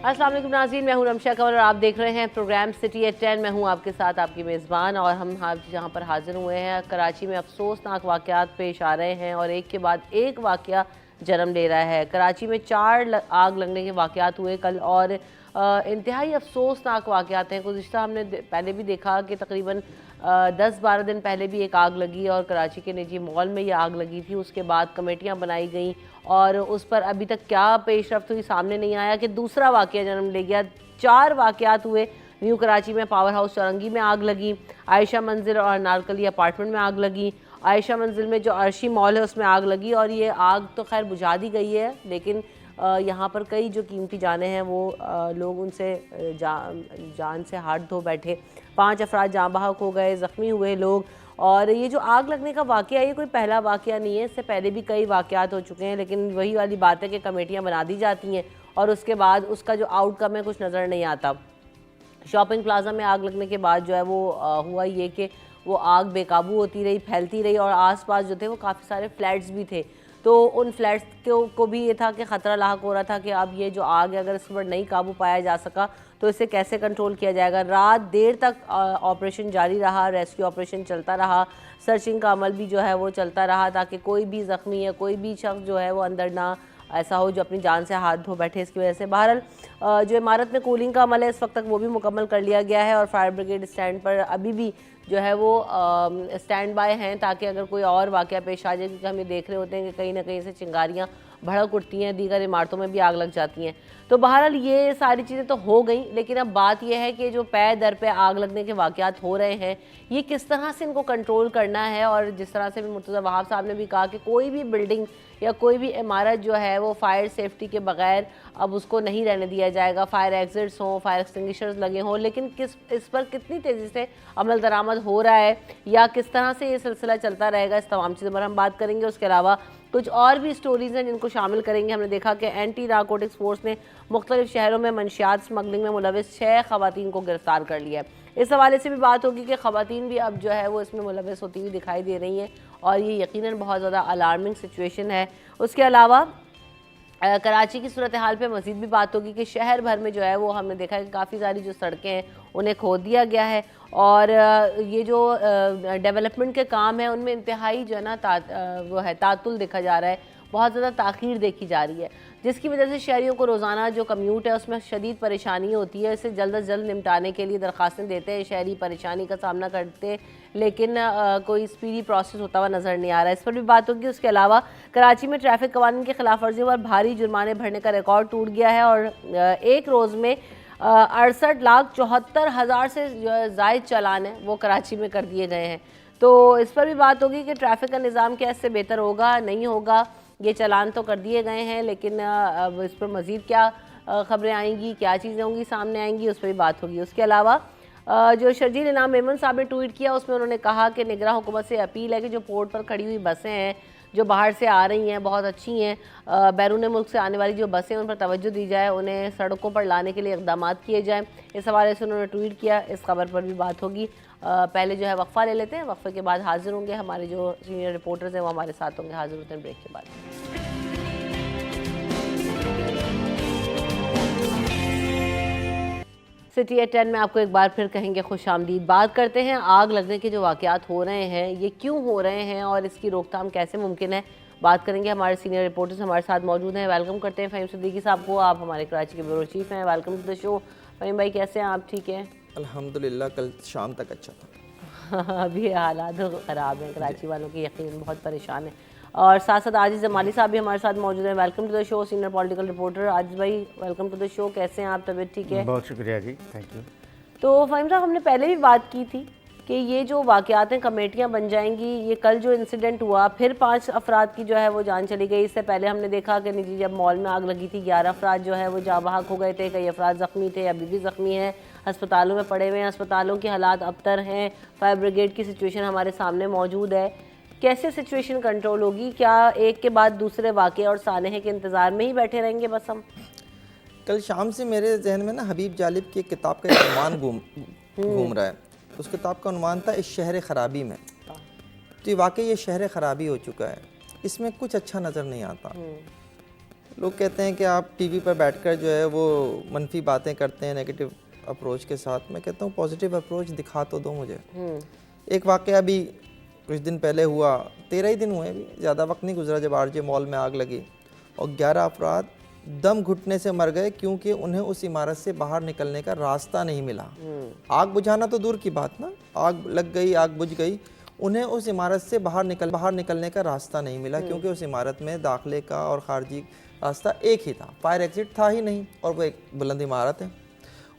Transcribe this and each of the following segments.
अस्सलाम वालेकुम नाज़रीन, मैं हूं रमशा कंवर और आप देख रहे हैं प्रोग्राम सिटी एट 10। मैं हूं आपके साथ आपकी मेज़बान और हम जहां पर हाजिर हुए हैं कराची में अफसोसनाक वाक़यात पेश आ रहे हैं और एक के बाद एक वाक़या जन्म ले रहा है। कराची में 4 आग लगने के वाक़यात हुए कल और इंतहाई अफसोसनाक वाक़यात हैं। गुज़िश्ता हमने पहले भी देखा कि तकरीबन 10-12 दिन पहले भी एक आग लगी और कराची के निजी मॉल में ये आग लगी थी। उसके बाद कमेटियाँ बनाई गई और उस पर अभी तक क्या पेशरफ्त हुई सामने नहीं आया कि दूसरा वाक़या जन्म ले गया। 4 वाक़यात हुए। न्यू कराची में पावर हाउस चौरंगी में आग लगी, आयशा मंजिल और नारकली अपार्टमेंट में आग लगी, आयशा मंजिल में जो अर्शी मॉल है उसमें आग लगी और ये आग तो खैर बुझा दी गई है, लेकिन यहाँ पर कई जो कीमती जानें हैं वो लोग उनसे जान से हाथ धो बैठे। 5 अफराद जाँ बहक हो गए, ज़ख्मी हुए लोग। और ये जो आग लगने का वाक़या है ये कोई पहला वाक़या नहीं है, इससे पहले भी कई वाक़यात हो चुके हैं, लेकिन वही वाली बात है कि कमेटियाँ बना दी जाती हैं और उसके बाद उसका जो आउटकम है कुछ नज़र नहीं आता। शॉपिंग प्लाजा में आग लगने के बाद जो है वो हुआ ये कि वो आग बेकाबू होती रही, फैलती रही और आसपास जो थे वो काफ़ी सारे फ्लैट्स भी थे। तो उन फ्लैट्स को भी ये था कि ख़तरा लाहक हो रहा था कि अब ये जो आग है अगर इस पर नहीं काबू पाया जा सका तो इसे कैसे कंट्रोल किया जाएगा। रात देर तक ऑपरेशन जारी रहा, रेस्क्यू ऑपरेशन चलता रहा, सर्चिंग का अमल भी जो है वो चलता रहा ताकि कोई भी ज़ख्मी या कोई भी शख्स जो है वो अंदर ना ऐसा हो जो अपनी जान से हाथ धो बैठे इसकी वजह से। बहरहाल जो इमारत में कूलिंग का अमल है इस वक्त तक वो भी मुकम्मल कर लिया गया है और फायर ब्रिगेड स्टैंड पर अभी भी जो है वो स्टैंड बाय हैं ताकि अगर कोई और वाक़या पेश आ जाए, क्योंकि हम ये देख रहे होते हैं कि कहीं ना कहीं से चिंगारियाँ भड़क उठती हैं, दीगर इमारतों में भी आग लग जाती हैं। तो बहरहाल ये सारी चीज़ें तो हो गई, लेकिन अब बात यह है कि जो पै दर पे आग लगने के वाक़यात हो रहे हैं ये किस तरह से इनको कंट्रोल करना है। और जिस तरह से भी मुर्तज़ा वहाब साहब ने भी कहा कि कोई भी बिल्डिंग या कोई भी इमारत जो है वो फायर सेफ्टी के बगैर अब उसको नहीं रहने दिया जाएगा। फायर एग्जिट्स हों, फायर एक्सटिंग्विशर्स लगे हों, लेकिन इस पर कितनी तेज़ी से अमल दरामद हो रहा है या किस तरह से ये सिलसिला चलता रहेगा, इस तमाम चीज़ों पर हम बात करेंगे। उसके अलावा कुछ और भी स्टोरीज़ हैं जिनको शामिल करेंगे। हमने देखा कि एंटी नारकोटिक्स फोर्स ने मुख्तलिफ शहरों में मंशियात स्मगलिंग में मुलविस 6 ख़वातीन को गिरफ्तार कर लिया है। इस हवाले से भी बात होगी कि ख़वातीन भी अब जो है वो इसमें मुलविस होती हुई दिखाई दे रही हैं और ये यकीनन बहुत ज़्यादा अलार्मिंग सिचुएशन है। उसके अलावा कराची की सूरत हाल पे मज़ीद भी बात होगी कि शहर भर में जो है वो हमने देखा है कि काफ़ी सारी जो सड़कें हैं उन्हें खोद दिया गया है और ये जो डेवलपमेंट के काम है उनमें इंतहाई जो है ना वो है तातुल देखा जा रहा है, बहुत ज़्यादा ताख़ीर देखी जा रही है, जिसकी वजह से शहरियों को रोज़ाना जो कम्यूट है उसमें शदीद परेशानी होती है। इसे जल्द अज जल्द निपटाने के लिए दरख्वास्तें देते हैं, शहरी परेशानी का सामना करते हैं, लेकिन कोई स्पीडी प्रोसेस होता हुआ नज़र नहीं आ रहा है। इस पर भी बात होगी। उसके अलावा कराची में ट्रैफिक कवानीन की खिलाफ वर्जियों पर भारी जुर्माने भरने का रिकॉर्ड टूट गया है और एक रोज़ में 68,74,000 से ज़ायद चालान है वो कराची में कर दिए गए हैं। तो इस पर भी बात होगी कि ट्रैफिक का निज़ाम क्या इससे बेहतर होगा, नहीं होगा। ये चालान तो कर दिए गए हैं, लेकिन अब इस पर मज़ीद क्या ख़बरें आएंगी, क्या चीज़ें होंगी सामने आएंगी, उस पर भी बात होगी। उसके अलावा जो शर्जील इनाम मेमन साहब ने ट्वीट किया उसमें उन्होंने कहा कि निगरां हुकूमत से अपील है कि जो पोर्ट पर खड़ी हुई बसें हैं जो बाहर से आ रही हैं बहुत अच्छी हैं, बैरून मुल्क से आने वाली जो बसें उन पर तवज्जो दी जाए, उन्हें सड़कों पर लाने के लिए इक़दाम किए जाएँ। इस हवाले से उन्होंने ट्वीट किया। इस खबर पर भी बात होगी। पहले जो है वक्फ़ा ले लेते हैं, वक्फ़े के बाद हाजिर होंगे हमारे जो सीनियर रिपोर्टर्स हैं वो हमारे साथ होंगे, हाजिर होते हैं ब्रेक के बाद। सिटी एट 10 में आपको एक बार फिर कहेंगे खुश आमदीद। बात करते हैं आग लगने के जो वाक़यात हो रहे हैं ये क्यों हो रहे हैं और इसकी रोकथाम कैसे मुमकिन है, बात करेंगे। हमारे सीनियर रिपोर्टर्स हमारे साथ मौजूद हैं। वेलकम करते हैं फ़हीम सिद्दीकी साहब को, आप हमारे कराची के ब्यूरो चीफ हैं। Welcome to the show. Fahim भाई कैसे हैं आप, ठीक हैं? अल्हम्दुलिल्लाह, कल शाम तक अच्छा था। अभी हालात ख़राब हैं, कराची वालों की यकीन बहुत परेशान है। और साथ साथ आजिज़ जमाली साहब भी हमारे साथ मौजूद हैं। Welcome to the show, senior political reporter. Aziz भाई वेलकम टू द शो, कैसे हैं आप, तबीयत ठीक है? बहुत शुक्रिया जी, थैंक यू। तो फ़हीम साहब हमने पहले भी बात की थी कि ये जो वाक़यात हैं कमेटियाँ बन जाएंगी। ये कल जो इंसिडेंट हुआ फिर 5 अफराद की जो है वो जान चली गई। इससे पहले हमने देखा कि निजी जब मॉल में आग लगी थी 11 अफराद जो है वो जाँ बहक हो गए थे, कई अफराद ज़ख्मी थे, अभी भी ज़ख्मी हैं, अस्पतालों में पड़े हुए हैं, अस्पतालों के हालात अबतर हैं, फायर ब्रिगेड की सिचुएशन हमारे सामने मौजूद है। कैसे सिचुएशन कंट्रोल होगी? क्या एक के बाद दूसरे वाक़े और सानहे के इंतज़ार में ही बैठे रहेंगे बस हम? कल शाम से मेरे जहन में ना हबीब जालिब की एक किताब का एक उन्वान घूम रहा है। उस किताब का उन्वान था इस शहर ख़राबी में। तो ये वाकई ये शहर ख़राबी हो चुका है, इसमें कुछ अच्छा नज़र नहीं आता। लोग कहते हैं कि आप टीवी पर बैठकर जो है वो मनफी बातें करते हैं नेगेटिव अप्रोच के साथ। मैं कहता हूँ पॉजिटिव अप्रोच दिखा तो दो मुझे। एक वाक़या अभी कुछ दिन पहले हुआ, 13 ही दिन हुए, अभी ज़्यादा वक्त नहीं गुजरा, जब आरजे मॉल में आग लगी और 11 अफराद दम घुटने से मर गए क्योंकि उन्हें उस इमारत से बाहर निकलने का रास्ता नहीं मिला। आग बुझाना तो दूर की बात ना, आग लग गई, आग बुझ गई, उन्हें उस इमारत से बाहर निकलने का रास्ता नहीं मिला क्योंकि उस इमारत में दाखिले का और खारजी रास्ता एक ही था, फायर एग्जिट था ही नहीं, और वो एक बुलंद इमारत है।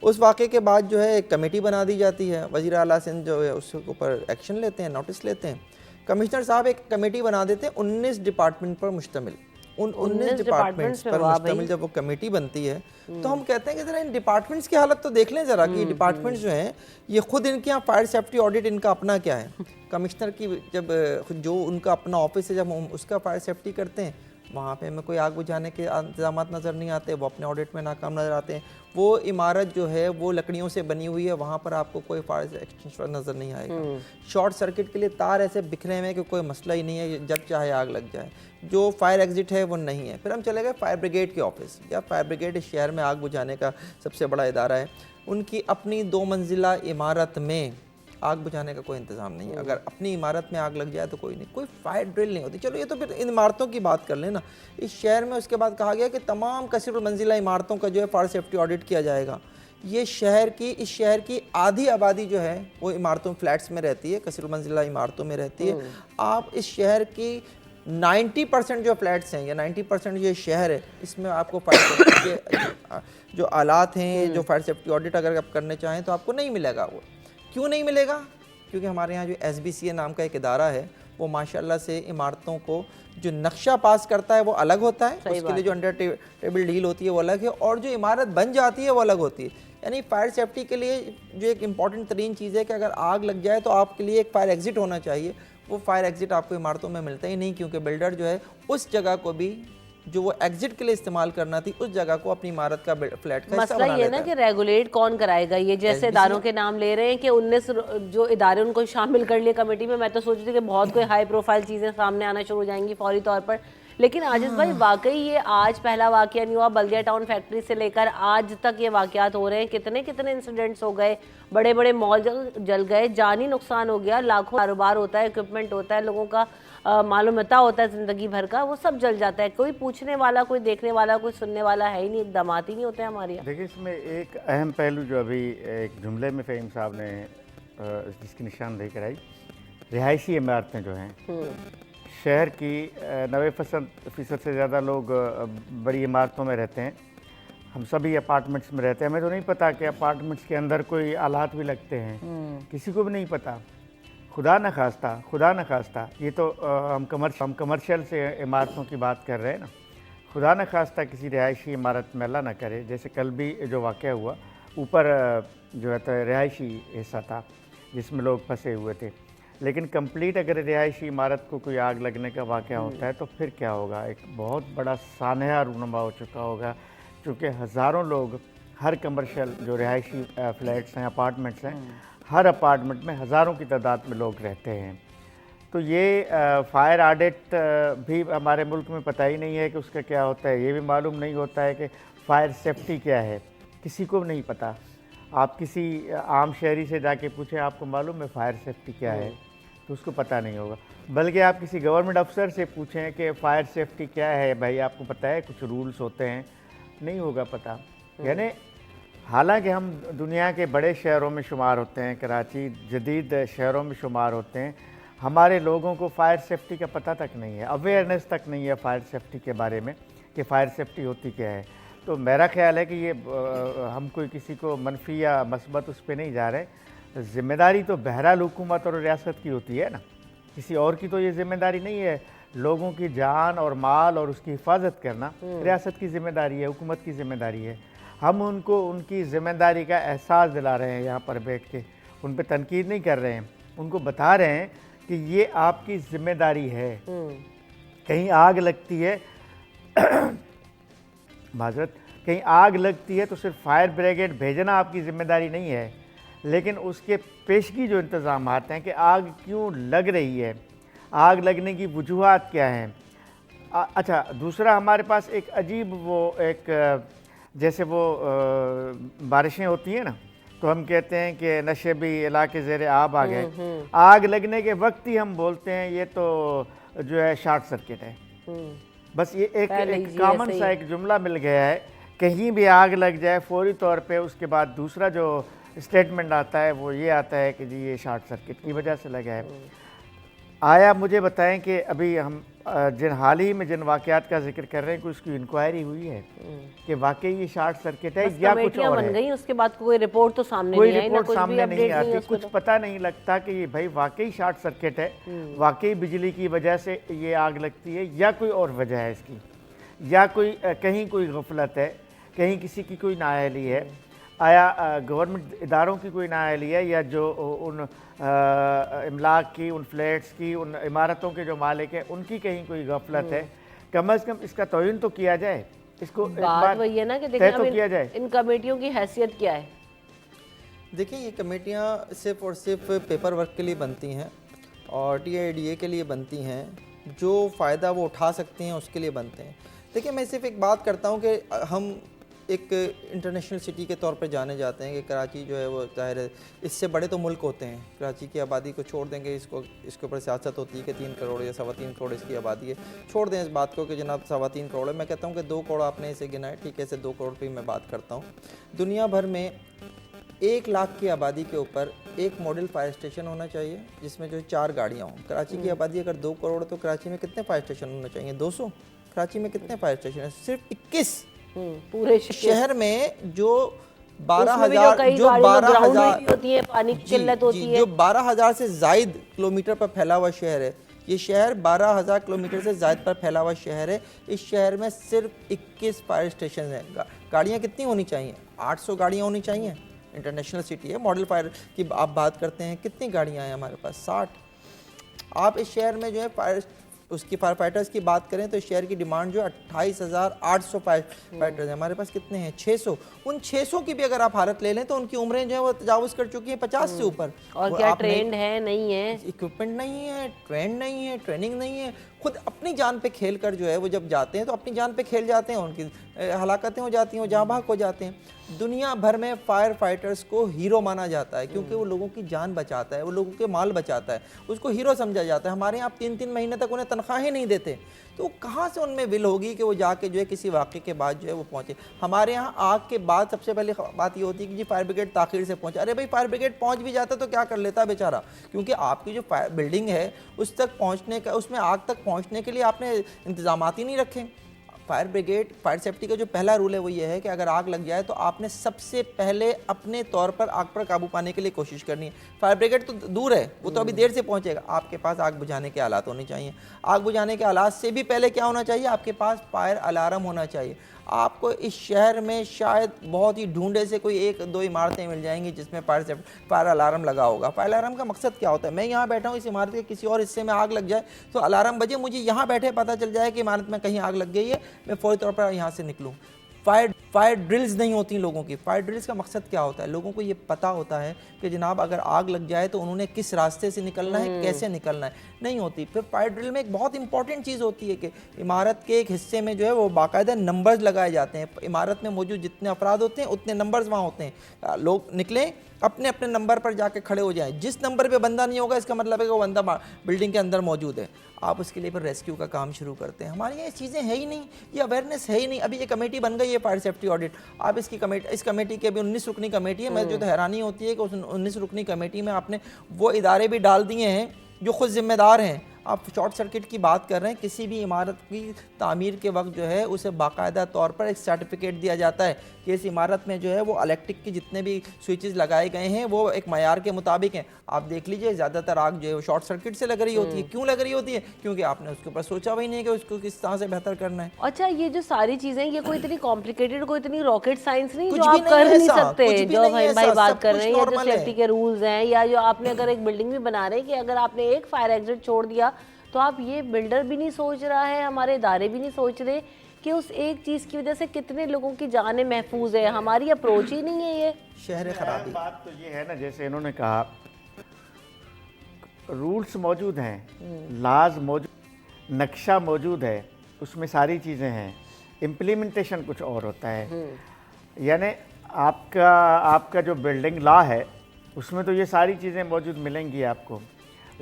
उस वाक़े के बाद जो है एक कमेटी बना दी जाती है, वज़ीर आला सिंध जो है उसके ऊपर एक्शन लेते हैं, नोटिस लेते हैं। कमिश्नर साहब एक कमेटी बना देते हैं 19 डिपार्टमेंट पर मुश्तमिल। उन 19 डिपार्टमेंट्स पर मुश्तमिल जब वो कमेटी बनती है तो हम कहते हैं कि ज़रा इन डिपार्टमेंट्स की हालत तो देख लें ज़रा कि डिपार्टमेंट्स जो हैं ये खुद, इनके यहाँ फायर सेफ्टी ऑडिट इनका अपना क्या है। कमिश्नर की जब जो उनका अपना ऑफिस है, जब हम उसका फायर सेफ्टी करते हैं, वहाँ पे हमें कोई आग बुझाने के इंतजाम नज़र नहीं आते, वो अपने ऑडिट में नाकाम नज़र आते हैं। वो इमारत जो है वो लकड़ियों से बनी हुई है, वहाँ पर आपको कोई फायर एक्सटिंग्विशर नज़र नहीं आएगा। शॉर्ट सर्किट के लिए तार ऐसे बिखरे हुए हैं कि कोई मसला ही नहीं है, जब चाहे आग लग जाए। जो फायर एग्जिट है वो नहीं है। फिर हम चले गए फायर ब्रिगेड के ऑफिस। या फायर ब्रिगेड इस शहर में आग बुझाने का सबसे बड़ा इदारा है। उनकी अपनी 2 मंजिला इमारत में आग बुझाने का कोई इंतजाम नहीं है। अगर अपनी इमारत में आग लग जाए तो कोई नहीं, कोई फायर ड्रिल नहीं होती। चलो ये तो फिर इन इमारतों की बात कर लेना। इस शहर में उसके बाद कहा गया कि तमाम कसीर मंजिला इमारतों का जो है फायर सेफ्टी ऑडिट किया जाएगा। ये इस शहर की आधी आबादी जो है वो इमारतों फ्लैट्स में रहती है, कसीर मंजिला इमारतों में रहती है। आप इस शहर की 90% जो फ्लैट्स हैं या 90% जो शहर है, इसमें आपको फायर सेफ्टी के जो आलात हैं, जो फायर सेफ्टी ऑडिट अगर आप करने चाहें तो आपको नहीं मिलेगा। वो क्यों नहीं मिलेगा? क्योंकि हमारे यहाँ जो SBCA नाम का एक इदारा है वो माशाल्लाह से इमारतों को जो नक्शा पास करता है वो अलग होता है, उसके लिए जो अंडर टेबल डील होती है वो अलग है, और जो इमारत बन जाती है वो अलग होती है। यानी फायर सेफ्टी के लिए जो एक इम्पॉर्टेंट तरीन चीज़ है कि अगर आग लग जाए तो आपके लिए एक फायर एग्जिट होना चाहिए। वो फायर एग्जिट आपको इमारतों में मिलता ही नहीं, क्योंकि बिल्डर जो है उस जगह को भी जो वो एग्जिट के लिए इस्तेमाल करना थी उस जगह को अपनी इमारत का फ्लैट का हिस्सा बना लेता है। मसला ये ना कि रेगुलेट कौन कराएगा? ये जैसे इदारों के नाम ले रहे हैं कि 19 जो इदारे उनको शामिल कर लिए कमेटी में। मैं तो सोच रही थी कि बहुत कोई हाई प्रोफाइल चीज़ें सामने आना शुरू हो जाएंगी फौरी तौर पर। लेकिन आजिज़ भाई, वाकई ये आज पहला वाकया नहीं हुआ। बल्दिया टाउन फैक्ट्री से लेकर आज तक ये वाकयात हो रहे हैं। कितने कितने इंसिडेंट्स हो गए, बड़े बड़े मॉल जल गए, जानी नुकसान हो गया, लाखों कारोबार होता है, इक्विपमेंट होता है, लोगों का मालूमता होता है ज़िंदगी भर का, वो सब जल जाता है। कोई पूछने वाला, कोई देखने वाला, कोई सुनने वाला है ही नहीं, इक़दामात ही नहीं होते हमारे यहाँ। देखिए, इसमें एक अहम पहलू जो अभी एक जुमले में फ़हीम साहब ने जिसकी निशानदेही कराई, रिहायशी इमारतें जो हैं, शहर की 90% से ज़्यादा लोग बड़ी इमारतों में रहते हैं। हम सभी अपार्टमेंट्स में रहते हैं। हमें तो नहीं पता कि अपार्टमेंट्स के अंदर कोई आलात भी लगते हैं, किसी को भी नहीं पता। खुदा न खास्ता, ये तो हम कमर्शियल से इमारतों की बात कर रहे हैं ना। खुदा न खास्ता किसी रिहायशी इमारत में अल्लाह न करे, जैसे कल भी जो वाक़या हुआ, ऊपर जो है तो रिहायशी हिस्सा था जिसमें लोग फंसे हुए थे। लेकिन कंप्लीट अगर रिहायशी इमारत को कोई आग लगने का वाक़या होता है तो फिर क्या होगा? एक बहुत बड़ा सानहा रूनुमा हो चुका होगा, क्योंकि हज़ारों लोग हर कमर्शियल जो रिहायशी फ्लैट्स हैं, अपार्टमेंट्स हैं, हर अपार्टमेंट में हज़ारों की तादाद में लोग रहते हैं। तो ये फायर ऑडिट भी हमारे मुल्क में पता ही नहीं है कि उसका क्या होता है। ये भी मालूम नहीं होता है कि फ़ायर सेफ्टी क्या है, किसी को नहीं पता। आप किसी आम शहरी से जाके पूछें आपको मालूम है फ़ायर सेफ्टी क्या है, तो उसको पता नहीं होगा। बल्कि आप किसी गवर्नमेंट अफसर से पूछें कि फ़ायर सेफ्टी क्या है भाई, आपको पता है कुछ रूल्स होते हैं, नहीं होगा पता। यानी हालांकि हम दुनिया के बड़े शहरों में शुमार होते हैं, कराची जदीद शहरों में शुमार होते हैं, हमारे लोगों को फ़ायर सेफ्टी का पता तक नहीं है, अवेयरनेस तक नहीं है फ़ायर सेफ्टी के बारे में कि फ़ायर सेफ्टी होती क्या है। तो मेरा ख्याल है कि ये हम कोई किसी को मनफी या मस्बत उस पर नहीं जा रहे। ज़िम्मेदारी तो बहरहाल हुकूमत और रियासत की होती है ना, किसी और की तो ये ज़िम्मेदारी नहीं है। लोगों की जान और माल और उसकी हिफाजत करना रियासत की ज़िम्मेदारी है, हुकूमत की ज़िम्मेदारी है। हम उनको उनकी ज़िम्मेदारी का एहसास दिला रहे हैं, यहाँ पर बैठ के उन पर तनकीद नहीं कर रहे हैं, उनको बता रहे हैं कि ये आपकी ज़िम्मेदारी है। कहीं आग लगती है माजरत, कहीं आग लगती है तो सिर्फ फायर ब्रिगेड भेजना आपकी ज़िम्मेदारी नहीं है, लेकिन उसके पेशगी जो इंतज़ामात हैं कि आग क्यों लग रही है, आग लगने की वजूहात क्या हैं, अच्छा, दूसरा हमारे पास एक अजीब वो एक जैसे वो बारिशें होती हैं ना, तो हम कहते हैं कि नशेबी इलाके ज़ेरे आब आ गए। आग लगने के वक्त ही हम बोलते हैं ये तो जो है शॉर्ट सर्किट है। बस ये एक कॉमन सा एक जुमला मिल गया है, कहीं भी आग लग जाए फौरी तौर पे उसके बाद दूसरा जो स्टेटमेंट आता है वो ये आता है कि जी ये शॉर्ट सर्किट की वजह से लगा है। आया मुझे बताएं कि अभी हम हाल ही में जिन वाक़यात का जिक्र कर रहे हैं, कोई उसकी इंक्वायरी हुई है कि वाकई ये शॉर्ट सर्किट है या कुछ और बन है? गई, उसके बाद कोई रिपोर्ट तो सामने कोई नहीं आई, रिपोर्ट सामने नहीं आती, कुछ तो। पता नहीं लगता कि ये भाई वाकई शॉर्ट सर्किट है, वाकई बिजली की वजह से ये आग लगती है या कोई और वजह है इसकी, या कोई कहीं कोई गफलत है, कहीं किसी की कोई नाअहली है, आया गवर्नमेंट इदारों की कोई नाअहली है, या जो उन इमलाक की, उन फ्लैट्स की, उन इमारतों के जो मालिक हैं उनकी कहीं कोई गफलत है। कम से कम इसका तयन तो किया जाए, इसको बात वही है ना कि देखिए तो किया जाए। इन कमेटियों की हैसियत क्या है? देखिए ये कमेटियाँ सिर्फ और सिर्फ पेपर वर्क के लिए बनती हैं और TIDA के लिए बनती हैं, जो फ़ायदा वो उठा सकते हैं उसके लिए बनते हैं। देखिए मैं सिर्फ एक बात करता हूँ कि हम एक इंटरनेशनल सिटी के तौर पर जाने जाते हैं कि कराची जो है वो ज़ाहिर है इससे बड़े तो मुल्क होते हैं। कराची की आबादी को छोड़ देंगे, इसके ऊपर सियासत होती है कि 3 करोड़ या 3.25 करोड़ इसकी आबादी है, छोड़ दें इस बात को कि जनाब 3.25 करोड़ है। मैं कहता हूँ कि 2 करोड़ आपने इसे गिना है, ठीक है, इसे 2 करोड़ पर मैं बात करता हूँ। दुनिया भर में 1 लाख की आबादी के ऊपर एक मॉडल फायर स्टेशन होना चाहिए जिसमें जो 4 गाड़ियाँ हों। कराची की आबादी अगर 2 करोड़ तो कराची में कितने फायर स्टेशन होने चाहिए? 200। कराची में कितने फायर स्टेशन है? सिर्फ 21 पूरे शहर में। जो 12,000 होती है, पानी की किल्लत होती है, जो 12,000 से जायद किलोमीटर पर फैला हुआ शहर है। ये शहर 12,000 किलोमीटर से जायद पर फैला हुआ शहर है। इस शहर में सिर्फ 21 फायर स्टेशन हैं। गाड़ियाँ कितनी होनी चाहिए? 800 गाड़ियाँ होनी चाहिए। इंटरनेशनल सिटी है, मॉडल फायर की आप बात करते हैं, कितनी गाड़ियाँ हैं हमारे पास? 60। आप इस शहर में जो है उसकी फायर फाइटर्स की बात करें तो शहर की डिमांड जो 28,800 फायर फाइटर्स है, हमारे पास कितने हैं? 600। उन 600 की भी अगर आप हालत ले लें तो उनकी उम्रें जो है वो तजावुज कर चुकी हैं 50 से ऊपर। और क्या ट्रेंड है? नहीं है, इक्विपमेंट नहीं है, ट्रेंड नहीं है, ट्रेनिंग नहीं है। खुद अपनी जान पे खेल कर जो है वो जब जाते हैं तो अपनी जान पे खेल जाते हैं, उनकी हलाकतें हो जाती हैं, वो जहाँ भाग हो जाते हैं। दुनिया भर में फायर फाइटर्स को हीरो माना जाता है क्योंकि वो लोगों की जान बचाता है, वो लोगों के माल बचाता है, उसको हीरो समझा जाता है। हमारे यहाँ 3-3 महीने तक उन्हें तनख्वाहें नहीं देते, तो कहाँ से उनमें विल होगी कि वो जाके जो है किसी वाक़े के बाद जो है वो पहुँचे। हमारे यहाँ आग के बाद सबसे पहले बात ये होती है कि जी फायर ब्रिगेड ताख़ीर से पहुँचा। अरे भाई फायर ब्रिगेड पहुँच भी जाता तो क्या कर लेता बेचारा, क्योंकि आपकी जो फायर बिल्डिंग है उस तक पहुँचने का, उसमें आग तक पहुँचने के लिए आपने इंतजाम ही नहीं रखे। फायर ब्रिगेड, फायर सेफ्टी का जो पहला रूल है वो ये है कि अगर आग लग जाए तो आपने सबसे पहले अपने तौर पर आग पर काबू पाने के लिए कोशिश करनी है। फायर ब्रिगेड तो दूर है, वो तो अभी देर से पहुंचेगा। आपके पास आग बुझाने के आलात होने चाहिए। आग बुझाने के आलात से भी पहले क्या होना चाहिए? आपके पास फायर अलार्म होना चाहिए। आपको इस शहर में शायद बहुत ही ढूंढे से कोई 1-2 इमारतें मिल जाएंगी जिसमें फायर अलार्म लगा होगा। फायर अलार्म का मकसद क्या होता है? मैं यहाँ बैठा हूँ, इस इमारत के किसी और हिस्से में आग लग जाए तो अलार्म बजे, मुझे यहाँ बैठे पता चल जाए कि इमारत में कहीं आग लग गई है, मैं फौरी तौर पर यहाँ से निकलूँ। फायर ड्रिल्स नहीं होती लोगों की। फायर ड्रिल्स का मकसद क्या होता है? लोगों को ये पता होता है कि जनाब अगर आग लग जाए तो उन्होंने किस रास्ते से निकलना है, कैसे निकलना है, नहीं होती। फिर फायर ड्रिल में एक बहुत इंपॉर्टेंट चीज़ होती है कि इमारत के एक हिस्से में जो है वो बाकायदा नंबर्स लगाए जाते हैं। इमारत में मौजूद जितने अफराद होते हैं उतने नंबर्स वहाँ होते हैं। लोग निकलें, अपने अपने नंबर पर जाके खड़े हो जाएं। जिस नंबर पे बंदा नहीं होगा इसका मतलब है कि वो बंदा बिल्डिंग के अंदर मौजूद है। आप उसके लिए फिर रेस्क्यू का काम शुरू करते हैं। हमारे यहाँ ये चीज़ें है ही नहीं, ये अवेयरनेस है ही नहीं। अभी ये कमेटी बन गई है फायर सेफ्टी ऑडिट, आप इस कमेटी की अभी 19 रुकनी कमेटी है। मैं जो तो हैरानी होती है कि उस 19 रुकनी कमेटी में आपने वो इदारे भी डाल दिए हैं जो खुद जिम्मेदार हैं। आप शॉर्ट सर्किट की बात कर रहे हैं, किसी भी इमारत की तामीर के वक्त जो है उसे बाकायदा तौर पर एक सर्टिफिकेट दिया जाता है कि इस इमारत में जो है वो इलेक्ट्रिक की जितने भी स्विचेस लगाए गए हैं वो एक मयार के मुताबिक हैं। आप देख लीजिए ज़्यादातर आग जो है वो शॉर्ट सर्किट से लग रही होती है। क्यों लग रही होती है? क्योंकि आपने उसके ऊपर सोचा भी नहीं कि उसको किस तरह से बेहतर करना है। अच्छा, ये जो सारी चीजें ये कोई इतनी कॉम्प्लिकेटेड, कोई इतनी रॉकेट साइंस नहीं जो आप कर नहीं सकते। जो भाई बात कर रहे हैं, जो सेफ्टी के रूल्स हैं, या जो आपने अगर एक बिल्डिंग भी बना रहे हैं कि अगर आपने एक फायर एग्जिट छोड़ दिया तो आप, ये बिल्डर भी नहीं सोच रहा है, हमारे इदारे भी नहीं सोच रहे कि उस एक चीज़ की वजह से कितने लोगों की जानें महफूज है। हमारी अप्रोच ही नहीं है। ये शहर खराबी बात तो ये है ना, जैसे इन्होंने कहा रूल्स मौजूद हैं, लाज मौजूद, नक्शा मौजूद है, उसमें सारी चीज़ें हैं, इम्प्लीमेंटेशन कुछ और होता है। यानी आपका जो बिल्डिंग लॉ है उसमें तो ये सारी चीज़ें मौजूद मिलेंगी आपको,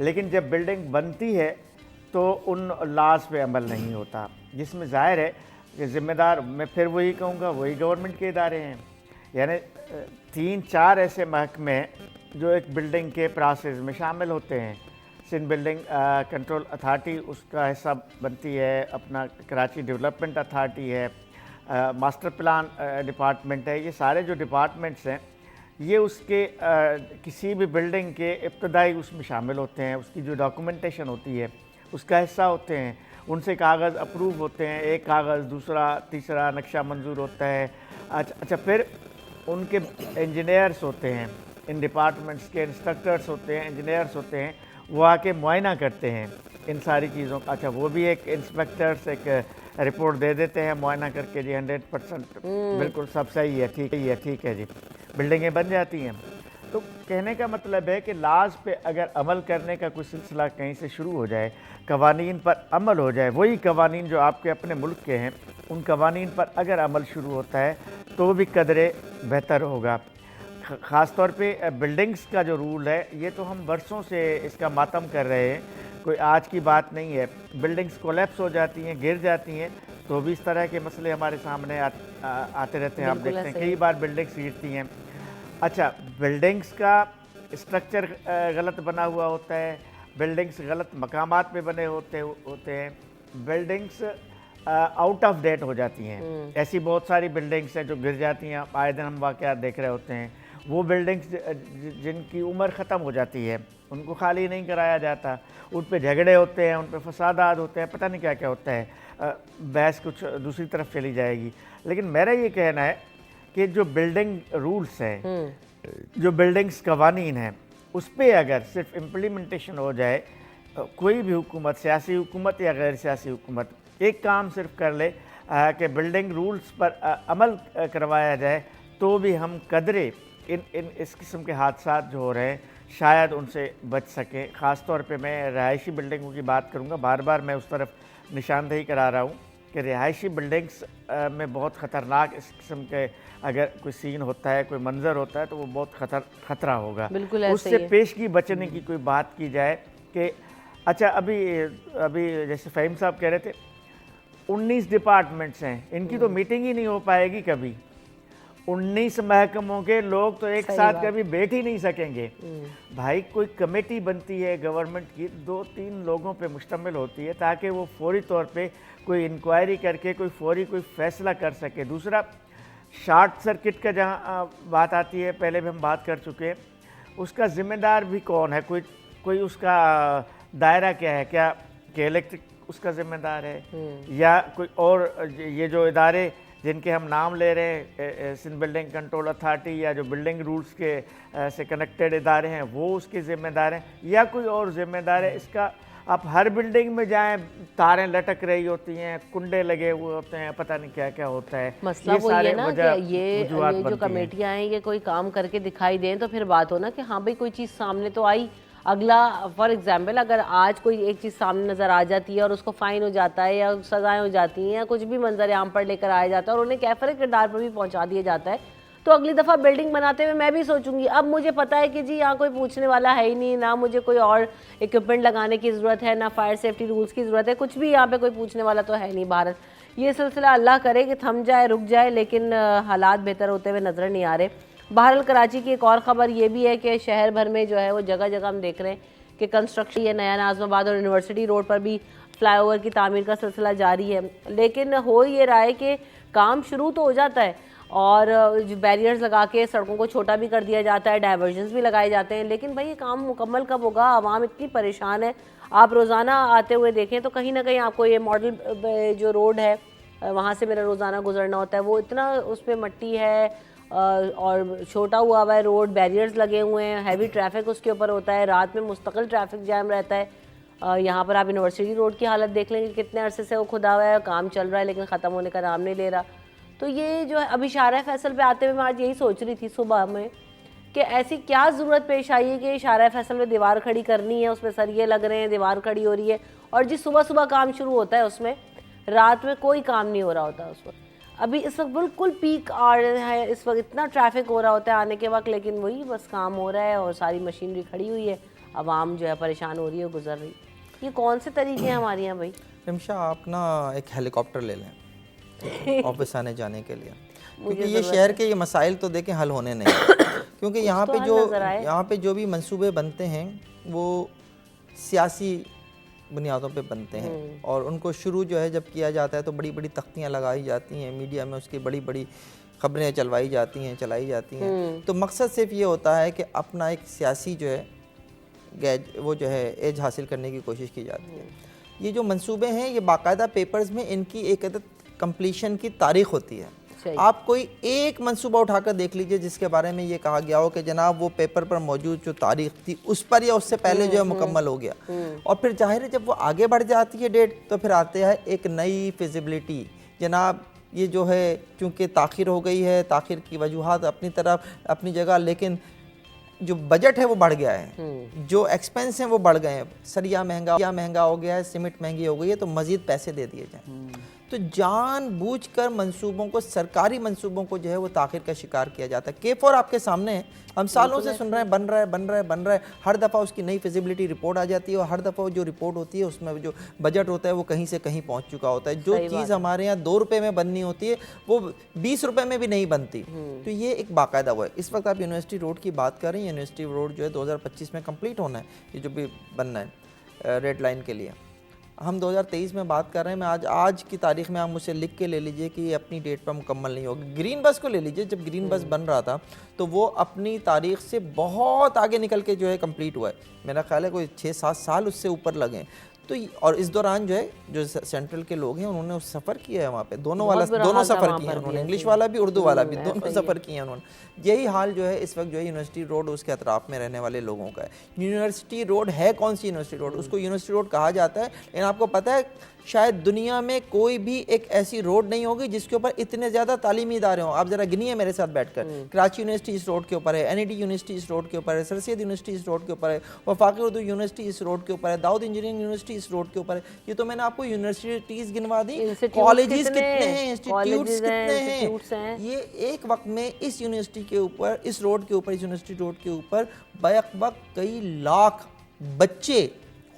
लेकिन जब बिल्डिंग बनती है तो उन लॉज पे अमल नहीं होता, जिसमें ज़ाहिर है कि ज़िम्मेदार मैं फिर वही कहूँगा वही गवर्नमेंट के इदारे हैं। यानी 3-4 ऐसे महकमे हैं जो एक बिल्डिंग के प्रोसेस में शामिल होते हैं। सिंध बिल्डिंग कंट्रोल अथॉरिटी उसका हिस्सा बनती है, अपना कराची डेवलपमेंट अथॉरिटी है, मास्टर प्लान डिपार्टमेंट है। ये सारे जो डिपार्टमेंट्स हैं ये उसके किसी भी बिल्डिंग के इब्तदाई उसमें शामिल होते हैं, उसकी जो डॉक्यूमेंटेशन होती है उसका हिस्सा होते हैं। उनसे कागज़ अप्रूव होते हैं, एक कागज़ दूसरा तीसरा नक्शा मंजूर होता है। अच्छा, फिर उनके इंजीनियर्स होते हैं, इन डिपार्टमेंट्स के इंस्ट्रक्टर्स होते हैं, इंजीनियर्स होते हैं, वो आके मुआयना करते हैं इन सारी चीज़ों का। अच्छा, वो भी एक इंस्पेक्टर्स एक रिपोर्ट दे देते हैं मुआयना करके, जी 100% बिल्कुल सब सही है, ठीक है जी, बिल्डिंगें बन जाती हैं। तो कहने का मतलब है कि लाज पे अगर अमल करने का कोई सिलसिला कहीं से शुरू हो जाए, कवानीन पर अमल हो जाए, वही कवानीन जो आपके अपने मुल्क के हैं, उन कवानीन पर अगर अमल शुरू होता है तो भी कदरे बेहतर होगा। ख़ास तौर पे बिल्डिंग्स का जो रूल है ये तो हम बरसों से इसका मातम कर रहे हैं, कोई आज की बात नहीं है। बिल्डिंग्स कोलैप्स हो जाती हैं, गिर जाती हैं, तो भी इस तरह के मसले हमारे सामने आते रहते हैं। आप देखते हैं कई बार बिल्डिंग्स गिरती हैं। अच्छा, बिल्डिंग्स का स्ट्रक्चर गलत बना हुआ होता है, बिल्डिंग्स गलत मकामात पे बने होते हैं, बिल्डिंग्स आउट ऑफ डेट हो जाती हैं। ऐसी बहुत सारी बिल्डिंग्स हैं जो गिर जाती हैं, आए दिन हम वाक़यात देख रहे होते हैं। वो बिल्डिंग्स जिनकी उम्र ख़त्म हो जाती है उनको खाली नहीं कराया जाता, उन पे झगड़े होते हैं, उन पे फसादात होते हैं, पता नहीं क्या क्या होता है, बहस कुछ दूसरी तरफ चली जाएगी। लेकिन मेरा ये कहना है कि जो बिल्डिंग रूल्स हैं, जो बिल्डिंग्स कवानीन हैं, उस पर अगर सिर्फ इम्प्लीमेंटेशन हो जाए, कोई भी हुकूमत, सियासी हुकूमत या गैर सियासी हुकूमत, एक काम सिर्फ कर ले कि बिल्डिंग रूल्स पर अमल करवाया जाए, तो भी हम कदरे इस किस्म के हादसा जो हो रहे हैं शायद उनसे बच सकें। ख़ास तौर पे मैं रहायशी बिल्डिंगों की बात करूँगा, बार बार मैं उस तरफ निशानदेही करा रहा हूँ कि रिहायशी बिल्डिंग्स में बहुत ख़तरनाक इस किस्म के अगर कोई सीन होता है, कोई मंजर होता है, तो वो बहुत खतरा होगा। उससे पेशगी बचने की कोई बात की जाए कि अच्छा, अभी जैसे फ़हीम साहब कह रहे थे 19 डिपार्टमेंट्स हैं, इनकी तो मीटिंग ही नहीं हो पाएगी कभी। 19 महकमों के लोग तो एक साथ कभी बैठ ही नहीं सकेंगे। भाई, कोई कमेटी बनती है गवर्नमेंट की, 2-3 लोगों पे मुश्तमिल होती है, ताकि वो फौरी तौर पे कोई इंक्वायरी करके कोई फैसला कर सके। दूसरा, शॉर्ट सर्किट का जहाँ बात आती है, पहले भी हम बात कर चुके हैं, उसका ज़िम्मेदार भी कौन है, कोई उसका दायरा क्या है, क्या कि इलेक्ट्रिक उसका ज़िम्मेदार है या कोई और, ये जो इदारे जिनके हम नाम ले रहे हैं, सिंध बिल्डिंग कंट्रोल अथॉरिटी या जो बिल्डिंग रूल्स के से कनेक्टेड इदारे हैं, वो उसके ज़िम्मेदार हैं या कोई और ज़िम्मेदार है। इसका आप हर बिल्डिंग में जाएं, तारें लटक रही होती हैं, कुंडे लगे हुए होते हैं, पता नहीं क्या क्या होता है। मसला वो ये ना कि ये जो कमेटियां हैं ये कोई काम करके दिखाई दें तो फिर बात हो ना कि हाँ भाई कोई चीज़ सामने तो आई। अगला फॉर एग्जाम्पल, अगर आज कोई एक चीज़ सामने नज़र आ जाती है और उसको फ़ाइन हो जाता है या सज़ाएं हो जाती हैं या कुछ भी मंजर आम पर लेकर आया जाता है और उन्हें कैफर किरदार पर भी पहुंचा दिया जाता है, तो अगली दफ़ा बिल्डिंग बनाते हुए मैं भी सोचूंगी अब मुझे पता है कि जी यहाँ कोई पूछने वाला है ही नहीं, ना मुझे कोई और इक्विपमेंट लगाने की ज़रूरत है, ना फायर सेफ्टी रूल्स की ज़रूरत है, कुछ भी यहाँ पे कोई पूछने वाला तो है नहीं। भारत ये सिलसिला अल्लाह करे कि थम जाए, रुक जाए, लेकिन हालात बेहतर होते हुए नज़र नहीं आ रहे। बहरहाल कराची की एक और ख़बर ये भी है कि शहर भर में जो है वो जगह जगह हम देख रहे हैं कि कंस्ट्रक्शन ये नया नाज़माबाद और यूनिवर्सिटी रोड पर भी फ्लाईओवर की तामीर का सिलसिला जारी है, लेकिन हो ये रहा है कि काम शुरू तो हो जाता है और बैरियर्स लगा के सड़कों को छोटा भी कर दिया जाता है, डाइवर्जन्स भी लगाए जाते हैं, लेकिन भाई ये काम मुकम्मल कब होगा? आवाम इतनी परेशान है। आप रोज़ाना आते हुए देखें तो कहीं ना कहीं आपको ये मॉडल जो रोड है वहाँ से मेरा रोज़ाना गुजरना होता है, वो इतना उस पर मट्टी है और छोटा हुआ है रोड, बैरियर्स लगे हुए हैं, हैवी ट्रैफिक उसके ऊपर होता है, रात में मुस्तकिल ट्रैफिक जैम रहता है। यहाँ पर आप यूनिवर्सिटी रोड की हालत देख लेंगे, कितने अरसे से वो खुदा हुआ है, काम चल रहा है लेकिन ख़त्म होने का नाम नहीं ले रहा। तो ये जो है अभी शारा फैसल पे आते हुए मैं आज यही सोच रही थी सुबह में कि ऐसी क्या ज़रूरत पेश आई है कि शारा फैसल में दीवार खड़ी करनी है, उसमें सरिये लग रहे हैं, दीवार खड़ी हो रही है और जिस सुबह सुबह काम शुरू होता है उसमें रात में कोई काम नहीं हो रहा होता उस वक्त। अभी इस वक्त बिल्कुल पीक आवर है, इस वक्त इतना ट्रैफिक हो रहा होता है आने के वक्त, लेकिन वही बस काम हो रहा है और सारी मशीनरी खड़ी हुई है, आवाम जो है परेशान हो रही है, गुजर रही। ये कौन से तरीके हैं हमारे यहाँ भाई? रिमशा, आप ना एक हेलीकॉप्टर ले लें ऑफिस आने जाने के लिए, क्योंकि ये शहर के ये मसाइल तो देखें हल होने नहीं क्योंकि यहाँ पे जो भी मंसूबे बनते हैं वो सियासी बुनियादों पे बनते हैं, और उनको शुरू जो है जब किया जाता है तो बड़ी बड़ी तख्तियाँ लगाई जाती हैं, मीडिया में उसकी बड़ी बड़ी खबरें चलाई जाती हैं। तो मकसद सिर्फ ये होता है कि अपना एक सियासी जो है वो जो है एज हासिल करने की कोशिश की जाती है। ये जो मंसूबे हैं ये बाकायदा पेपर्स में इनकी एक अदद कंप्लीशन की तारीख होती है। आप कोई एक मंसूबा उठाकर देख लीजिए जिसके बारे में ये कहा गया हो कि जनाब वो पेपर पर मौजूद जो तारीख थी उस पर या उससे पहले जो है मुकम्मल हो गया, और फिर जाहिर है जब वो आगे बढ़ जाती है डेट तो फिर आते हैं एक नई फिजिबिलिटी। जनाब ये जो है चूँकि ताख़िर हो गई है, ताख़िर की वजूहात अपनी तरफ अपनी जगह, लेकिन जो बजट है वो बढ़ गया है, जो एक्सपेंस हैं वो बढ़ गए हैं, सरिया महंगा हो गया है, सीमेंट महंगी हो गई है, तो मज़ीद पैसे दे दिए जाएँ। तो जानबूझकर मंसूबों को, सरकारी मंसूबों को जो है वो ताख़िर का शिकार किया जाता है। K4 आपके सामने है, हम सालों से सुन रहे हैं बन रहा है, हर दफ़ा उसकी नई फिजिबिलिटी रिपोर्ट आ जाती है, और हर दफ़ा जो रिपोर्ट होती है उसमें जो बजट होता है वो कहीं से कहीं पहुंच चुका होता है। जो चीज़ हमारे यहाँ 2 रुपये में बननी होती है वो 20 रुपये में भी नहीं बनती। तो ये एक बाकायदा हुआ है। इस वक्त आप यूनिवर्सिटी रोड की बात कर रहे हैं, यूनिवर्सिटी रोड जो है 2025 में कम्प्लीट होना है, ये जो भी बनना है रेड लाइन के लिए। हम 2023 में बात कर रहे हैं। मैं आज की तारीख में आप मुझसे लिख के ले लीजिए कि ये अपनी डेट पर मुकम्मल नहीं होगा। ग्रीन बस को ले लीजिए, जब ग्रीन बस बन रहा था तो वो अपनी तारीख से बहुत आगे निकल के जो है कंप्लीट हुआ है। मेरा ख्याल है कोई 6-7 साल उससे ऊपर लगे। तो और इस दौरान जो है जो सेंट्रल के लोग हैं उन्होंने उस सफ़र किया है, वहाँ पे दोनों सफ़र किए हैं उन्होंने, इंग्लिश वाला भी उर्दू वाला भी, दोनों सफ़र किए हैं उन्होंने। यही हाल जो है इस वक्त जो है यूनिवर्सिटी रोड उसके अतराफ़ में रहने वाले लोगों का है। यूनिवर्सिटी रोड है कौन सी यूनिवर्सिटी रोड? उसको यूनिवर्सिटी रोड कहा जाता है, लेकिन आपको पता है शायद दुनिया में कोई भी एक ऐसी रोड नहीं होगी जिसके ऊपर इतने ज़्यादा तालीमी इदारे हों। आप ज़रा गिनिए मेरे साथ बैठकर। कराची यूनिवर्सिटी इस रोड के ऊपर है, NIT यूनिवर्सिटी इस रोड के ऊपर है, सर सैयद यूनिवर्सिटी इस रोड के ऊपर है, वफाकी उर्दू यूनिवर्सिटी इस रोड के ऊपर है, दाऊद इंजीनियरिंग यूनिवर्सिटी इस रोड के ऊपर है। ये तो मैंने आपको यूनिवर्सिटीज़ गिनवा दी, कॉलेजेस कितने हैं, इंस्टीट्यूट्स कितने हैं। ये एक वक्त में इस यूनिवर्सिटी के ऊपर, इस रोड के ऊपर, इस यूनिवर्सिटी रोड के ऊपर बैक वक्त कई लाख बच्चे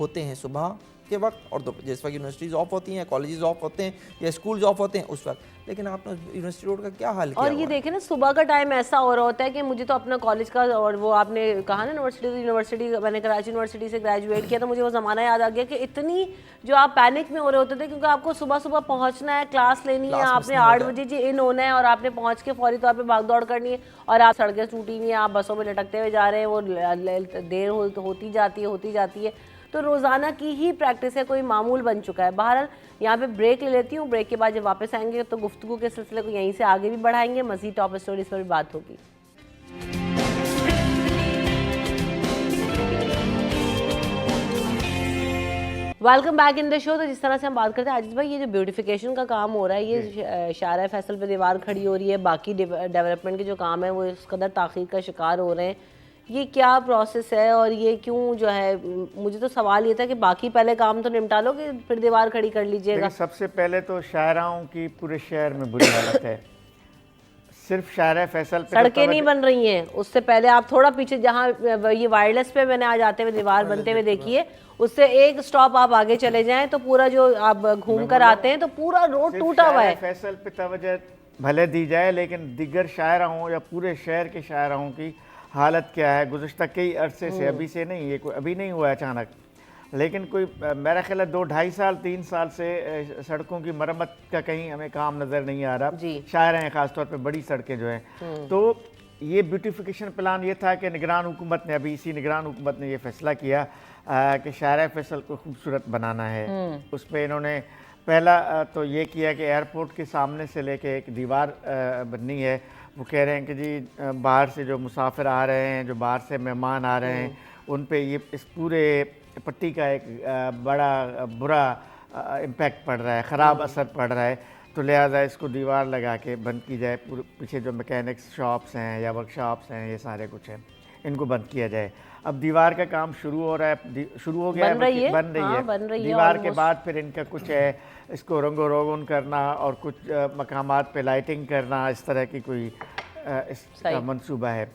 होते हैं सुबह के वक्त, और जिस वक्त यूनिवर्सिटीज़ ऑफ होती हैं, कॉलेजेस ऑफ होते हैं या स्कूल्स ऑफ होते हैं उस वक्त। लेकिन आपने यूनिवर्सिटी रोड का क्या हाल किया? और ये देखें ना, सुबह का टाइम ऐसा हो रहा होता है कि मुझे तो अपना कॉलेज का, और वो आपने कहा ना यूनिवर्सिटी, मैंने कराची यूनिवर्सिटी से ग्रेजुएट किया, तो मुझे वो ज़माना याद आ गया कि इतनी जो आप पैनिक में हो रहे होते थे, क्योंकि आपको सुबह सुबह पहुंचना है, क्लास लेनी है, आपने 8 बजे जी इन होना है, और आपने पहुंच के फौरी तौर पर भाग दौड़ करनी है, और आप सड़कें टूटी हुई हैं, आप बसों में लटकते हुए जा रहे हैं, वो देर होती जाती है। तो रोज़ाना की ही प्रैक्टिस है, कोई मामूल बन चुका है। बहरहाल यहाँ पे ब्रेक ले लेती हूँ, ब्रेक के बाद जब वापस आएंगे तो गुफ्तगू के सिलसिले को यहीं से आगे भी बढ़ाएंगे, मज़ीद टॉप स्टोरीज पर भी बात होगी। Welcome back in the show. तो जिस तरह से हम बात करते हैं आजिज़ भाई, ये जो ब्यूटिफिकेशन का काम हो रहा है, ये शाहरा फैसल पे दीवार खड़ी हो रही है, बाकी डेवलपमेंट के जो काम है वो इस कदर ताख़ीर का शिकार हो रहे हैं, ये क्या प्रोसेस है और ये क्यों जो है? मुझे तो सवाल ये था कि बाकी पहले काम तो निपटा लो कि फिर दीवार खड़ी कर लीजिएगा। सबसे पहले तो शाहराओं की पूरे शहर में बुरी हालत है। सिर्फ शाहरा फैसल पे सड़कें नहीं बन रही हैं, उससे पहले आप थोड़ा पीछे, जहाँ ये वायरलेस पे मैंने आज आते हुए दीवार बनते हुए देखिए, उससे एक स्टॉप आप आगे चले जाएं तो पूरा जो आप घूम कर आते हैं तो पूरा रोड टूटा हुआ है। फैसल पे तवज्जो भले दी जाए, लेकिन दिगर शाहराओं या पूरे शहर के शाहराओं की हालत क्या है गुज़श्ता कई अरसे से, अभी से नहीं, ये कोई अभी नहीं हुआ अचानक, लेकिन कोई मेरा ख्याल है 2-2.5 साल 3 साल से सड़कों की मरम्मत का कहीं हमें काम नज़र नहीं आ रहा। शाहरा हैं ख़ासतौर पे बड़ी सड़कें जो हैं। तो ये ब्यूटिफिकेशन प्लान ये था कि निगरान हुकूमत ने, अभी इसी निगरान हुकूमत ने ये फैसला किया कि शाहरा फैसल को खूबसूरत बनाना है। उस पर इन्होंने पहला तो ये किया कि एयरपोर्ट के सामने से लेके एक दीवार बननी है। वो कह रहे हैं कि जी बाहर से जो मुसाफिर आ रहे हैं, जो बाहर से मेहमान आ रहे हैं, उन पे ये इस पूरे पट्टी का एक बड़ा बुरा इम्पैक्ट पड़ रहा है, ख़राब असर पड़ रहा है। तो लिहाजा इसको दीवार लगा के बंद की जाए। पूरे पीछे जो मैकेनिक्स शॉप्स हैं या वर्कशॉप्स हैं, ये सारे कुछ हैं। इनको बंद किया जाए। अब दीवार का काम शुरू हो रहा है, शुरू हो गया बन रही है, बन रही हाँ, है। बन रही है दीवार के almost। बाद फिर इनका कुछ है, इसको रंगो रोगन करना और कुछ मकामात पे लाइटिंग करना, इस तरह की कोई इसका मंसूबा है।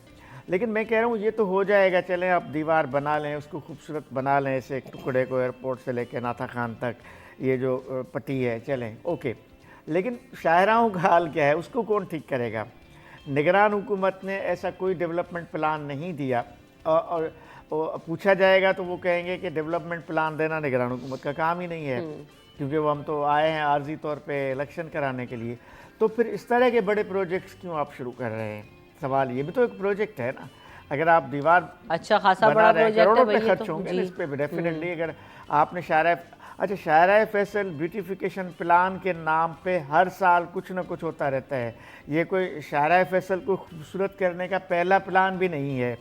लेकिन मैं कह रहा हूँ ये तो हो जाएगा, चलें आप दीवार बना लें, उसको खूबसूरत बना लें, ऐसे एक टुकड़े को एयरपोर्ट से लेकर नाथा खान तक ये जो पट्टी है, चलें ओके। लेकिन शाहराहों का हाल क्या है, उसको कौन ठीक करेगा? निगरान हुकूमत ने ऐसा कोई डेवलपमेंट प्लान नहीं दिया, और पूछा जाएगा तो वो कहेंगे कि डेवलपमेंट प्लान देना निगरान हुकूमत का काम ही नहीं है, क्योंकि वो हम तो आए हैं आर्जी तौर पे इलेक्शन कराने के लिए। तो फिर इस तरह के बड़े प्रोजेक्ट्स क्यों आप शुरू कर रहे हैं? सवाल ये भी तो एक प्रोजेक्ट है ना। अगर आप दीवार अच्छा खासा बना बड़ा रहे हैं, प्रोजेक्ट है करोड़ों भाई पे ये खर्च तो, होंगे जी। इस पे भी डेफिनेटली। अगर आपने शाहराह फैसल ब्यूटिफिकेशन प्लान के नाम पे हर साल कुछ ना कुछ होता रहता है। ये कोई शाहराह फैसल को खूबसूरत करने का पहला प्लान भी नहीं है।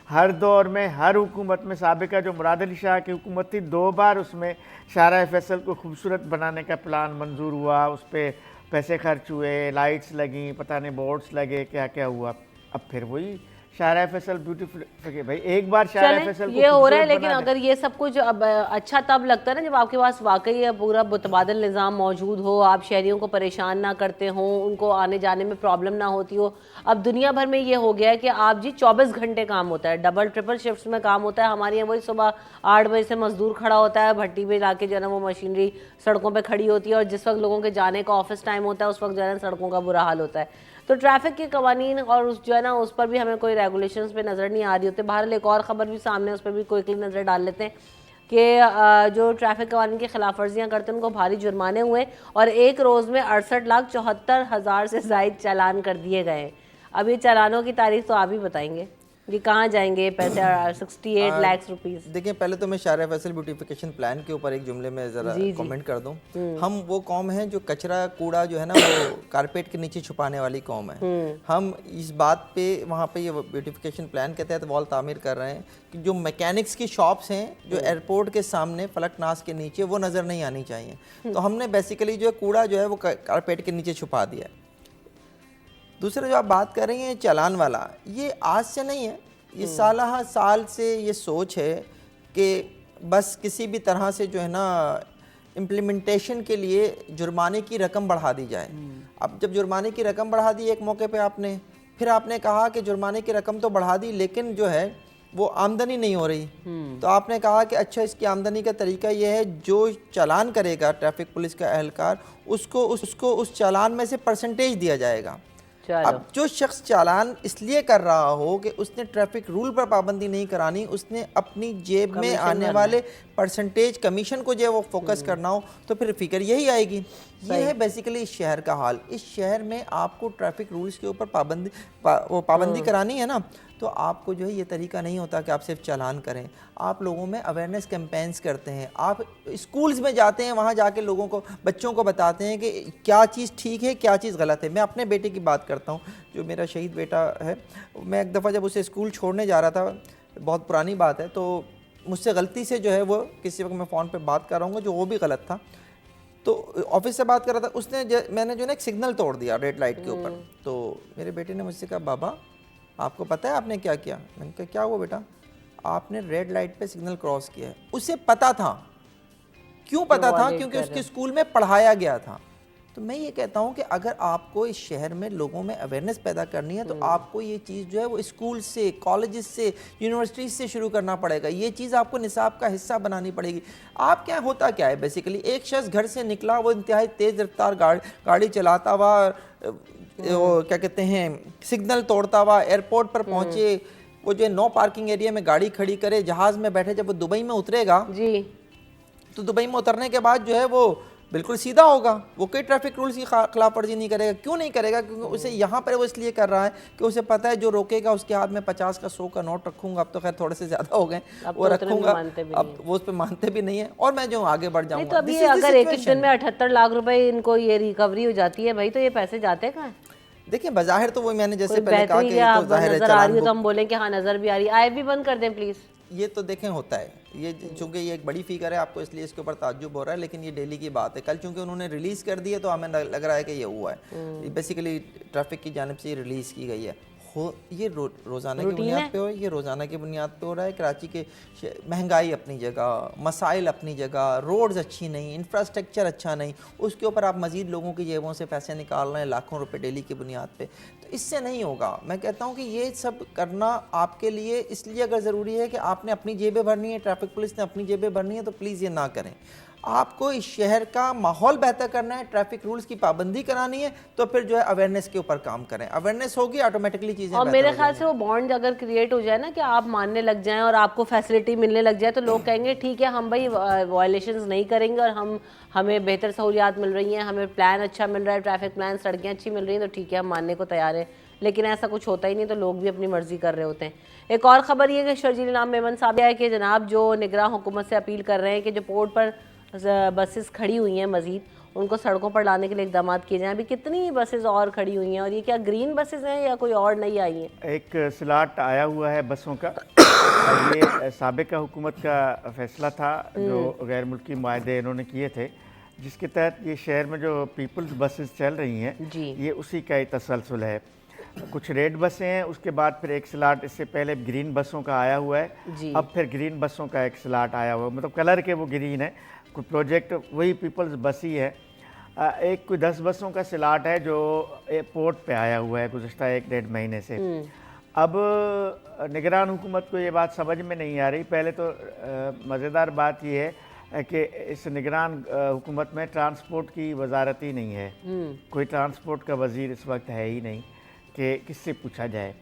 हर दौर में, हर हुकूमत में, साबिका जो मुराद अली शाह की हुकूमत थी, 2 बार उसमें शाहराह फैसल को खूबसूरत बनाने का प्लान मंजूर हुआ, उस पर पैसे खर्च हुए, लाइट्स लगी, पता नहीं बोर्ड्स लगे, क्या क्या हुआ। अब फिर वही शाहराह फैसल ब्यूटीफुल, भाई एक बार शाहराह फैसल को ये हो रहा है, खूबसूरत लेकिन बना दें। अगर ये सब कुछ अब अच्छा तब लगता है ना जब आपके पास वाकई पूरा मुतबादल निज़ाम मौजूद हो, आप शहरियों को परेशान ना करते हो, उनको आने जाने में प्रॉब्लम ना होती हो। अब दुनिया भर में ये हो गया है कि आप जी 24 घंटे काम होता है, डबल ट्रिपल शिफ्ट्स में काम होता है। हमारे यहाँ वही सुबह 8 बजे से मजदूर खड़ा होता है भट्टी पे जाके, जो है ना वो मशीनरी सड़कों पर खड़ी होती है, और जिस वक्त लोगों के जाने का ऑफिस टाइम होता है उस वक्त जो है ना सड़कों का बुरा हाल होता है। तो ट्रैफिक के कवानीन और उस जो है ना उस पर भी हमें कोई रेगुलेशंस पे नज़र नहीं आ रही होती। बहरहाल एक और ख़बर भी सामने, उस पर भी क्विकली नज़र डाल लेते हैं कि जो ट्रैफिक कवानीन की खिलाफ वर्जियाँ करते हैं उनको भारी जुर्माने हुए, और एक रोज़ में 68,74,000 से ज़ायद चालान कर दिए गए। अब ये चालानों की तारीख तो आप ही बताएंगे, ये कहाँ जाएंगे पैसे? 68 लाख रुपीज़। देखिए, पहले तो मैं शाहराह फैसल ब्यूटिफिकेशन प्लान के ऊपर एक जुमले में ज़रा कमेंट कर दूं। हम वो कौम हैं जो कचरा कूड़ा जो है ना वो कारपेट के नीचे छुपाने वाली कौम है। हम इस बात पे वहाँ पे ये ब्यूटिफिकेशन प्लान के तहत वॉल तामीर कर रहे हैं कि जो मैकेनिक्स की शॉप्स हैं जो एयरपोर्ट के सामने फलकनास के नीचे, वो नज़र नहीं आनी चाहिए। तो हमने बेसिकली जो है कूड़ा जो है वो कारपेट के नीचे छुपा दिया है। दूसरा जो आप बात कर रही हैं चालान वाला, ये आज से नहीं है, ये साल से ये सोच है कि बस किसी भी तरह से जो है ना इम्प्लीमेंटेशन के लिए जुर्माने की रकम बढ़ा दी जाए। अब जब जुर्माने की रकम बढ़ा दी एक मौके पे आपने, फिर आपने कहा कि जुर्माने की रकम तो बढ़ा दी लेकिन जो है वो आमदनी नहीं हो रही। तो आपने कहा कि अच्छा इसकी आमदनी का तरीका ये है, जो चालान करेगा ट्रैफिक पुलिस का एहलकार, उसको उस चालान में से परसेंटेज दिया जाएगा। अब जो शख्स चालान इसलिए कर रहा हो कि उसने ट्रैफिक रूल पर पाबंदी नहीं करानी, उसने अपनी जेब में आने वाले परसेंटेज कमीशन को जो है वो फोकस करना हो, तो फिर फिक्र यही आएगी। ये है बेसिकली इस शहर का हाल। इस शहर में आपको ट्रैफिक रूल्स के ऊपर पाबंदी करानी है ना, तो आपको जो है ये तरीका नहीं होता कि आप सिर्फ चालान करें। आप लोगों में अवेयरनेस कैंपेन्स करते हैं, आप स्कूल्स में जाते हैं, वहाँ जाके लोगों को, बच्चों को बताते हैं कि क्या चीज़ ठीक है, क्या चीज़ गलत है। मैं अपने बेटे की बात करता हूँ, जो मेरा शहीद बेटा है। मैं एक दफ़ा जब उसे स्कूल छोड़ने जा रहा था, बहुत पुरानी बात है, तो मुझसे गलती से जो है वो किसी वक्त मैं फ़ोन पर बात कर रहा हूँ जो वो भी गलत था, तो ऑफिस से बात कर रहा था, मैंने जो है एक सिग्नल तोड़ दिया रेड लाइट के ऊपर। तो मेरे बेटे ने मुझसे कहा, बाबा आपको पता है आपने क्या किया? मैंने कहा क्या हुआ बेटा? आपने रेड लाइट पे सिग्नल क्रॉस किया है। उसे पता था। क्यों पता था? क्योंकि उसके स्कूल में पढ़ाया गया था। तो मैं ये कहता हूँ कि अगर आपको इस शहर में लोगों में अवेयरनेस पैदा करनी है, तो आपको ये चीज़ जो है वो स्कूल से, कॉलेजेस से, यूनिवर्सिटीज से शुरू करना पड़ेगा। ये चीज़ आपको निसाब का हिस्सा बनानी पड़ेगी। आप क्या होता क्या है बेसिकली, एक शख्स घर से निकला, वो इंतहाई तेज़ रफ्तार गाड़ी चलाता हुआ, क्या कहते हैं, सिग्नल तोड़ता हुआ एयरपोर्ट पर पहुंचे, वो जो है नो पार्किंग एरिया में गाड़ी खड़ी करे, जहाज़ में बैठे, जब वो दुबई में उतरेगा जी, तो दुबई में उतरने के बाद जो है वो बिल्कुल सीधा होगा, वो कोई ट्रैफिक रूल्स की खिलाफ वर्जी नहीं करेगा। क्यों नहीं करेगा? क्योंकि उसे यहाँ पर वो इसलिए कर रहा है कि उसे पता है जो रोकेगा उसके हाथ में 50 का 100 का नोट रखूंगा। अब तो खैर थोड़े से ज़्यादा हो गए, वो रखूंगा, अब वो उस पर मानते भी नहीं है, और मैं जो आगे बढ़ जाऊँगा। तो अभी अगर एक दिन में 78 लाख रुपए इनको ये रिकवरी हो जाती है भाई, तो ये पैसे जाते कहाँ? देखिए बाहर तो वो मैंने जैसे पहले कहा कि तो ज़ाहिर है चालान, तो हम बोलें कि हाँ नज़र भी आ रही है, आय भी बंद कर दें प्लीज़। ये तो देखें होता है, ये चूंकि ये एक बड़ी फिगर है, आपको इसलिए इसके ऊपर ताज्जुब हो रहा है, लेकिन ये डेली की बात है। कल चूंकि उन्होंने रिलीज़ कर दी है तो हमें लग रहा है कि ये हुआ है, बेसिकली ट्रैफिक की जानिब से रिलीज़ की गई है। ये रोज़ाना की बुनियाद पे हो, ये रोज़ाना की बुनियाद पे हो रहा है। कराची के महंगाई अपनी जगह, मसाइल अपनी जगह, रोड्स अच्छी नहीं, इंफ्रास्ट्रक्चर अच्छा नहीं, उसके ऊपर आप मज़ीद लोगों की जेबों से पैसे निकाल रहे हैं लाखों रुपए डेली की बुनियाद पे, तो इससे नहीं होगा। मैं कहता हूँ कि ये सब करना आपके लिए इसलिए अगर ज़रूरी है कि आपने अपनी जेबें भरनी है, ट्रैफिक पुलिस ने अपनी जेबें भरनी है, तो प्लीज़ ये ना करें। आपको इस शहर का माहौल बेहतर करना है, ट्रैफिक रूल्स की पाबंदी करानी है, तो फिर जो है अवेयरनेस के ऊपर काम करें। अवेयरनेस होगी, ऑटोमेटिकली चीज़ें और मेरे ख्याल से वो बॉन्ड अगर क्रिएट हो जाए ना कि आप मानने लग जाएं और आपको फैसिलिटी मिलने लग जाए, तो लोग कहेंगे ठीक है हम भाई वायलेशंस नहीं करेंगे और हमें बेहतर सहूलियात मिल रही हैं, हमें प्लान अच्छा मिल रहा है, ट्रैफिक प्लान, सड़कें अच्छी मिल रही हैं, तो ठीक है हम मानने को तैयार हैं। लेकिन ऐसा कुछ होता ही नहीं, तो लोग भी अपनी मर्जी कर रहे होते हैं। एक और ख़बर ये कि शर्जील इनाम मेमन साहब है कि जनाब जो निगरान हुकूमत से अपील कर रहे हैं कि जो पोर्ट पर बसेस खड़ी हुई हैं मज़ीद उनको सड़कों पर लाने के लिए इक़दाम किए जाएं। अभी कितनी बसेस और खड़ी हुई हैं और ये क्या ग्रीन बसेस हैं या कोई और नई आई हैं? एक स्लॉट आया हुआ है बसों का। ये साबिका हुकूमत का फैसला था जो गैर मुल्की मुआहदे इन्होंने किए थे, जिसके तहत ये शहर में जो पीपल्स बसेस चल रही हैं ये उसी का ही तसलसल है। कुछ रेड बसें हैं, उसके बाद फिर एक स्लॉट इससे पहले ग्रीन बसों का आया हुआ है, अब फिर ग्रीन बसों का एक स्लॉट आया हुआ है, मतलब कलर के वो ग्रीन है। कोई प्रोजेक्ट वही पीपल्स बस ही है। एक कोई 10 बसों का स्लॉट है जो पोर्ट पे आया हुआ है गुज़श्ता 1-1.5 महीने से। अब निगरान हुकूमत को ये बात समझ में नहीं आ रही। पहले तो मज़ेदार बात ये है कि इस निगरान हुकूमत में ट्रांसपोर्ट की वजारत ही नहीं है, कोई ट्रांसपोर्ट का वज़ीर इस वक्त है ही नहीं कि किससे पूछा जाए।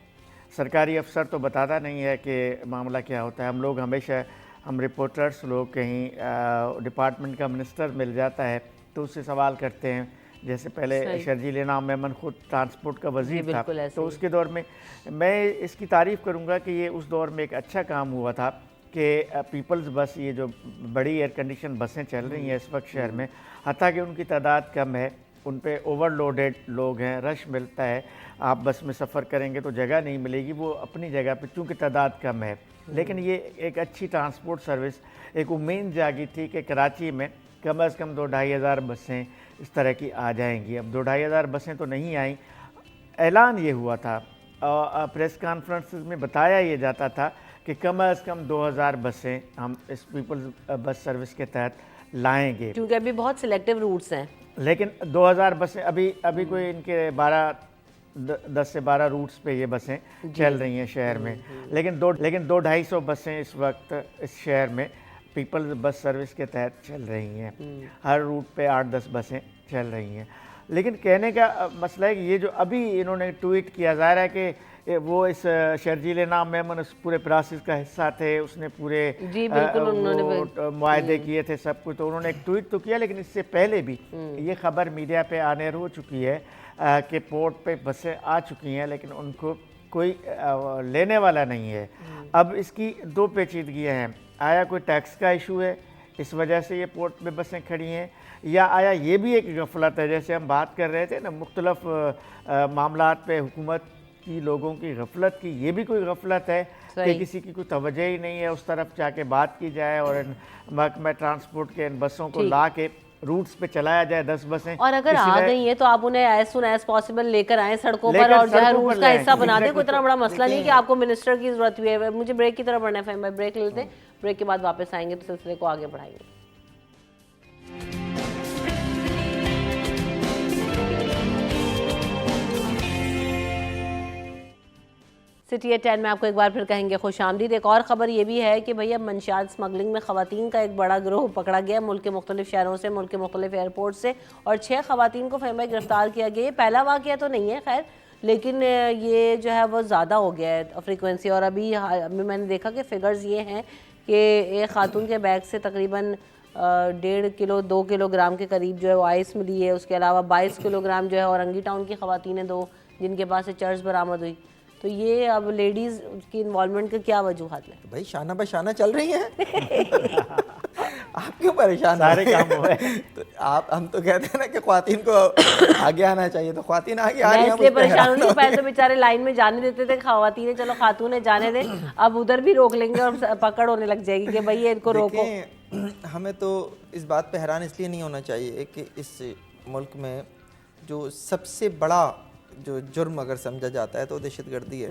सरकारी अफसर तो बताता नहीं है कि मामला क्या होता है। हम लोग हमेशा, हम रिपोर्टर्स लोग कहीं डिपार्टमेंट का मिनिस्टर मिल जाता है तो उससे सवाल करते हैं, जैसे पहले शर्जील इनाम मेमन खुद ट्रांसपोर्ट का वज़ीर था, तो उसके दौर में मैं इसकी तारीफ़ करूँगा कि ये उस दौर में एक अच्छा काम हुआ था कि पीपल्स बस, ये जो बड़ी एयर कंडीशन बसें चल रही हैं इस वक्त शहर में, हत्ता कि उनकी तादाद कम है, उन पे ओवरलोडेड लोग हैं, रश मिलता है, आप बस में सफ़र करेंगे तो जगह नहीं मिलेगी, वो अपनी जगह पे चूँकि तादाद कम है। लेकिन ये एक अच्छी ट्रांसपोर्ट सर्विस, एक उम्मीद जागी थी कि कराची में कम अज़ कम 2-2.5 हज़ार बसें इस तरह की आ जाएंगी। अब 2-2.5 हज़ार बसें तो नहीं आई। ऐलान ये हुआ था और प्रेस कॉन्फ्रेंसेस में बताया ये जाता था कि कम अज़ कम 2000 बसें हम इस पीपल्स बस सर्विस के तहत लाएंगे, क्योंकि अभी बहुत सिलेक्टिव रूट्स हैं। लेकिन 2000 बसें अभी कोई इनके 10 से 12 रूट्स पे ये बसें चल रही हैं शहर में, लेकिन 200-250 बसें इस वक्त इस शहर में पीपल्स बस सर्विस के तहत चल रही हैं। हर रूट पे 8-10 बसें चल रही हैं। लेकिन कहने का मसला है कि ये जो अभी इन्होंने ट्वीट किया, ज़ाहिर है कि वो इस शर्जील इनाम मेमन उस पूरे प्रोसेस का हिस्सा थे, उसने पूरे मुआहदे किए थे सब कुछ, तो उन्होंने एक ट्वीट तो किया। लेकिन इससे पहले भी ये खबर मीडिया पे आने हो चुकी है कि पोर्ट पे बसें आ चुकी हैं, लेकिन उनको कोई लेने वाला नहीं है। अब इसकी दो पेचीदगियाँ हैं, आया कोई टैक्स का इशू है इस वजह से ये पोर्ट पे बसें खड़ी हैं, या आया ये भी एक गफलत है, जैसे हम बात कर रहे थे ना मुख्तलिफ मामलात पे हुकूमत की, लोगों की गफलत की, ये भी कोई गफलत है कि किसी की कोई तवज्जो ही नहीं है उस तरफ जाके बात की जाए और इन महकमा ट्रांसपोर्ट के इन बसों को ला के रूट्स पे चलाया जाए 10 बसें। और अगर आ गई हैं तो आप उन्हें एज सुन एज पॉसिबल लेकर आएँ सड़कों पर और जो है रूट्स का हिस्सा बना दें। कोई इतना बड़ा मसला नहीं कि आपको मिनिस्टर की जरूरत हुई है। मुझे ब्रेक की तरफ बढ़ना है, मैं ब्रेक लेते हैं, ब्रेक के बाद वापस आएंगे तो सिलसिले को आगे बढ़ाएंगे। सिटी एट 10 में आपको एक बार फिर कहेंगे खुश आमदीद। एक और ख़बर ये भी है कि भैया मंशियात स्मगलिंग में ख़वातीन का एक बड़ा गिरोह पकड़ा गया मुल्क के मुख्तलिफ शहरों से, मुल्क के मुख्तलिफ एयरपोर्ट से, और 6 ख़वातीन को फहमा गिरफ्तार किया गया। ये पहला वाक़या तो नहीं है खैर, लेकिन ये जो है वो ज़्यादा हो गया है फ्रीक्वेंसी। और अभी मैंने देखा कि फ़िगर्स ये हैं कि एक खातून के बैग से तकरीबन 1.5 किलो 2 किलोग्राम के करीब जो है वो आइस मिली है। उसके अलावा 22 किलोग्राम जो है औरंगी टाउन की ख़वातीन हैं 2 जिनके पास से चर्च बरामद हुई। तो ये अब लेडीज़ की इन्वॉल्वमेंट के क्या वजूहत है? भाई शाना बशाना चल रही हैं। आप क्यों परेशान सारे काम हुए तो हम तो कहते हैं ना कि ख्वातीन को आगे आना चाहिए, तो ख्वातीन आगे आ रही हैं। इसलिए परेशान हुई, पहले तो बेचारे लाइन में जाने देते थे ख्वातीन, चलो खातून जाने दें, अब उधर भी रोक लेंगे और पकड़ होने लग जाएगी कि भाई इनको रोको। हमें तो इस बात पे हैरान इसलिए नहीं होना चाहिए कि इस मुल्क में जो सबसे बड़ा जो जुर्म अगर समझा जाता है तो दहशतगर्दी है,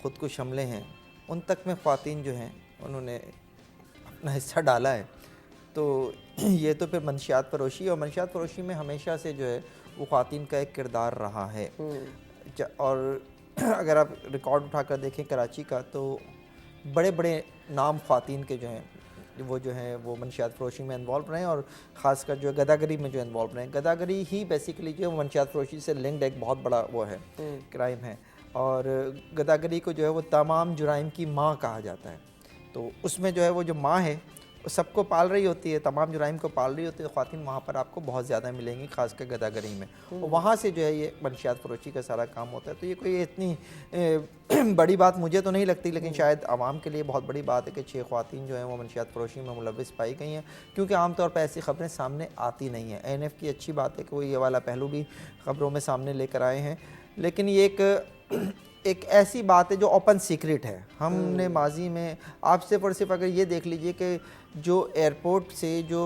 खुदकुश हमले हैं, उन तक में ख़वातीन जो हैं उन्होंने अपना हिस्सा डाला है। तो ये तो फिर मंशियात फरोशी, और मंशियात फरोशी में हमेशा से जो है वो ख़वातीन का एक किरदार रहा है। और अगर आप रिकॉर्ड उठाकर देखें कराची का, तो बड़े बड़े नाम ख़वातीन के जो हैं वो मंशियात फरोशी में इन्वॉल्व रहे हैं, और ख़ासकर जो गदागरी में जो इन्वॉल्व रहे हैं। गदागरी ही बेसिकली जो मंशियात फरोशी से लिंक्ड एक बहुत बड़ा वो है क्राइम है, और गदागरी को जो है वो तमाम जुराइम की माँ कहा जाता है। तो उसमें जो है वो जो माँ है वो सबको पाल रही होती है, तमाम जुराइम को पाल रही होती है। ख़वातीन वहाँ पर आपको बहुत ज़्यादा मिलेंगी, खासकर गदागरी में, और वहाँ से जो है ये मंशियात फरोशी का सारा काम होता है। तो ये कोई इतनी बड़ी बात मुझे तो नहीं लगती, लेकिन शायद आवाम के लिए बहुत बड़ी बात है कि 6 ख़वातीन जो हैं वो मंशियात फरोशी में मुलव्वस पाई गई हैं, क्योंकि आमतौर पर ऐसी ख़बरें सामने आती नहीं हैं। ANF की अच्छी बात है कि वो ये वाला पहलू भी ख़बरों में सामने लेकर आए हैं, लेकिन ये एक ऐसी बात है जो ओपन सीक्रेट है। हमने माजी में आप सिर्फ और सिर्फ अगर ये देख लीजिए कि जो एयरपोर्ट से जो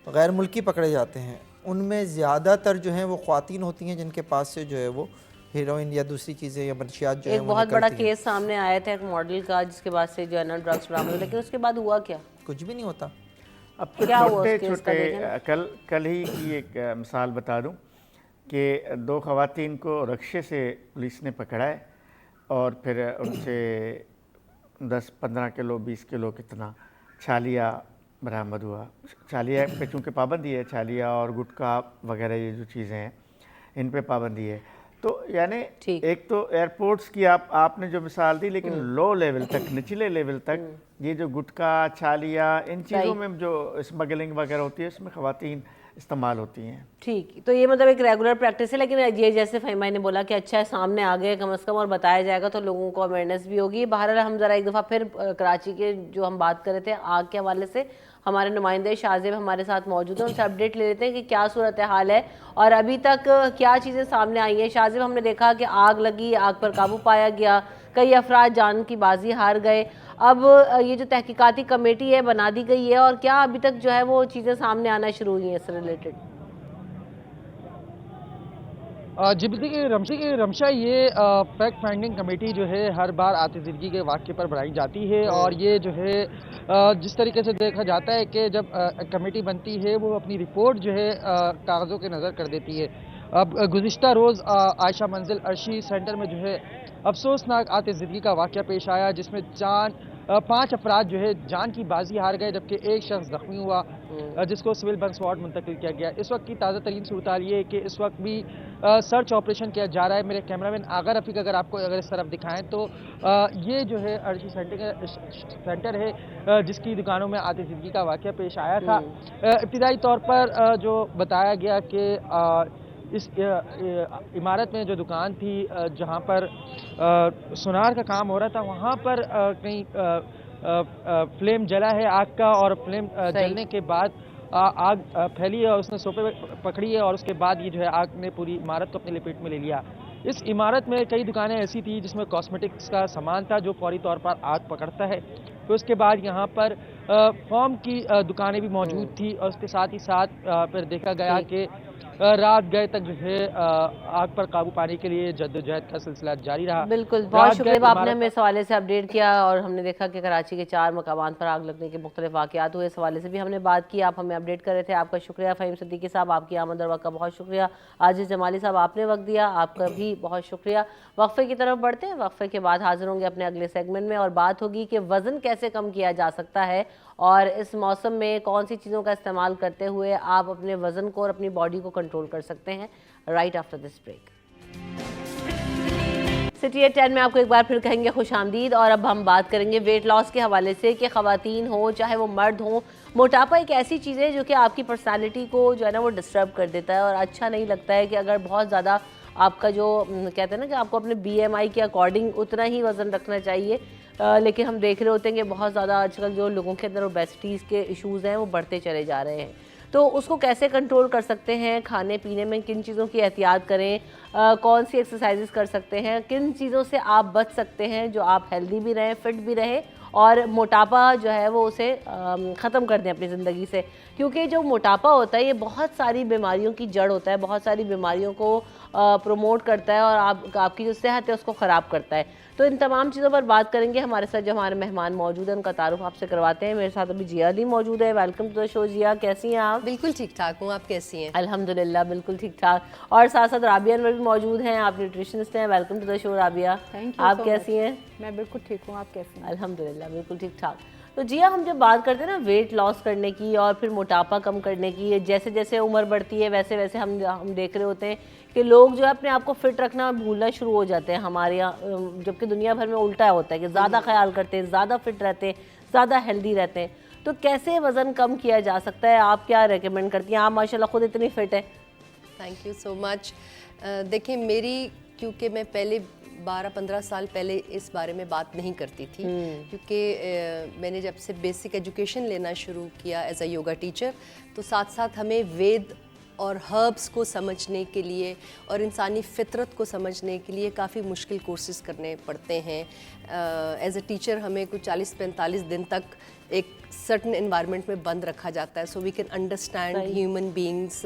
गैर मुल्की पकड़े जाते हैं उनमें ज़्यादातर जो हैं वो ख़वातीन होती हैं जिनके पास से जो है वो हीरोइन या दूसरी चीज़ें या मंशियात जो है एक बहुत बड़ा केस सामने आया था एक मॉडल का, जिसके बाद से जो है ना ड्रग्स बरामद हुए, लेकिन उसके बाद हुआ क्या? कुछ भी नहीं होता। अब तो क्या हुआ छोटे छोटे कल ही की एक मिसाल बता दूं कि 2 ख़वातीन को रक्शे से पुलिस ने पकड़ा है, और फिर उनसे 10-15 किलो 20 किलो कितना छालिया बरामद हुआ। छालिया पे चूँकि पाबंदी है, छालिया और गुटखा वगैरह ये जो चीज़ें हैं इन पे पाबंदी है। तो यानी एक तो एयरपोर्ट्स की आपने जो मिसाल दी, लेकिन लो लेवल तक, निचले लेवल तक ये जो गुटखा छालिया इन चीज़ों में जो स्मगलिंग वगैरह होती है इसमें ख़वातीन इस्तेमाल होती हैं। ठीक, तो ये मतलब एक रेगुलर प्रैक्टिस है, लेकिन ये जैसे फ़हीमा ने बोला कि अच्छा है सामने आ गए कम से कम और बताया जाएगा तो लोगों को अवेयरनेस भी होगी। बहरहाल हम ज़रा एक दफ़ा फिर कराची के जो हम बात कर रहे थे आग के हवाले से, हमारे नुमाइंदे शाहजेब हमारे साथ मौजूद हैं, उनसे अपडेट ले लेते हैं कि क्या सूरत हाल है और अभी तक क्या चीज़ें सामने आई हैं। शाहजेब, हमने देखा कि आग लगी, आग पर काबू पाया गया, कई अफराद जान की बाजी हार गए। अब ये जो तहकीकाती कमेटी है बना दी गई है, और क्या अभी तक जो है वो चीज़ें सामने आना शुरू हुई हैं इससे रिलेटेड? जी देखिए रमशा, ये फैक्ट फाइंडिंग कमेटी जो है हर बार आतिशबाजी के वाक़े पर बनाई जाती है, और ये जो है जिस तरीके से देखा जाता है कि जब कमेटी बनती है वो अपनी रिपोर्ट जो है कागज़ों के नज़र कर देती है। अब गुज़िश्ता रोज़ आयशा मंजिल अर्शी सेंटर में जो है अफसोसनाक आतिशबाजी का वाक़या पेश आया, जिसमें 5 अफराद जो है जान की बाजी हार गए, जबकि एक शख्स ज़ख्मी हुआ जिसको सिविल बंस वार्ड मुंतकिल किया गया। इस वक्त की ताज़ा तरीन सूरत हाल ये है कि इस वक्त भी सर्च ऑपरेशन किया जा रहा है। मेरे कैमरामैन आगा रफ़ीक अगर इस तरफ दिखाएं तो ये जो है अर्शी सेंटर है जिसकी दुकानों में आतिशबाजी का वाक़या पेश आया था। इब्तिदाई तौर पर जो बताया गया कि इस इमारत में जो दुकान थी जहां पर सुनार का काम हो रहा था, वहां पर कहीं फ्लेम जला है आग का, और फ्लेम जलने के बाद आग फैली है और उसने सोपे पकड़ी है, और उसके बाद ये जो है आग ने पूरी इमारत को अपनी लपेट में ले लिया। इस इमारत में कई दुकानें ऐसी थी जिसमें कॉस्मेटिक्स का सामान था जो फौरी तौर पर आग पकड़ता है। तो उसके बाद यहाँ पर फॉर्म की दुकानें भी मौजूद थी, और उसके साथ ही साथ फिर देखा गया कि रात गए तक जो है आग पर काबू पाने के लिए जद्दोजहद का सिलसिला जारी रहा। बिल्कुल, बहुत शुक्रिया आपने हमें इस हवाले से अपडेट किया, और हमने देखा कि कराची के 4 मकामात पर आग लगने के मुख्तलिफ वाक़यात हुए, इस हवाले से भी हमने बात की, आप हमें अपडेट कर रहे थे। आपका शुक्रिया। फ़हीम सिद्दीकी साहब, आपकी आमद और वक्त का बहुत शुक्रिया। आजिज़ जमाली साहब, आपने वक्त दिया, आपका भी बहुत शुक्रिया। वक्फे की तरफ बढ़ते हैं, वक्फे के बाद हाजिर होंगे अपने अगले सेगमेंट में, और बात होगी कि वज़न कैसे कम किया जा सकता है, और इस मौसम में कौन सी चीज़ों का इस्तेमाल करते हुए आप अपने वज़न को और अपनी बॉडी को कंट्रोल कर सकते हैं। Right after this break. City at 10 में आपको एक बार फिर कहेंगे खुश आमदीद, और अब हम बात करेंगे वेट लॉस के हवाले से कि ख़वातीन हो चाहे वो मर्द हो, मोटापा एक ऐसी चीज़ है जो कि आपकी पर्सनालिटी को जो है ना वो डिस्टर्ब कर देता है, और अच्छा नहीं लगता है कि अगर बहुत ज़्यादा आपका जो कहते हैं ना कि आपको अपने BMI के अकॉर्डिंग उतना ही वज़न रखना चाहिए, लेकिन हम देख रहे होते हैं कि बहुत ज़्यादा आजकल जो लोगों के अंदर ओबेसिटीज़ के इश्यूज़ हैं वो बढ़ते चले जा रहे हैं। तो उसको कैसे कंट्रोल कर सकते हैं, खाने पीने में किन चीज़ों की एहतियात करें, कौन सी एक्सरसाइजेस कर सकते हैं, किन चीज़ों से आप बच सकते हैं जो आप हेल्दी भी रहें, फिट भी रहें और मोटापा जो है वो उसे ख़त्म कर दें अपनी ज़िंदगी से। क्योंकि जो मोटापा होता है ये बहुत सारी बीमारियों की जड़ होता है, बहुत सारी बीमारियों को प्रमोट करता है और आपकी जो सेहत है उसको ख़राब करता है। तो इन तमाम चीज़ों पर बात करेंगे। हमारे साथ जो हमारे मेहमान मौजूद हैं उनका तारुफ आपसे करवाते हैं। मेरे साथ अभी जिया अली मौजूद है। वेलकम टू द शो जिया, कैसी हैं आप? बिल्कुल ठीक ठाक हूँ, आप कैसी हैं? अल्हम्दुलिल्लाह बिल्कुल ठीक ठाक। और साथ साथ राबिया अनवर भी मौजूद हैं, आप न्यूट्रिशनिस्ट हैं। Welcome to the show Rabia. Thank you. आप कैसी हैं? मैं बिल्कुल ठीक हूँ, आप कैसी हैं? अल्हम्दुलिल्लाह बिल्कुल ठीक ठाक। तो जिया, हम जब बात करते हैं ना वेट लॉस करने की और फिर मोटापा कम करने की, जैसे जैसे उम्र बढ़ती है वैसे वैसे हम देख रहे होते हैं कि लोग जो है अपने आप को फिट रखना भूलना शुरू हो जाते हैं हमारे यहाँ, जबकि दुनिया भर में उल्टा होता है कि ज़्यादा ख्याल करते हैं, ज़्यादा फिट रहते हैं, ज़्यादा हेल्दी रहते हैं। तो कैसे वज़न कम किया जा सकता है? आप क्या रेकमेंड करती हैं? आप माशाल्लाह खुद इतनी फिट है। Thank you so much. देखिए, मेरी क्योंकि मैं पहले 12-15 साल पहले इस बारे में बात नहीं करती थी, क्योंकि मैंने जब से बेसिक एजुकेशन लेना शुरू किया एज अ योगा टीचर, तो साथ साथ हमें वेद और हर्ब्स को समझने के लिए और इंसानी फितरत को समझने के लिए काफ़ी मुश्किल कोर्सेज करने पड़ते हैं। एज अ टीचर हमें कुछ 40-45 दिन तक एक सर्टन एनवायरनमेंट में बंद रखा जाता है, so we can understand human beings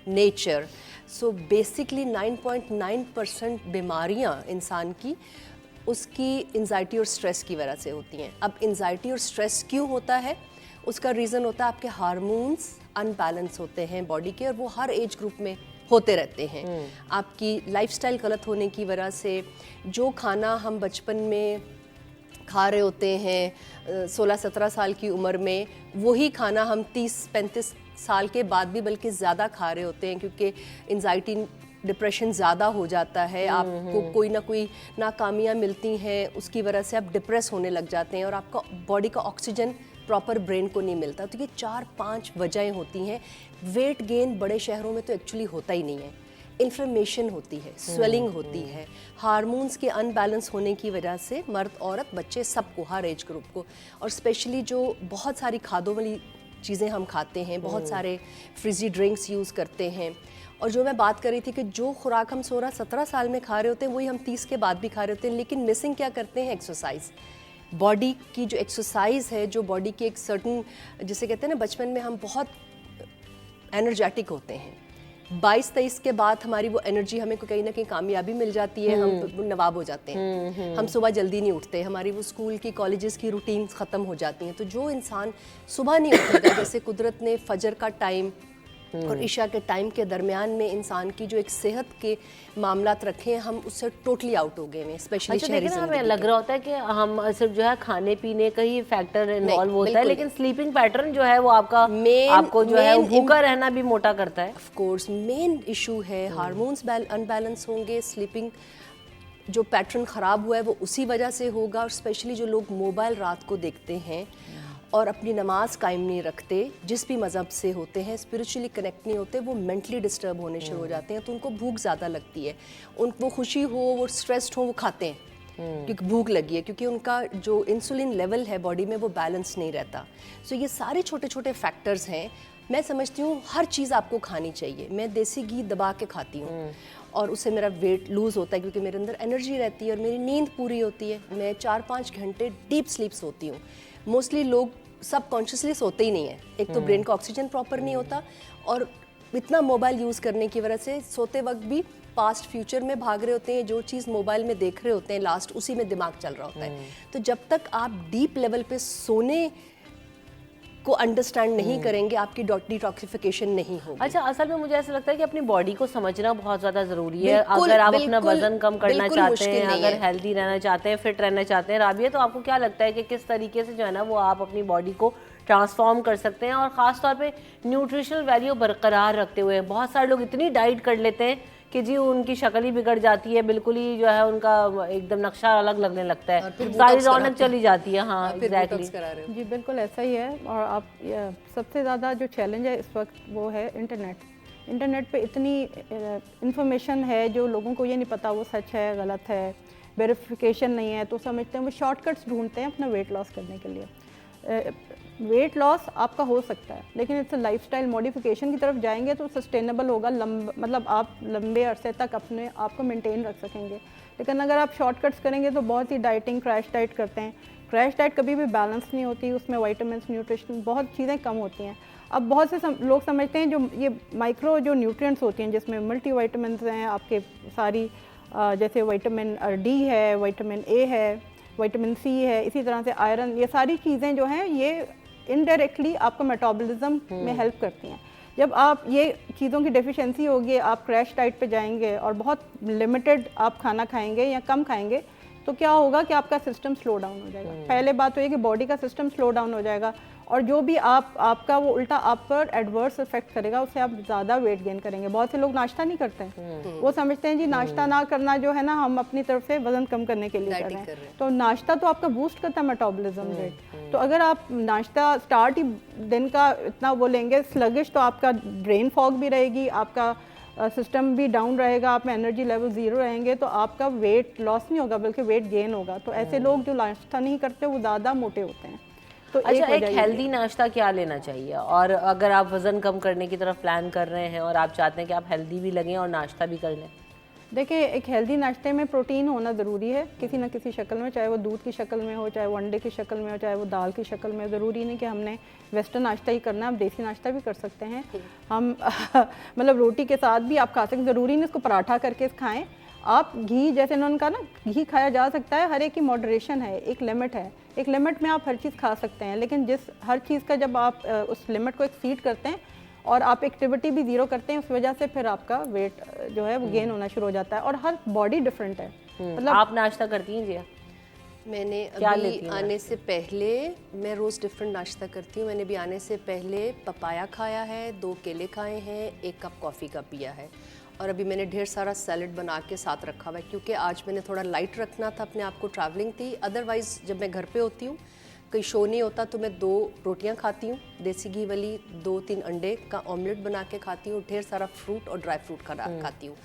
nature. So basically 9.9% बीमारियां इंसान की उसकी एंजाइटी और स्ट्रेस की वजह से होती हैं। अब एंजाइटी और स्ट्रेस क्यों होता है? उसका रीज़न होता है आपके हार्मोन्स अनबैलेंस होते हैं बॉडी के, और वो हर एज ग्रुप में होते रहते हैं। आपकी लाइफस्टाइल गलत होने की वजह से जो खाना हम बचपन में खा रहे होते हैं 16-17 साल की उम्र में, वही खाना हम 30-35 साल के बाद भी बल्कि ज़्यादा खा रहे होते हैं, क्योंकि एंजाइटी डिप्रेशन ज़्यादा हो जाता है। आपको कोई ना कोई नाकामियाँ मिलती हैं, उसकी वजह से आप डिप्रेस होने लग जाते हैं और आपका बॉडी का ऑक्सीजन प्रॉपर ब्रेन को नहीं मिलता। तो ये 4-5 वजहें होती हैं। वेट गेन बड़े शहरों में तो एक्चुअली होता ही नहीं है। इन्फ्लेमेशन होती है, स्वेलिंग होती है, हार्मोन्स के अनबैलेंस होने की वजह से मर्द औरत बच्चे सबको, हर एज ग्रुप को, और स्पेशली जो बहुत सारी खादों वाली चीज़ें हम खाते हैं, बहुत सारे फ्रिजी ड्रिंक्स यूज़ करते हैं, और जो मैं बात कर रही थी कि जो खुराक हम 16-17 साल में खा रहे होते हैं वही हम 30 के बाद भी खा रहे होते हैं, लेकिन मिसिंग क्या करते हैं? एक्सरसाइज। बॉडी की जो एक्सरसाइज है, जो बॉडी की एक सर्टन, जिसे कहते हैं ना, बचपन में हम बहुत एनर्जेटिक होते हैं, 22-23 के बाद हमारी वो एनर्जी, हमें को कहीं ना कहीं कामयाबी मिल जाती है, हम नवाब हो जाते हैं, हम सुबह जल्दी नहीं उठते, हमारी वो स्कूल की कॉलेजेस की रूटीन ख़त्म हो जाती हैं। तो जो इंसान सुबह नहीं उठेगा, जैसे कुदरत ने फजर का टाइम और इशा के टाइम के दरमियान में इंसान की जो एक सेहत के मामलात रखे हैं, हम उससे टोटली आउट हो गए हैं, स्पेशली शहरी लेकिन हमें लग रहा होता है कि हम सिर्फ जो है खाने पीने का ही फैक्टर इन्वॉल्व होता है, लेकिन स्लीपिंग पैटर्न जो है वो आपको जो है भूखा रहना भी मोटा करता है। ऑफ कोर्स मेन इशू है, हार्मोन्स अनबैलेंस होंगे, स्लीपिंग जो पैटर्न ख़राब हुआ है वो उसी वजह से होगा। और स्पेशली जो लोग मोबाइल रात को देखते हैं और अपनी नमाज कायम नहीं रखते, जिस भी मज़हब से होते हैं, स्पिरिचुअली कनेक्ट नहीं होते, वो मेंटली डिस्टर्ब होने शुरू हो जाते हैं। तो उनको भूख ज़्यादा लगती है, उनको खुशी हो, वो स्ट्रेस्ड हो, वो खाते हैं क्योंकि भूख लगी है, क्योंकि उनका जो इंसुलिन लेवल है बॉडी में वो बैलेंस नहीं रहता। सो ये सारे छोटे छोटे फैक्टर्स हैं। मैं समझती हूँ हर चीज़ आपको खानी चाहिए। मैं देसी घी दबा के खाती हूँ और उससे मेरा वेट लूज़ होता है, क्योंकि मेरे अंदर एनर्जी रहती है और मेरी नींद पूरी होती है। मैं 4-5 घंटे डीप स्लीप सोती हूँ। मोस्टली लोग सब कॉन्शियसली सोते ही नहीं है। एक तो ब्रेन का ऑक्सीजन प्रॉपर नहीं होता, और इतना मोबाइल यूज़ करने की वजह से सोते वक्त भी पास्ट फ्यूचर में भाग रहे होते हैं। जो चीज़ मोबाइल में देख रहे होते हैं लास्ट, उसी में दिमाग चल रहा होता है। तो जब तक आप डीप लेवल पे सोने को अंडरस्टैंड नहीं करेंगे, आपकी डिटॉक्सिफिकेशन नहीं होगी। अच्छा, असल में मुझे ऐसा लगता है कि अपनी बॉडी को समझना बहुत ज़्यादा ज़रूरी है। अगर आप अपना वजन कम करना चाहते हैं, अगर हेल्दी रहना चाहते हैं, फिट रहना चाहते हैं, राबिया, तो आपको क्या लगता है कि किस तरीके से जो है ना वो आप अपनी बॉडी को ट्रांसफॉर्म कर सकते हैं, और ख़ास तौर पे न्यूट्रिशनल वैल्यू बरकरार रखते हुए? बहुत सारे लोग इतनी डाइट कर लेते हैं कि जी उनकी शक्ल ही बिगड़ जाती है, बिल्कुल ही जो है उनका एकदम नक्शा अलग लगने लगता है, सारी रौनक चली जाती है। हाँ, एग्जैक्टली जी बिल्कुल ऐसा ही है। और आप सबसे ज़्यादा जो चैलेंज है इस वक्त वो है इंटरनेट पे इतनी इंफॉर्मेशन है जो लोगों को ये नहीं पता वो सच है गलत है, वेरिफिकेशन नहीं है, तो समझते हैं वो शॉर्टकट्स ढूंढते हैं अपना वेट लॉस करने के लिए। वेट लॉस आपका हो सकता है, लेकिन इट्स लाइफस्टाइल मॉडिफिकेशन की तरफ जाएंगे तो सस्टेनेबल होगा, मतलब आप लंबे अरसे तक अपने आप को मेंटेन रख सकेंगे। लेकिन अगर आप शॉर्टकट्स करेंगे तो बहुत ही डाइटिंग, क्रैश डाइट करते हैं। क्रैश डाइट कभी भी बैलेंस नहीं होती, उसमें विटामिन, न्यूट्रिशन, बहुत चीज़ें कम होती हैं। अब बहुत से लोग समझते हैं जो ये माइक्रो जो न्यूट्रिएंट्स होती हैं जिसमें मल्टी विटामिन्स हैं आपके सारी, जैसे विटामिन डी है, विटामिन ए है, विटामिन सी है, इसी तरह से आयरन, ये सारी चीज़ें जो हैं ये इनडायरेक्टली आपको मेटाबॉलिज्म में हेल्प करती हैं। जब आप ये चीज़ों की डेफिशिएंसी होगी, आप क्रैश डाइट पे जाएंगे और बहुत लिमिटेड आप खाना खाएंगे या कम खाएंगे, तो क्या होगा कि आपका सिस्टम स्लो डाउन हो जाएगा। पहले बात तो ये कि बॉडी का सिस्टम स्लो डाउन हो जाएगा, और जो भी आपका वो उल्टा आप पर एडवर्स इफेक्ट करेगा, उससे आप ज़्यादा वेट गेन करेंगे। बहुत से लोग नाश्ता नहीं करते हैं, वो समझते हैं जी नाश्ता ना करना जो है ना, हम अपनी तरफ से वजन कम करने के लिए कर रहे हैं। तो नाश्ता तो आपका बूस्ट करता है मेटाबॉलिज्म रेट। तो अगर आप नाश्ता स्टार्ट ही दिन का इतना वो लेंगे स्लगिश, तो आपका ब्रेन फॉग भी रहेगी, आपका सिस्टम भी डाउन रहेगा, आप में एनर्जी लेवल ज़ीरो रहेंगे, तो आपका वेट लॉस नहीं होगा बल्कि वेट गेन होगा। तो ऐसे लोग जो नाश्ता नहीं करते वो ज़्यादा मोटे होते हैं। तो अच्छा, एक हेल्दी नाश्ता क्या लेना चाहिए? और अगर आप वज़न कम करने की तरफ प्लान कर रहे हैं और आप चाहते हैं कि आप हेल्दी भी लगें और नाश्ता भी कर लें? देखिए, एक हेल्दी नाश्ते में प्रोटीन होना ज़रूरी है किसी न किसी शक्ल में, चाहे वो दूध की शक्ल में हो, चाहे वो अंडे की शक्ल में हो, चाहे वो दाल की शक्ल में। ज़रूरी नहीं कि हमने वेस्टर्न नाश्ता ही करना है, हम देसी नाश्ता भी कर सकते हैं। हम मतलब रोटी के साथ भी आप खा सकते हैं, ज़रूरी नहीं इसको पराठा करके खाएं। आप घी, जैसे उन्होंने कहा ना, घी खाया जा सकता है, हर एक की मॉडरेशन है, एक लिमिट है, एक लिमिट में आप हर चीज़ खा सकते हैं। लेकिन हर चीज़ का जब आप उस लिमिट को एक्सीड करते हैं और आप एक्टिविटी भी ज़ीरो करते हैं, उस वजह से फिर आपका वेट जो है वो गेन होना शुरू हो जाता है। और हर बॉडी डिफरेंट है। मतलब आप नाश्ता करती हैं जिया? मैंने अभी आने से पहले, मैं रोज़ डिफरेंट नाश्ता करती हूँ। मैंने भी आने से पहले पपाया खाया है, 2 केले खाए हैं, 1 कप कॉफ़ी का पिया है, और अभी मैंने ढेर सारा सैलड बना के साथ रखा हुआ है, क्योंकि आज मैंने थोड़ा लाइट रखना था अपने आप को, ट्रैवलिंग थी। अदरवाइज़ जब मैं घर पे होती हूँ, कोई शो नहीं होता, तो मैं 2 रोटियां खाती हूँ देसी घी वाली, 2-3 अंडे का ऑमलेट बना के खाती हूँ, ढेर सारा फ्रूट और ड्राई फ्रूट खाती हूँ।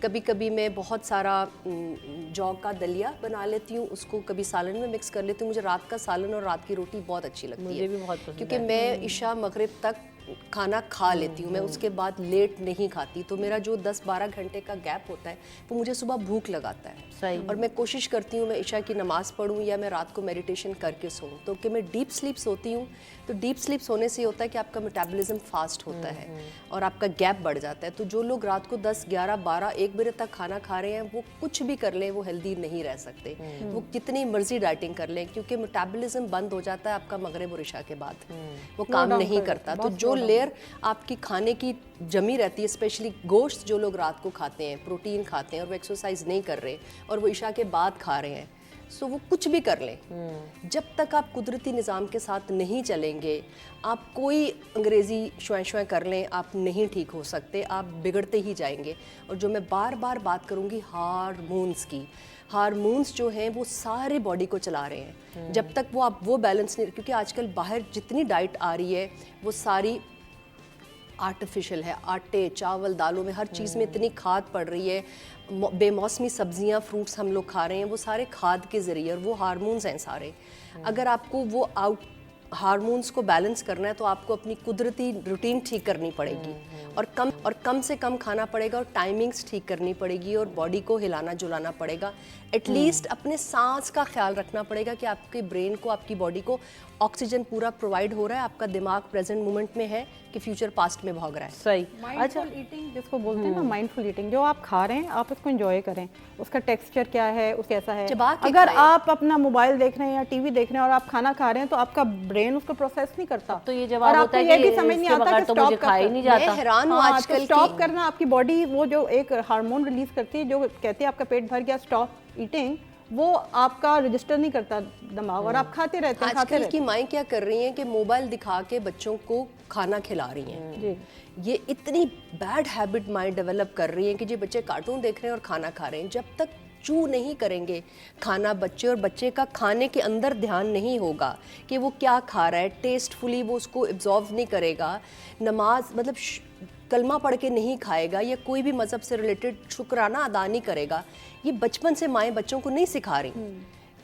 कभी कभी मैं बहुत सारा जौ का दलिया बना लेती हूँ, उसको कभी सालन में मिक्स कर लेती हूँ। मुझे रात का सालन और रात की रोटी बहुत अच्छी लगती है, मुझे भी बहुत पसंद है। क्योंकि मैं इशा मगरिब तक खाना खा लेती हूँ, मैं उसके बाद लेट नहीं खाती, तो मेरा जो 10-12 घंटे का गैप होता है वो मुझे सुबह भूख लगाता है। सही। और मैं कोशिश करती हूँ मैं इशा की नमाज़ पढ़ूँ या मैं रात को मेडिटेशन करके सोऊँ, तो कि मैं डीप स्लीप सोती हूँ। तो डीप स्लीप सोने से होता है कि आपका मेटाबॉलिज्म फास्ट होता है और आपका गैप बढ़ जाता है। तो जो लोग रात को 10, 11, 12, 1 बजे तक खाना खा रहे हैं, वो कुछ भी कर लें वो हेल्दी नहीं रह सकते, वो कितनी मर्जी डाइटिंग कर लें, क्योंकि मेटाबॉलिज्म बंद हो जाता है आपका मगरिब और इशा के बाद, वो काम नहीं करता। तो जो लेयर आपकी खाने की जमी रहती है, स्पेशली गोश्त जो लोग रात को खाते हैं, प्रोटीन खाते हैं, और वो एक्सरसाइज नहीं कर रहे और वो इशा के बाद खा रहे हैं, सो वो कुछ भी कर लें, जब तक आप कुदरती निज़ाम के साथ नहीं चलेंगे, आप कोई अंग्रेज़ी शुआएं कर लें, आप नहीं ठीक हो सकते, आप बिगड़ते ही जाएंगे। और जो मैं बार बार बात करूँगी हार्मोन्स की, हार्मोन्स जो हैं वो सारे बॉडी को चला रहे हैं। जब तक वो आप वो बैलेंस नहीं, क्योंकि आजकल बाहर जितनी डाइट आ रही है वो सारी आर्टिफिशियल है, आटे, चावल, दालों में हर चीज़ में इतनी खाद पड़ रही है, बेमौसमी सब्जियां, फ्रूट्स हम लोग खा रहे हैं, वो सारे खाद के ज़रिए, और वो हार्मोन्स हैं सारे। अगर आपको वो हार्मोन्स को बैलेंस करना है तो आपको अपनी कुदरती रूटीन ठीक करनी पड़ेगी, और कम से कम खाना पड़ेगा, और टाइमिंग्स ठीक करनी पड़ेगी, और बॉडी को हिलाना जुलाना पड़ेगा। एटलीस्ट अपने सांस का ख्याल रखना पड़ेगा कि आपके ब्रेन को, आपकी बॉडी को ऑक्सीजन पूरा प्रोवाइड हो रहा है, आपका दिमाग प्रेजेंट मोमेंट में है कि फ्यूचर पास्ट में भाग रहा है। सही। माइंडफुल ईटिंग जिसको बोलते हैं ना, माइंडफुल ईटिंग, जो आप खा रहे हैं आप उसको एंजॉय करें, उसका टेक्सचर क्या है, उस कैसा है। अगर आप अपना मोबाइल देख रहे हैं या टीवी देख रहे हैं और आप खाना खा रहे हैं, तो आपका ब्रेन उसको प्रोसेस नहीं करता, तो ये जवाब होता है कि ये भी समझ नहीं आता कि स्टॉप खा ही नहीं जाता। मैं हैरान हूँ आजकल, स्टॉप करना, आपकी बॉडी वो जो एक हार्मोन रिलीज करती है जो कहते हैं आपका पेट भर गया, स्टॉप ईटिंग, वो आपका रजिस्टर नहीं करता दिमाग, और आप खाते रहते हैं। आजकल की माएँ क्या कर रही हैं कि मोबाइल दिखा के बच्चों को खाना खिला रही हैं जी। ये इतनी बैड हैबिट माइंड डेवलप कर रही हैं कि जो बच्चे कार्टून देख रहे हैं और खाना खा रहे हैं, जब तक चू नहीं करेंगे खाना बच्चे, और बच्चे का खाने के अंदर ध्यान नहीं होगा कि वो क्या खा रहा है, टेस्टफुली वो उसको एब्जॉर्व नहीं करेगा, नमाज मतलब कलमा पढ़ के नहीं खाएगा, या कोई भी मज़हब से रिलेटेड शुक्राना अदा नहीं करेगा, ये बचपन से माएँ बच्चों को नहीं सिखा रही।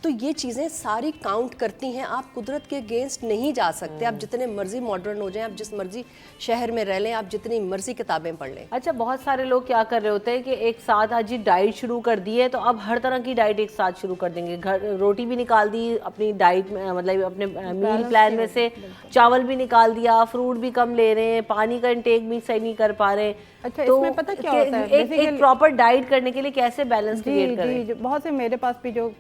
तो ये चीज़ें सारी काउंट करती हैं। आप कुदरत के अगेंस्ट नहीं जा सकते। आप जितने मर्जी मॉडर्न हो जाएं, आप जिस मर्जी शहर में रह लें, आप जितनी मर्जी किताबें पढ़ लें। अच्छा, बहुत सारे लोग क्या कर रहे होते हैं कि एक साथ आज ही डाइट शुरू कर दी है, तो अब हर तरह की डाइट एक साथ शुरू कर देंगे। घर रोटी भी निकाल दी अपनी डाइट में, मतलब अपने मील प्लान में से, चावल भी निकाल दिया, फ्रूट भी कम ले रहे हैं, पानी का इंटेक भी सही नहीं कर पा रहे। अच्छा, तो इसमें पता क्या होता है, एक प्रॉपर डाइट करने के लिए कैसे बैलेंस क्रिएट करें? जी, बहुत से मेरे पास भी जो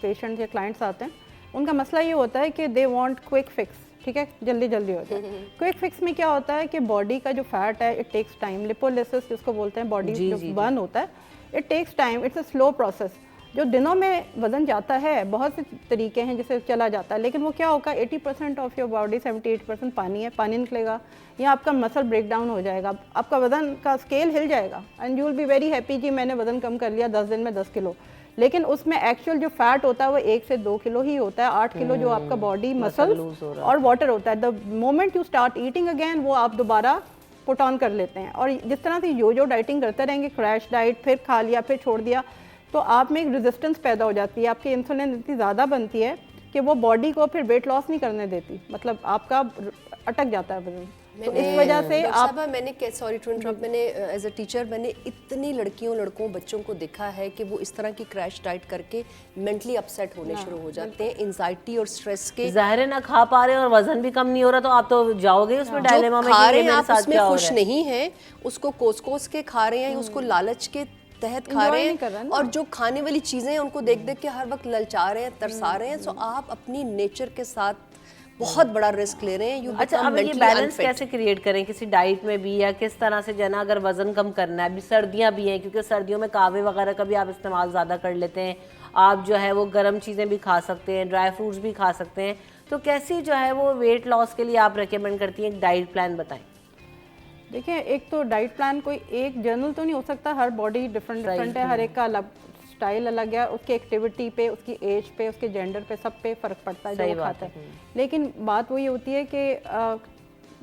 पेशेंट या क्लाइंट्स आते हैं, उनका मसला ये होता है कि दे वांट क्विक फिक्स, ठीक है, जल्दी जल्दी हो जाए। क्विक फिक्स में क्या होता है कि बॉडी का जो फैट है, इट टेक्स टाइम। लिपोलिसिस जिसको बोलते हैं, बॉडी जो बर्न होता है, it takes time, it's a slow process. जो दिनों में वजन जाता है, बहुत से तरीके हैं जिससे चला जाता है, लेकिन वो क्या होगा, 80% ऑफ योर बॉडी, 78% पानी है, पानी निकलेगा, या आपका मसल ब्रेक डाउन हो जाएगा, आपका वजन का स्केल हिल जाएगा, and you will be very happy जी मैंने वजन कम कर लिया 10 दिन में 10 किलो। लेकिन उसमें एक्चुअल जो फैट होता है वो 1 से 2 किलो ही होता है। 8 किलो जो आपका बॉडी मसल और वाटर होता है, the moment you start eating again, वो आप दोबारा पुट ऑन कर लेते हैं। और जिस तरह से जो डाइटिंग करते रहेंगे, क्रैश डाइट, फिर खा लिया फिर छोड़ दिया, तो आप में एक रेजिस्टेंस पैदा हो जाती है। आपकी इंसुलिन इतनी ज़्यादा बनती है कि वो बॉडी को फिर वेट लॉस नहीं करने देती, मतलब आपका अटक जाता है वजन। तो इस वजह से आप, मैंने सॉरी टू इंटरप्ट, मैंने एज अ टीचर मैंने इतनी लड़कियों लड़कों बच्चों को देखा है कि वो इस तरह की क्रैश डाइट करके मेंटली अपसेट होने शुरू हो जाते हैं, एंजाइटी और स्ट्रेस के। ज़ाहिर है ना खा पा रहे हैं और वजन भी कम नहीं हो रहा, तो आप तो जाओगे उसमें डायलेमा में खा रहे कि हैं मेरे आप साथ उसमें क्या हो खुश रहा है। नहीं है, उसको कोस कोस के खा रहे हैं, उसको लालच के तहत खा रहे हैं, और जो खाने वाली चीजें हैं उनको देख देख के हर वक्त ललचा रहे हैं, तरसा रहे हैं। सो आप अपनी नेचर के साथ बहुत बड़ा रिस्क ले रहे हैं। यू अच्छा, अब ये बैलेंस कैसे क्रिएट करें किसी डाइट में भी, या किस तरह से जना अगर वजन कम करना है? अभी सर्दियां भी हैं, क्योंकि सर्दियों में कहवे वगैरह का भी आप इस्तेमाल ज़्यादा कर लेते हैं, आप जो है वो गर्म चीज़ें भी खा सकते हैं, ड्राई फ्रूट्स भी खा सकते हैं, तो कैसी जो है वो वेट लॉस के लिए आप रेकमेंड करती हैं? एक डाइट प्लान बताएं। देखिए, एक तो डाइट प्लान कोई एक जर्नल तो नहीं हो सकता, हर बॉडी डिफरेंट है, हर एक का अलग स्टाइल अलग है, उसकी एक्टिविटी पे, उसकी एज पे, उसके जेंडर पे, सब पे फ़र्क पड़ता है जो वो खाता है। लेकिन बात वही होती है कि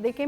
देखिए,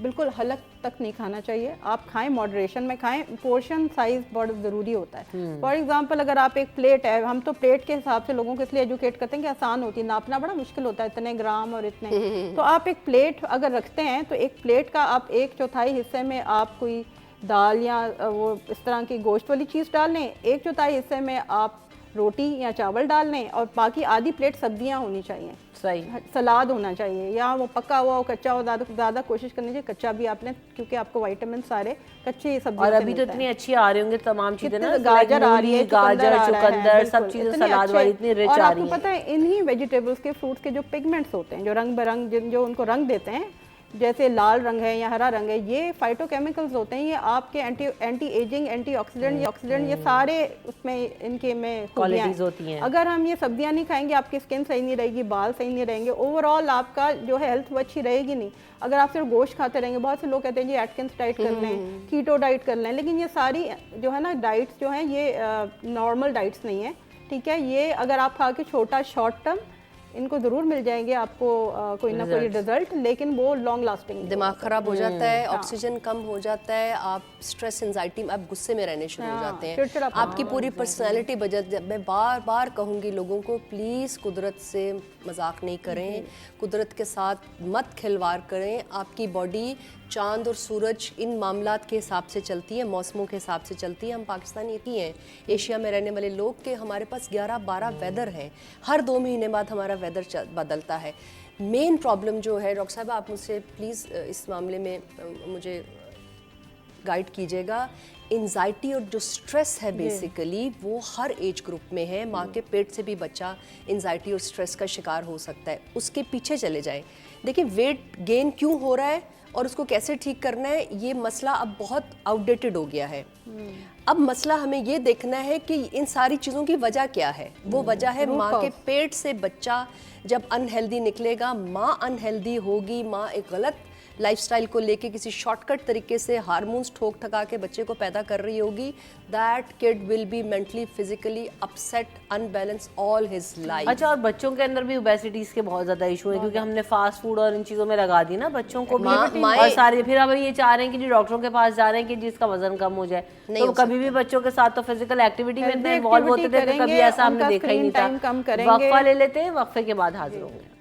बिल्कुल हलक तक नहीं खाना चाहिए, आप खाएं, मॉडरेशन में खाएं, पोर्शन साइज बहुत ज़रूरी होता है। फॉर एग्जांपल, अगर आप एक प्लेट है, हम तो प्लेट के हिसाब से लोगों को इसलिए एजुकेट करते हैं कि आसान होती है, नापना बड़ा मुश्किल होता है, इतने ग्राम और इतने, तो आप एक प्लेट अगर रखते हैं तो एक प्लेट का आप 1/4 हिस्से में आप कोई दाल या वो इस तरह की गोश्त वाली चीज़ डाल लें, 1/4 हिस्से में आप रोटी या चावल डाल लें, और बाकी आधी प्लेट सब्जियां होनी चाहिए, सही, सलाद होना चाहिए, या वो पका हुआ हो, कच्चा हो, ज़्यादा कोशिश करनी चाहिए कच्चा भी आप लें, क्योंकि आपको विटामिन सारे कच्ची सब्जियों और से अभी तो मिलता इतनी है। अच्छी आ रही होंगी तमाम चीज़ें ना, गाजर आ रही है, गाजर, चुकंदर, सब बिल्कुल, चीज़ें इतने सलाद वाली इतनी रिच और आ आपको रही है। पता है, इन्हीं वेजिटेबल्स के, फ्रूट्स के जो पिगमेंट्स होते हैं, जो रंग बिरंग, जो उनको रंग देते हैं, जैसे लाल रंग है या हरा रंग है, ये फाइटोकेमिकल्स होते हैं, ये आपके एंटी एजिंग, ऑक्सीडेंट, ये सारे उसमें इनके में क्वालिटीज होती हैं। अगर हम ये सब्जियां नहीं खाएंगे, आपकी स्किन सही नहीं रहेगी, बाल सही नहीं रहेंगे, ओवरऑल आपका जो है हेल्थ वो अच्छी रहेगी नहीं। अगर आप सिर्फ गोश्त खाते रहेंगे, बहुत से लोग कहते हैं जी एटकिंस डाइट कर लें, कीटो डाइट कर लें, लेकिन ये सारी जो है ना डाइट्स जो हैं, ये नॉर्मल डाइट्स नहीं है, ठीक है। ये अगर आप खा के छोटा शॉर्ट टर्म, इनको ज़रूर मिल जाएंगे आपको कोई ना कोई रिजल्ट, लेकिन वो लॉन्ग लास्टिंग। दिमाग खराब हो जाता है, ऑक्सीजन कम हो जाता है, आप स्ट्रेस एंजाइटी में, आप गुस्से में रहने शुरू हो जाते हैं, आपकी पूरी पर्सनालिटी बदल। मैं बार बार कहूँगी लोगों को, प्लीज़ कुदरत से मजाक नहीं करें, कुदरत के साथ मत खिलवाड़ करें। आपकी बॉडी चांद और सूरज इन मामलात के हिसाब से चलती है, मौसमों के हिसाब से चलती है। हम पाकिस्तानी एक ही हैं, एशिया में रहने वाले लोग, के हमारे पास 11-12 वेदर हैं, हर 2 महीने बाद हमारा वेदर बदलता है। मेन प्रॉब्लम जो है, डॉक्टर साहब आप मुझसे प्लीज़ इस मामले में मुझे गाइड कीजिएगा। एंजाइटी और जो स्ट्रेस है बेसिकली वो हर एज ग्रुप में है। माँ के पेट से भी बच्चा एंजाइटी और स्ट्रेस का शिकार हो सकता है। उसके पीछे चले जाएं, देखिए वेट गेन क्यों हो रहा है और उसको कैसे ठीक करना है, ये मसला अब बहुत आउटडेटेड हो गया है। अब मसला हमें ये देखना है कि इन सारी चीज़ों की वजह क्या है। वो वजह है माँ के पेट से बच्चा जब अनहेल्दी निकलेगा, माँ अनहेल्दी होगी, माँ एक गलत लाइफस्टाइल को लेके किसी शॉर्टकट तरीके से हार्मोन्स ठोक ठका के बच्चे को पैदा कर रही होगी, that kid will be mentally physically upset, unbalance all his life. अच्छा, और बच्चों के अंदर भी ओबेसिटीज के बहुत ज्यादा इशू है, क्योंकि हमने फास्ट फूड और इन चीजों में लगा दी ना बच्चों को भी, और सारे फिर हम ये चाह रहे हैं कि जो डॉक्टरों के पास जा रहे हैं कि जिसका वजन कम हो जाए, तो कभी भी बच्चों के साथ तो फिजिकल एक्टिविटी में इतना इन्वॉल्व होते थे तो कभी ऐसा हमने देखा ही नहीं था। वक्फा ले लेते हैं, वक्फे के बाद हाजिर होंगे।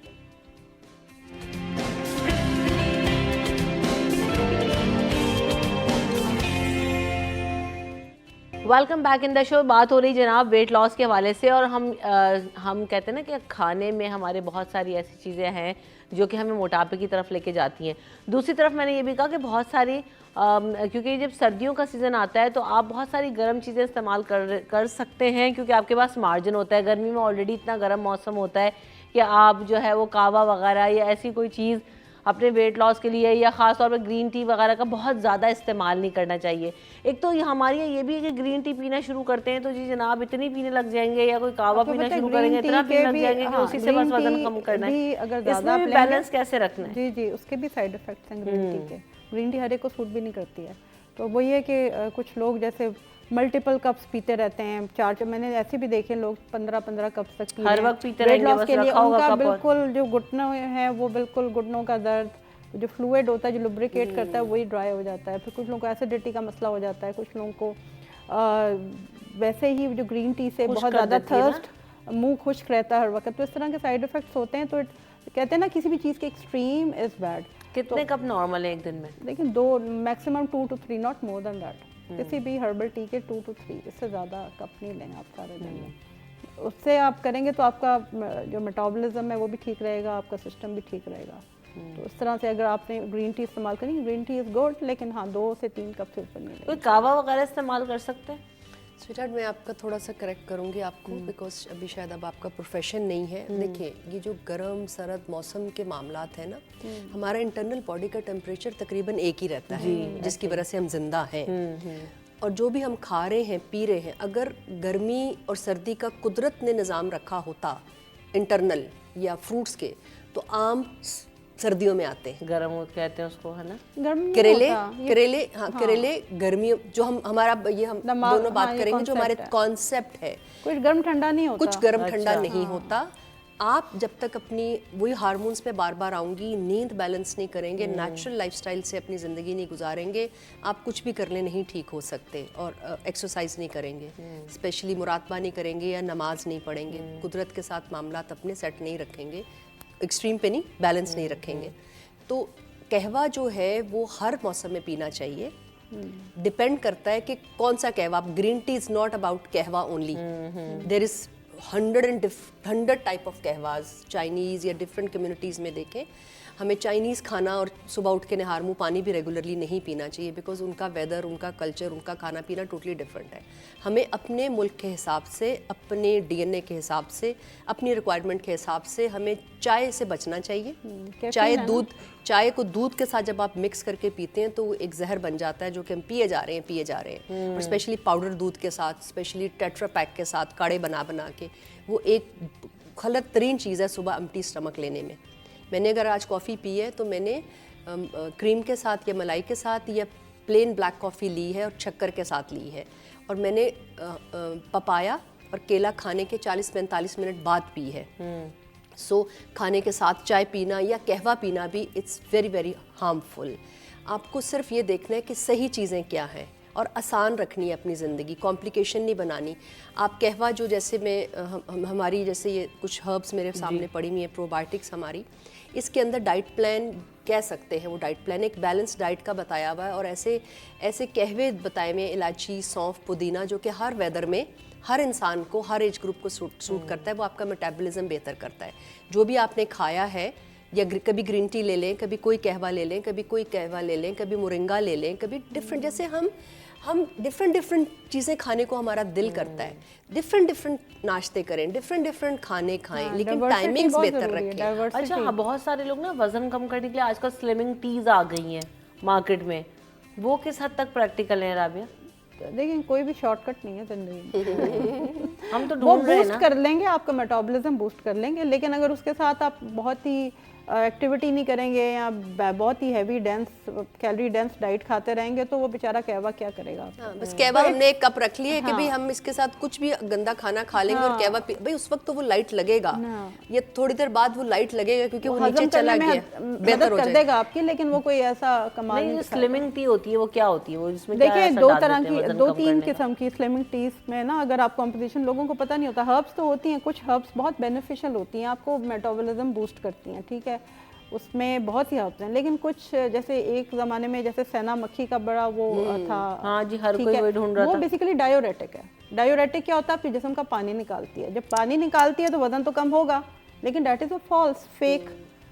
Welcome back in the show. बात हो रही जनाब वेट लॉस के हवाले से, और हम कहते हैं ना कि खाने में हमारे बहुत सारी ऐसी चीज़ें हैं जो कि हमें मोटापे की तरफ लेके जाती हैं। दूसरी तरफ मैंने ये भी कहा कि बहुत सारी क्योंकि जब सर्दियों का सीज़न आता है तो आप बहुत सारी गर्म चीज़ें इस्तेमाल कर सकते हैं, क्योंकि आपके पास मार्जिन होता है। गर्मी में ऑलरेडी इतना गर्म मौसम होता है कि आप जो है वो कावा वगैरह या ऐसी कोई चीज़ अपने वेट लॉस के लिए या ख़ास तौर पर ग्रीन टी वगैरह का बहुत ज़्यादा इस्तेमाल नहीं करना चाहिए। एक तो हमारी ये भी है कि ग्रीन टी पीना शुरू करते हैं तो जी जनाब इतनी पीने लग जाएंगे, या कोई कावा पीना शुरू करेंगे इतना पीने लग जाएंगे कि उसी से बस वजन कम करना है। इसमें भी बैलेंस कैसे रखना है? जी जी, उसके भी साइड इफेक्ट्स हैं ग्रीन टी के। ग्रीन टी हर एक को सूट भी नहीं करती है, तो वही है कि कुछ लोग जैसे मल्टीपल कप्स पीते रहते हैं, चार मैंने ऐसे भी देखे लोग 15-15 कप्स तक हर वक्त पीते रहेंगे, बस रखा होगा उनका कप। बिल्कुल जो घुटनों है वो बिल्कुल घुटनों का दर्द, जो फ्लूइड होता है जो लुब्रिकेट करता है वही ड्राई हो जाता है। फिर कुछ लोगों को एसिडिटी का मसला हो जाता है, कुछ लोगों को वैसे ही जो ग्रीन टी से बहुत ज़्यादा थर्स्ट, मुंह खुश्क रहता है हर वक्त, तो इस तरह के साइड इफेक्ट्स होते हैं। तो कहते हैं ना किसी भी चीज़ के एक्सट्रीम इज़ बैड। कितने कप नॉर्मल है एक दिन में? लेकिन 2 maximum 2 to 3, not more than that. किसी भी हर्बल टी के 2 to 3, इससे ज़्यादा कप नहीं लेना आप सारे दिन में। उससे आप करेंगे तो आपका जो मेटाबॉलिज्म है वो भी ठीक रहेगा, आपका सिस्टम भी ठीक रहेगा। तो इस तरह से अगर आपने ग्रीन टी इस्तेमाल करेंगे, ग्रीन टी इज़ गुड, लेकिन हाँ 2 से 3 कप से ऊपर नहीं लेंगे। कोई कावा वगैरह इस्तेमाल कर सकते हैं? स्वीटहार्ट, मैं आपका थोड़ा सा करेक्ट करूंगी आपको, बिकॉज अभी शायद अब आपका प्रोफेशन नहीं है। देखिए, ये जो गर्म सरद मौसम के मामलात है ना, हमारा इंटरनल बॉडी का टेम्परेचर तकरीबन एक ही रहता है, जिसकी वजह से हम जिंदा हैं। और जो भी हम खा रहे हैं पी रहे हैं, अगर गर्मी और सर्दी का कुदरत ने निज़ाम रखा होता इंटरनल या फ्रूट्स के, तो आम सर्दियों में आते हैं, गर्म होते कहते हैं उसको, है ना? करेले, करेले, हाँ करेले गर्मियों, जो हम हमारा ये हम दोनों बात करेंगे, जो हमारे कॉन्सेप्ट है, कुछ गर्म ठंडा नहीं होता, कुछ गर्म ठंडा नहीं होता। आप जब तक अपनी वही हार्मोन्स पे बार बार आऊँगी, नींद बैलेंस नहीं करेंगे, नेचुरल लाइफस्टाइल से अपनी ज़िंदगी नहीं गुजारेंगे, आप कुछ भी कर ले नहीं ठीक हो सकते। और एक्सरसाइज नहीं करेंगे, स्पेशली मुराकबा नहीं करेंगे या नमाज नहीं पढ़ेंगे, कुदरत के साथ मामलात अपने सेट नहीं रखेंगे, एक्सट्रीम पे नहीं, बैलेंस नहीं रखेंगे, तो कहवा जो है वो हर मौसम में पीना चाहिए। डिपेंड करता है कि कौन सा कहवा। Green tea is not about kahwa only, there is 100 type of kahwas, Chinese या डिफरेंट कम्युनिटीज़ में देखें। हमें चाइनीज़ खाना और सुबह उठ के निहार मुँह पानी भी रेगुलरली नहीं पीना चाहिए, बिकॉज उनका वेदर, उनका कल्चर, उनका खाना पीना टोटली डिफरेंट है। हमें अपने मुल्क के हिसाब से, अपने डीएनए के हिसाब से, अपनी रिक्वायरमेंट के हिसाब से हमें चाय से बचना चाहिए। चाय को दूध के साथ जब आप मिक्स करके पीते हैं तो वो एक जहर बन जाता है, जो कि हम पिए जा रहे हैं। और स्पेशली पाउडर दूध के साथ, स्पेशली टेट्रा पैक के साथ काढ़े बना के, वो एक गलत तरीन चीज़ है सुबह एम्प्टी स्टमक लेने में। मैंने अगर आज कॉफ़ी पी है तो मैंने क्रीम के साथ या मलाई के साथ या प्लेन ब्लैक कॉफ़ी ली है और शक्कर के साथ ली है, और मैंने पपाया और केला खाने के 40-45 मिनट बाद पी है। सो खाने के साथ चाय पीना या कहवा पीना भी इट्स वेरी वेरी हार्मफुल। आपको सिर्फ ये देखना है कि सही चीज़ें क्या हैं और आसान रखनी है अपनी ज़िंदगी, कॉम्प्लिकेशन नहीं बनानी। आप कहवा जो जैसे मैं हमारी जैसे ये कुछ हर्ब्स मेरे सामने पड़ी हुई है, प्रोबायोटिक्स हमारी, इसके अंदर डाइट प्लान कह सकते हैं, वो डाइट प्लान एक बैलेंस डाइट का बताया हुआ है। और ऐसे कहवे बताए हुए, इलायची, सौंफ, पुदीना, जो कि हर वेदर में हर इंसान को, हर एज ग्रुप को सूट करता है, वो आपका मेटाबॉलिज्म बेहतर करता है। जो भी आपने खाया है, या कभी ग्रीन टी ले लें, कभी कोई कहवा ले लें, कभी कोई कहवा ले लें, कभी मोरिंगा ले लें, कभी डिफरेंट, जैसे हम डिफरेंट चीज़ें खाने को हमारा दिल करता है, डिफरेंट नाश्ते करें, डिफरेंट खाने खाएं, लेकिन टाइमिंग्स बेहतर रखें। अच्छा हाँ, बहुत सारे लोग ना वजन कम करने के लिए आजकल स्लिमिंग टीज आ गई हैं मार्केट में, वो किस हद तक प्रैक्टिकल है राबिया? देखिए, कोई भी शॉर्टकट नहीं है जिंदगी में। हम तो वो ढूंढ रहे हैं बूस्ट कर लेंगे, आपका मेटाबॉलिज्म बूस्ट कर लेंगे, लेकिन अगर उसके साथ आप बहुत ही एक्टिविटी नहीं करेंगे या बहुत ही heavy dense calorie dense diet खाते रहेंगे तो वो बेचारा कहवा क्या करेगा। हाँ, बस कहवा हमने एक कप रख ली है कि भाई हम इसके साथ कुछ भी गंदा खाना खा लेंगे और कहवा भाई उस वक्त तो वो लाइट लगेगा, ये थोड़ी देर बाद वो लाइट लगेगा क्योंकि वो नीचे चला गया, बेहतर हो कर देगा आपकी, लेकिन वो कोई ऐसा कमाल नहीं। स्लिमिंग टी होती है वो क्या होती है, वो जिसमें देखिए दो तरह की, 2-3 किस्म की स्लिमिंग टीज में ना, अगर आप कॉम्पोजिशन लोगों को पता नहीं होता, हर्ब्स तो होती हैं, कुछ हर्ब्स बहुत बेनिफिशियल होती हैं, आपको मेटाबॉलिज्म बूस्ट करती हैं, ठीक है, उसमें बहुत ही हर्ब्स हैं, लेकिन कुछ जैसे एक ज़माने में जैसे सेना मक्खी का बड़ा वो था, हाँ जी, हर कोई वही ढूंढ रहा था, वो बेसिकली डायोरेटिक है। डायोरेटिक क्या होता है, आपके जिस्म का पानी निकालती है, जब पानी निकालती है तो वजन तो कम होगा, लेकिन that is a false fake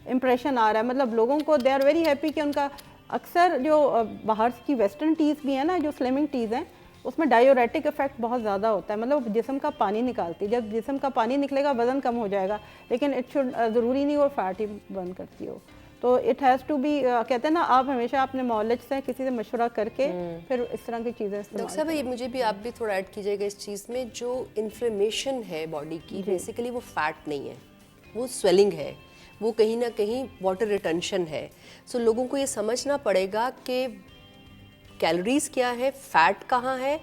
impression आ रहा है। मतलब लोगों को दे आर वेरी हैप्पी कि उनका अक्सर जो बाहर की वेस्टर्न टीज़ भी है ना, जो स्लिमिंग टीज़ हैं, उसमें डायोरेटिक इफेक्ट बहुत ज़्यादा होता है, मतलब जिस्म का पानी निकालती है, जब जिस्म का पानी निकलेगा वज़न कम हो जाएगा, लेकिन इट शुड ज़रूरी नहीं वो फैट ही बर्न करती हो। तो इट हैज़ टू बी, कहते हैं ना, आप हमेशा अपने नॉलेज से किसी से मशवरा करके फिर इस तरह की चीज़ें डॉक्टर साहब ये मुझे भी आप भी थोड़ा ऐड कीजिएगा इस चीज़ में, जो इन्फ्लेमेशन है बॉडी की बेसिकली वो फैट नहीं है, वो स्वेलिंग है, वो कहीं ना कहीं वाटर रिटेंशन है। सो लोगों को ये समझना पड़ेगा कि कैलोरीज क्या है, फैट कहाँ है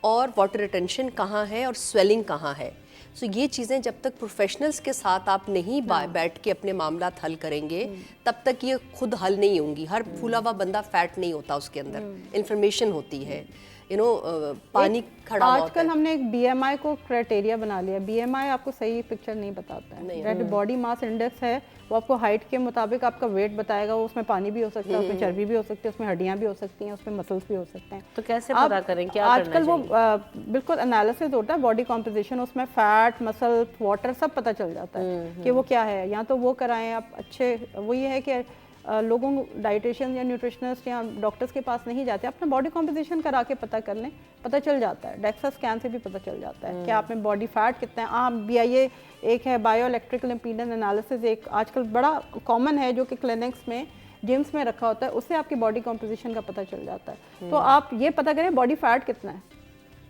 और वाटर रिटेंशन कहाँ है और स्वेलिंग कहाँ है। सो ये चीज़ें जब तक प्रोफेशनल्स के साथ आप नहीं बैठ के अपने मामला हल करेंगे तब तक ये खुद हल नहीं होंगी। हर फूला हुआ बंदा फैट नहीं होता, उसके अंदर इन्फॉर्मेशन होती है, पानी खड़ा हुआ होता है। आजकल हमने एक बीएमआई को क्राइटेरिया बना लिया। बीएमआई आपको सही पिक्चर नहीं बताता है, बॉडी मास इंडेक्स है, वो आपको हाइट के मुताबिक आपका वेट बताएगा, वो उसमें पानी भी हो सकता है, उसमें चर्बी भी हो सकती है, उसमें हड्डियां भी हो सकती हैं, उसमें मसल्स भी हो सकते हैं। तो कैसे पता करें क्या आजकल वो बिल्कुल एनालिसिस होता है बॉडी कॉम्पोजिशन, उसमें फैट, मसल, वाटर सब पता चल जाता है कि वो क्या है। या तो वो कराएं आप अच्छे, वो ये है कि लोगों डाइटिशियन या न्यूट्रिशनिस्ट या डॉक्टर्स के पास नहीं जाते, अपना बॉडी कॉम्पोजिशन करा के पता कर लें, पता चल जाता है। डेक्सा स्कैन से भी पता चल जाता है कि आप में बॉडी फैट कितना है। BIA एक है, बायो इलेक्ट्रिकल इम्पीडेंस एनालिसिस, एक आजकल बड़ा कॉमन है जो कि क्लिनिक्स में, जिम्स में रखा होता है, उससे आपकी बॉडी कॉम्पोजिशन का पता चल जाता है। तो आप ये पता करें बॉडी फैट कितना है,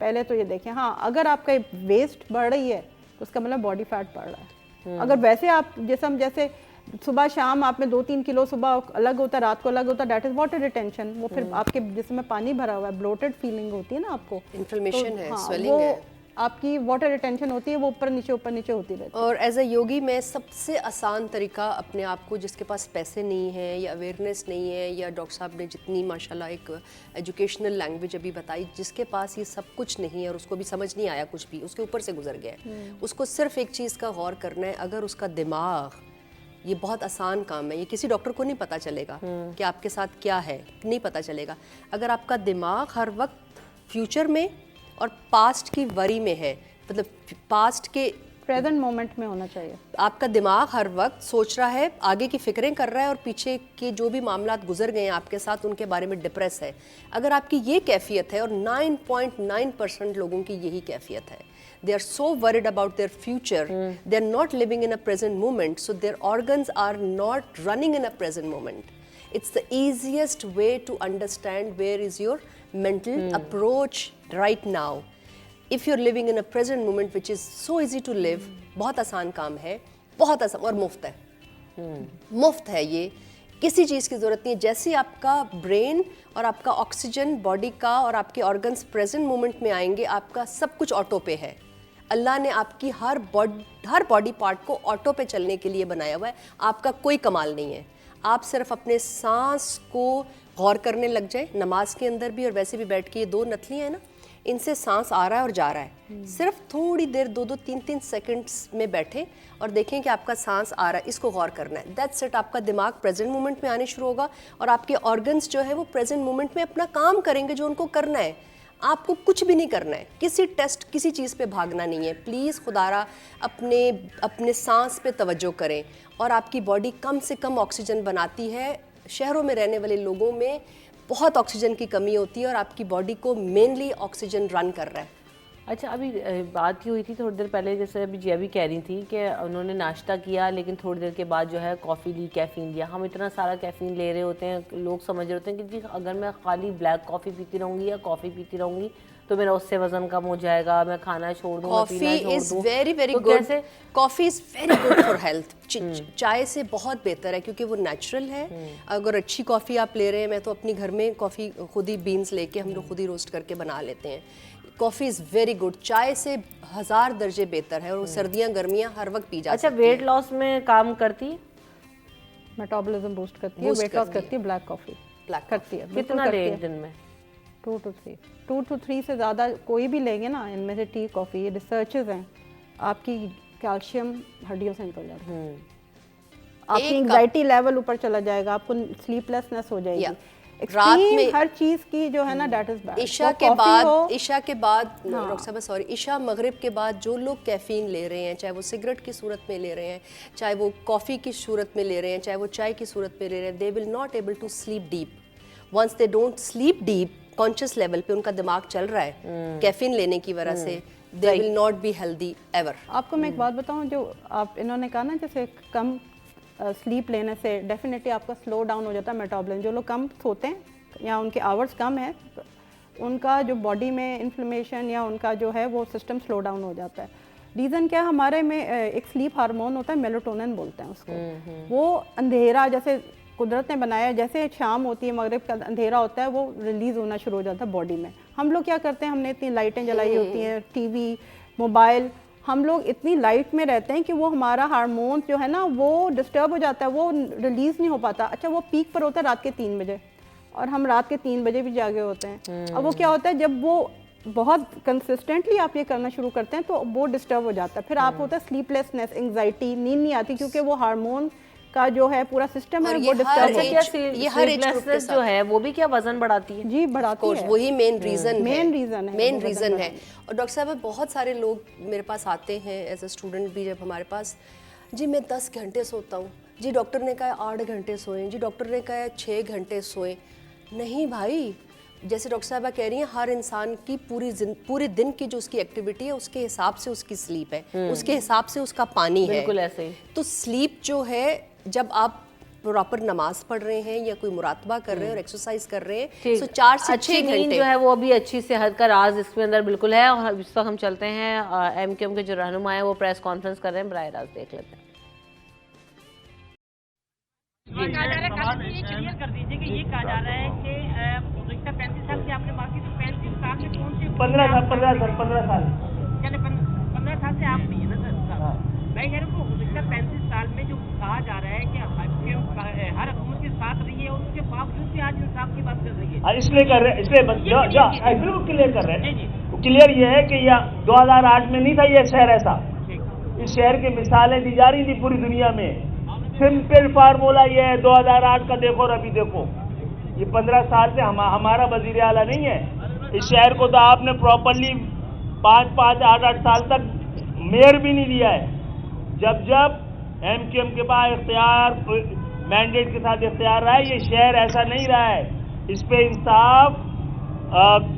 पहले तो ये देखें। हाँ, अगर आपका वेस्ट बढ़ रही है तो उसका मतलब बॉडी फैट बढ़ रहा है। अगर वैसे आप जैसे सुबह शाम आप में 2-3 किलो सुबह अलग होता है, रात को अलग होता है, दैट इज वाटर रिटेंशन। वो फिर आपके जिसमें पानी भरा हुआ है, ब्लोटेड फीलिंग होती है ना आपको, इन्फ्लेमेशन है, हाँ, स्वेलिंग है, आपकी वाटर रिटेंशन होती है, वो ऊपर नीचे होती रहती है। और एज अ योगी में सबसे आसान तरीका अपने आप को, जिसके पास पैसे नहीं है या अवेयरनेस नहीं है, या डॉक्टर साहब ने जितनी माशाल्लाह एक एजुकेशनल लैंग्वेज अभी बताई, जिसके पास ये सब कुछ नहीं है और उसको भी समझ नहीं आया कुछ भी, उसके ऊपर से गुजर गया है, उसको सिर्फ एक चीज़ का गौर करना है। अगर उसका दिमाग, ये बहुत आसान काम है, ये किसी डॉक्टर को नहीं पता चलेगा कि आपके साथ क्या है, नहीं पता चलेगा। अगर आपका दिमाग हर वक्त फ्यूचर में और पास्ट की वरी में है, मतलब पास्ट के प्रेजेंट मोमेंट में होना चाहिए, आपका दिमाग हर वक्त सोच रहा है, आगे की फिक्रें कर रहा है और पीछे के जो भी मामला गुजर गए हैं आपके साथ उनके बारे में डिप्रेस है। अगर आपकी ये कैफियत है, और 9.9% लोगों की यही कैफियत है, they are so worried about their future, they are not living in a present moment, so their organs are not running in a present moment. It's the easiest way to understand where is your mental approach right now. If you're living in a present moment, which is so easy to live, बहुत आसान काम है, बहुत आसान और मुफ्त है, मुफ्त है, ये किसी चीज़ की ज़रूरत नहीं है। जैसे आपका ब्रेन और आपका ऑक्सीजन बॉडी का और आपके ऑर्गन्स प्रेजेंट मोमेंट में आएंगे, आपका सब कुछ ऑटो पे है। अल्लाह ने आपकी हर बॉडी पार्ट को ऑटो पे चलने के लिए बनाया हुआ है, आपका कोई कमाल नहीं है। आप सिर्फ अपने सांस को गौर करने लग जाए, नमाज के अंदर भी और वैसे भी बैठ के, ये 2 नथलियाँ हैं ना, इनसे सांस आ रहा है और जा रहा है, सिर्फ थोड़ी देर 2-2, 3-3 सेकंड्स में बैठे और देखें कि आपका सांस आ रहा है, इसको गौर करना है। That's it. आपका दिमाग प्रेजेंट मोमेंट में आने शुरू होगा और आपके ऑर्गन्स जो है वो प्रेजेंट मोमेंट में अपना काम करेंगे जो उनको करना है। आपको कुछ भी नहीं करना है, किसी टेस्ट, किसी चीज़ पे भागना नहीं है। प्लीज़ खुदारा अपने सांस पे तवज्जो करें। और आपकी बॉडी कम से कम ऑक्सीजन बनाती है। शहरों में रहने वाले लोगों में बहुत ऑक्सीजन की कमी होती है और आपकी बॉडी को मेनली ऑक्सीजन रन कर रहा है। अच्छा, अभी बात ये हुई थी थोड़ी देर पहले, जैसे अभी जिया भी कह रही थी कि उन्होंने नाश्ता किया लेकिन थोड़ी देर के बाद जो है कॉफ़ी ली, कैफ़ीन लिया। हम इतना सारा कैफ़ीन ले रहे होते हैं, लोग समझ रहे होते हैं कि जी अगर मैं खाली ब्लैक कॉफ़ी पीती रहूँगी या कॉफ़ी पीती रहूँगी तो मेरा उससे वजन कम हो जाएगा, मैं खाना छोड़ दूँ, मैं पीना कॉफी छोड़ इज दूँ। वेरी वेरी तो गुड। कैसे? Coffee is very good for health. चाय से बहुत बेहतर है क्योंकि वो नेचुरल है। अगर अच्छी कॉफी आप ले रहे हैं, मैं तो अपनी घर में कॉफी खुद ही बीन्स लेके हम लोग खुद ही रोस्ट करके बना लेते हैं। कॉफी इज वेरी गुड, चाय से 1000 दर्जे बेहतर है और सर्दियाँ गर्मियाँ हर वक्त पी जा अच्छा, सकती है। वेट लॉस में काम करती है? मेटाबॉलिज्म बूस्ट करती है, Boost वेट लॉस करती है। करती है ब्लैक कॉफ़ी, Black करती है, बिल्कुल कितना करती ले है। एक दिन में? 2 to 3 से ज़्यादा कोई भी लेंगे ना, इनमें से टी कॉफ़ी, ये रिसर्चेज हैं, आपकी कैल्शियम हड्डियों से निकल जाता है, आपकी एक एंग्जाइटी लेवल ऊपर चला जाएगा, आपको स्लीपलेसनेस हो जाएगी। या, रात एक्सट्रीम में हर चीज़ की जो है ना, डेट इज़ बैड। ईशा के बाद डॉक्टर साहब सॉरी, ईशा मगरिब के बाद जो लोग कैफीन ले रहे हैं, चाहे वो सिगरेट की सूरत में ले रहे हैं, चाहे वो कॉफ़ी की सूरत में ले रहे हैं, चाहे वो चाय की सूरत में ले रहे हैं, they will not able to sleep deep. Once they don't sleep deep, conscious level पे उनका दिमाग चल रहा है कैफीन लेने की वजह से, दे will not be healthy ever. आपको मैं एक बात बताऊं, जो आप इन्होंने कहा ना, जैसे कम स्लीप लेने से डेफिनेटली आपका स्लो डाउन हो जाता है मेटाबॉलिज्म। जो लोग कम सोते हैं या उनके आवर्स कम है, तो उनका जो बॉडी में इन्फ्लेमेशन या उनका जो है वो सिस्टम स्लो डाउन हो जाता है। रीज़न क्या है, हमारे में एक स्लीप हार्मोन होता है, मेलाटोनिन बोलते हैं उसको। वो अंधेरा जैसे कुदरत ने बनाया है, जैसे शाम होती है, मगरिब का अंधेरा होता है, वो रिलीज़ होना शुरू हो जाता है बॉडी में। हम लोग क्या करते हैं, हमने इतनी लाइटें जलाई होती हैं, टीवी, मोबाइल, हम लोग इतनी लाइट में रहते हैं कि वो हमारा हार्मोन जो है ना वो डिस्टर्ब हो जाता है, वो रिलीज़ नहीं हो पाता। अच्छा, वो पीक पर होता है रात के 3 बजे और हम रात के 3 बजे भी जागे होते हैं। अब वो क्या होता है, जब वो बहुत कंसिस्टेंटली आप ये करना शुरू करते हैं तो वो डिस्टर्ब हो जाता है, फिर आप होता है स्लीपलेसनेस, एंग्जाइटी, नींद नहीं आती, क्योंकि वो हार्मोन का जो है पूरा सिस्टम है वो डिस्टर्ब हो क्या ये हर एज ग्रुप के जो है वो भी क्या वजन बढ़ाती है? जी बढ़ाती है। वही मेन रीजन है, मेन रीजन है, मेन वो रीजन वजन है। और डॉक्टर साहब बहुत सारे लोग मेरे पास आते हैं एज अ स्टूडेंट भी, जब हमारे पास, जी मैं 10 घंटे सोता हूँ, जी डॉक्टर ने कहा 8 घंटे सोएं, जी डॉक्टर ने कहा 6 घंटे सोएं। नहीं भाई, जैसे डॉक्टर साहबा कह रही हैं, हर इंसान की पूरे दिन की जो उसकी एक्टिविटी है उसके हिसाब से उसकी स्लीप है, उसके हिसाब से उसका पानी है। बिल्कुल ऐसे ही। तो स्लीप जो है, जब आप प्रॉपर नमाज पढ़ रहे हैं या कोई मुरातबा कर रहे हैं और एक्सरसाइज कर रहे हैं, तो 4 से 6 घंटे जो है वो अभी अच्छी सेहत का राज इसके अंदर बिल्कुल है। और इस वक्त हम चलते हैं एमक्यूएम के जो रहनुमा है वो प्रेस कॉन्फ्रेंस कर रहे हैं, बराह रास्त देख लेते हैं। ये क्लियर कर दीजिए कि ये कहा जा रहा है कि 35 साल की आपने बाकी 35 साल में कौन से 15 साल चले 15 साल से आप नहीं है ना सर। मैं कह रहा हूँ 35 साल में जो कहा जा रहा है कि हर हुकूमत के साथ रही है और उसके बावजूद भी आज इंसाफ की बात कर रही है। इसलिए कर रहे हैं, इसलिए बिल्कुल क्लियर कर रहे हैं। क्लियर ये है कि यह 2008 में नहीं था ये शहर ऐसा। इस शहर की मिसालें दी जा रही थी पूरी दुनिया में। सिंपल फार्मूला ये है, 2008 का देखो और अभी देखो। ये 15 साल से हमारा वजीर आला नहीं है। इस शहर को तो आपने प्रॉपरली 5-5, 8-8 साल तक मेयर भी नहीं दिया है। जब एमक्यूएम के पास इख्तियार, मैंडेट के साथ इख्तियार रहा है, ये शहर ऐसा नहीं रहा है। इस पे इंसाफ